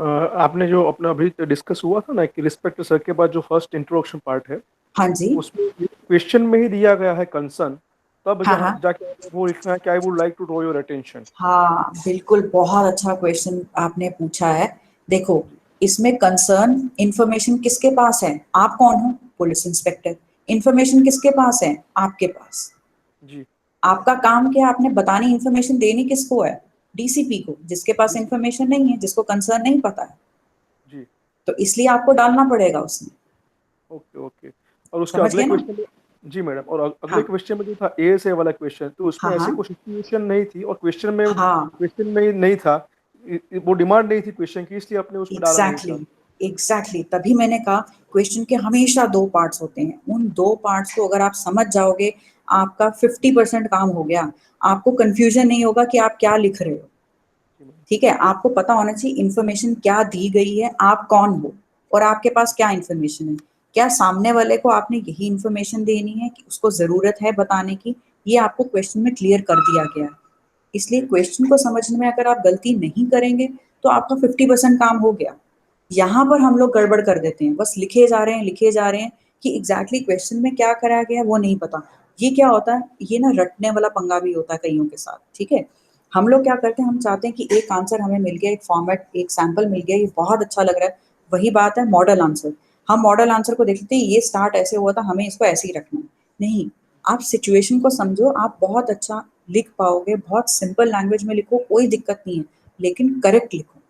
आपने जो अपना अभी डिस्कस हुआ था ना कि रिस्पेक्ट सर के बाद जो फर्स्ट इंट्रोडक्शन पार्ट है, हाँ जी। उसमें क्वेश्चन में ही दिया गया है कंसर्न, तब हाँ हाँ जाके वो लिखना है कि I would like to draw your attention. हाँ, बिल्कुल, बहुत अच्छा क्वेश्चन आपने पूछा है। देखो, इसमें कंसर्न इंफॉर्मेशन किसके पास है? आप कौन हो? Police inspector. इंफॉर्मेशन किसके पास है? आपके पास। जी। आपका काम क्या है? आपने बतानी, इंफॉर्मेशन देनी किसको है? डीसीपी को, जिसके पास इंफॉर्मेशन नहीं है, जिसको कंसर्न नहीं पता है, जी। तो इसलिए आपको डालना पड़ेगा उसमें। Okay okay. और उसके समझ अगले गए ना? क्वेश्चन में, जी मैडम, और अगले हाँ क्वेश्चन में जो था एएसए वाला क्वेश्चन, तो उसमें हाँ ऐसी हाँ कोई सिचुएशन नहीं थी और हाँ, क्वेश्चन में नहीं था, वो डिमांड नहीं थी क्वेश्चन की, इसलिए आपने उसमें डाला नहीं था। एग्जैक्टली, तभी मैंने कहा क्वेश्चन के हमेशा दो पार्ट्स होते हैं। उन दो पार्ट्स को अगर आप समझ जाओगे, आपका 50% काम हो गया। आपको कंफ्यूजन नहीं होगा कि आप क्या लिख रहे हो, ठीक है। आपको पता होना चाहिए इन्फॉर्मेशन क्या दी गई है, आप कौन हो और आपके पास क्या इन्फॉर्मेशन है। क्या सामने वाले को आपने यही इन्फॉर्मेशन देनी है कि उसको जरूरत है बताने की, ये आपको क्वेश्चन में क्लियर कर दिया गया है। इसलिए क्वेश्चन को समझने में अगर आप गलती नहीं करेंगे तो आपका 50% काम हो गया। यहाँ पर हम लोग गड़बड़ कर देते हैं, बस लिखे जा रहे हैं, लिखे जा रहे हैं कि एग्जैक्टली क्वेश्चन में क्या कराया गया वो नहीं पता। ये क्या होता है, ये ना रटने वाला पंगा भी होता है कईयों के साथ, ठीक है। हम लोग क्या करते हैं, हम चाहते हैं कि एक आंसर हमें मिल गया, एक फॉर्मेट, एक सैंपल मिल गया, ये बहुत अच्छा लग रहा है। वही बात है मॉडल आंसर, हम मॉडल आंसर को देखते हैं, ये स्टार्ट ऐसे हुआ था, हमें इसको ऐसे ही रखना है। नहीं, आप सिचुएशन को समझो, आप बहुत अच्छा लिख पाओगे, बहुत सिंपल लैंग्वेज में लिखो, कोई दिक्कत नहीं है, लेकिन करेक्ट लिखो,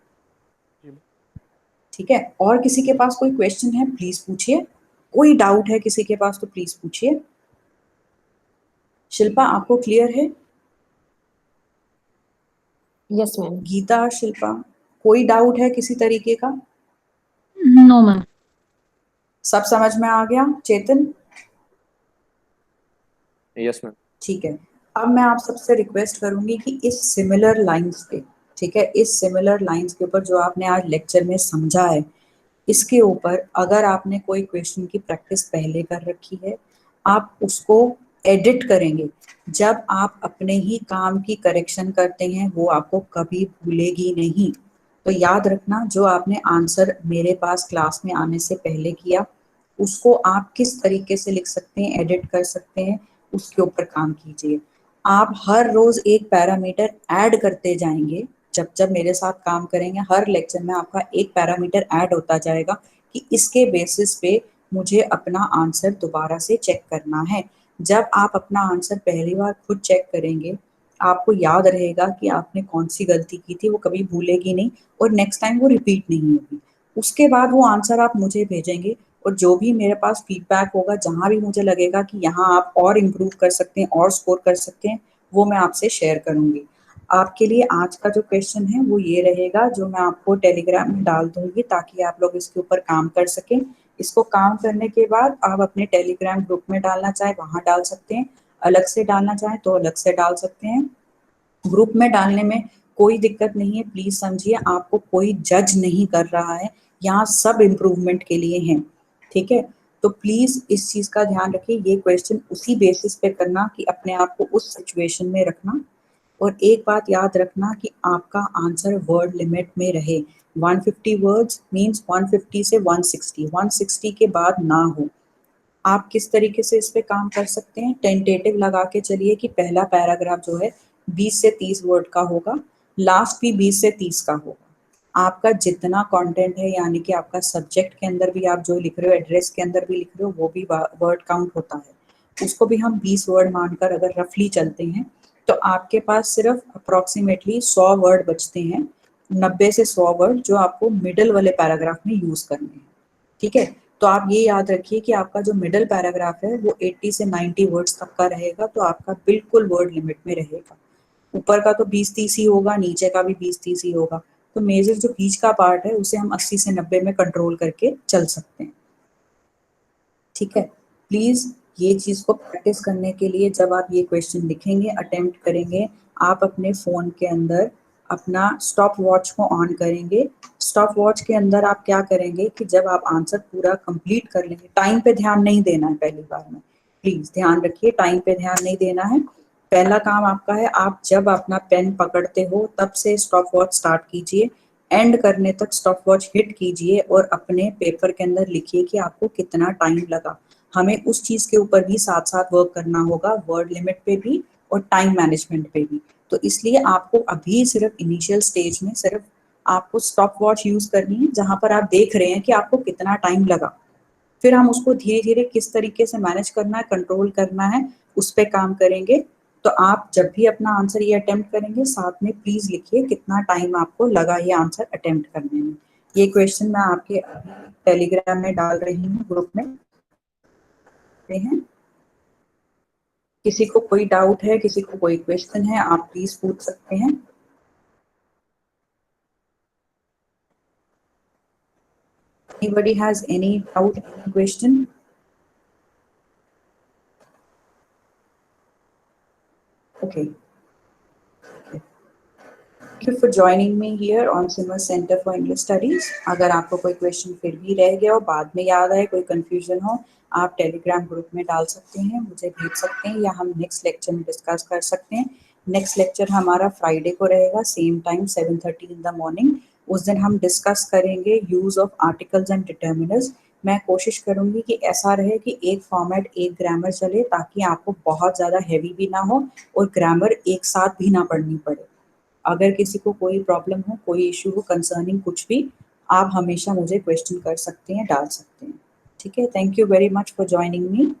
ठीक है। और किसी के पास कोई क्वेश्चन है प्लीज पूछिए, कोई डाउट है किसी के पास तो प्लीज पूछिए। शिल्पा, आपको क्लियर है? Yes ma'am. गीता, शिल्पा, कोई डाउट है किसी तरीके का? No ma'am. सब समझ में आ गया? चेतन? Yes ma'am. ठीक है। अब मैं आप सबसे रिक्वेस्ट करूंगी कि इस सिमिलर लाइंस पे, ठीक है, इस सिमिलर लाइंस के ऊपर जो आपने आज लेक्चर में समझा है, इसके ऊपर अगर आपने कोई क्वेश्चन की प्रैक्टिस पहले कर रखी है, आप उसको एडिट करेंगे। जब आप अपने ही काम की करेक्शन करते हैं, वो आपको कभी भूलेगी नहीं। तो याद रखना, जो आपने आंसर मेरे पास क्लास में आने से पहले किया, उसको आप किस तरीके से लिख सकते हैं, एडिट कर सकते हैं, उसके ऊपर काम कीजिए। आप हर रोज एक पैरामीटर ऐड करते जाएंगे। जब जब मेरे साथ काम करेंगे, हर लेक्चर में आपका एक पैरामीटर ऐड होता जाएगा कि इसके बेसिस पे मुझे अपना आंसर दोबारा से चेक करना है। जब आप अपना आंसर पहली बार खुद चेक करेंगे, आपको याद रहेगा कि आपने कौन सी गलती की थी, वो कभी भूलेगी नहीं और नेक्स्ट टाइम वो रिपीट नहीं होगी। उसके बाद वो आंसर आप मुझे भेजेंगे और जो भी मेरे पास फीडबैक होगा, जहाँ भी मुझे लगेगा कि यहाँ आप और इम्प्रूव कर सकते हैं और स्कोर कर सकते हैं, वो मैं आपसे शेयर करूंगी। आपके लिए आज का जो क्वेश्चन है वो ये रहेगा, जो मैं आपको टेलीग्राम में डाल दूंगी ताकि आप लोग इसके ऊपर काम कर सकें। इसको काम करने के बाद आप अपने टेलीग्राम ग्रुप में डालना चाहे वहां डाल सकते हैं, अलग से डालना चाहे तो अलग से डाल सकते हैं। ग्रुप में डालने में कोई दिक्कत नहीं है, प्लीज समझिए, आपको कोई जज नहीं कर रहा है, यहाँ सब इम्प्रूवमेंट के लिए हैं, ठीक है? तो प्लीज इस चीज का ध्यान रखिए, ये क्वेश्चन उसी बेसिस पे करना कि अपने आप को उस सिचुएशन में रखना। और एक बात याद रखना कि आपका आंसर वर्ड लिमिट में रहे। 150 वर्ड्स मींस 150 से 160, 160 के बाद ना हो। आप किस तरीके से इस पे काम कर सकते हैं, टेंटेटिव लगा के चलिए कि पहला पैराग्राफ जो है 20 से 30 वर्ड का होगा, लास्ट भी 20 से 30 का होगा। आपका जितना कंटेंट है, यानी कि आपका सब्जेक्ट के अंदर भी आप जो लिख रहे हो, एड्रेस के अंदर भी लिख रहे हो, वो भी वर्ड काउंट होता है। उसको भी हम 20 वर्ड मानकर अगर रफली चलते हैं, तो आपके पास सिर्फ अप्रोक्सीमेटली 100 वर्ड बचते हैं, 90 से 100 वर्ड जो आपको मिडल वाले पैराग्राफ में यूज करने हैं, ठीक है? तो आप ये याद रखिए कि आपका जो मिडल पैराग्राफ है वो 80 से 90 वर्ड्स तक का रहेगा, तो आपका बिल्कुल वर्ड लिमिट में रहेगा। ऊपर का तो 20-30 ही होगा, नीचे का भी 20-30 ही होगा। तो मेजर जो बीच का पार्ट है उसे हम 80 से 90 में कंट्रोल करके चल सकते हैं, ठीक है? प्लीज ये चीज को प्रैक्टिस करने के लिए जब आप ये क्वेश्चन लिखेंगे, अटेम्प्ट करेंगे, आप अपने फोन के अंदर अपना स्टॉप वॉच को ऑन करेंगे। स्टॉप वॉच के अंदर आप क्या करेंगे कि जब आप आंसर पूरा कंप्लीट कर लेंगे, टाइम पे ध्यान नहीं देना है पहली बार में, प्लीज ध्यान रखिए, टाइम पे ध्यान नहीं देना है। पहला काम आपका है, आप जब अपना पेन पकड़ते हो तब से स्टॉप वॉच स्टार्ट कीजिए, एंड करने तक स्टॉप वॉच हिट कीजिए और अपने पेपर के अंदर लिखिए कि आपको कितना टाइम लगा। हमें उस चीज के ऊपर भी साथ साथ वर्क करना होगा, वर्ड लिमिट पे भी और टाइम मैनेजमेंट पे भी। तो इसलिए आपको अभी सिर्फ इनिशियल स्टेज में सिर्फ आपको स्टॉप वॉच यूज करनी है, जहां पर आप देख रहे हैं कि आपको कितना टाइम लगा। फिर हम उसको धीरे धीरे किस तरीके से मैनेज करना है, कंट्रोल करना है, उस पर काम करेंगे। तो आप जब भी अपना आंसर ये अटेम्प्ट करेंगे, साथ में प्लीज लिखिए कितना टाइम आपको लगा ये आंसर अटेम्प्ट करने में। ये क्वेश्चन मैं आपके टेलीग्राम में डाल रही हूँ, ग्रुप में हैं। किसी को कोई डाउट है, किसी को कोई क्वेश्चन है, आप प्लीज पूछ सकते हैं। Anybody has any doubt, any question? Okay. Thank you for joining me here on Simmer Center for English Studies. अगर आपको कोई क्वेश्चन फिर भी रह गया हो, बाद में याद आए, कोई कंफ्यूजन हो, आप टेलीग्राम ग्रुप में डाल सकते हैं, मुझे भेज सकते हैं, या हम नेक्स्ट लेक्चर में डिस्कस कर सकते हैं। नेक्स्ट लेक्चर हमारा फ्राइडे को रहेगा, same time 7:30 in the morning. उस दिन हम डिस्कस करेंगे use of articles and determiners. मैं कोशिश करूंगी कि ऐसा रहे कि एक फॉर्मेट एक ग्रामर चले, ताकि आपको बहुत ज़्यादा हैवी भी ना हो और ग्रामर एक साथ भी ना पढ़नी पड़े। अगर किसी को कोई प्रॉब्लम हो, कोई इशू हो कंसर्निंग कुछ भी, आप हमेशा मुझे क्वेश्चन कर सकते हैं, डाल सकते हैं, ठीक है? Thank you very much for joining me.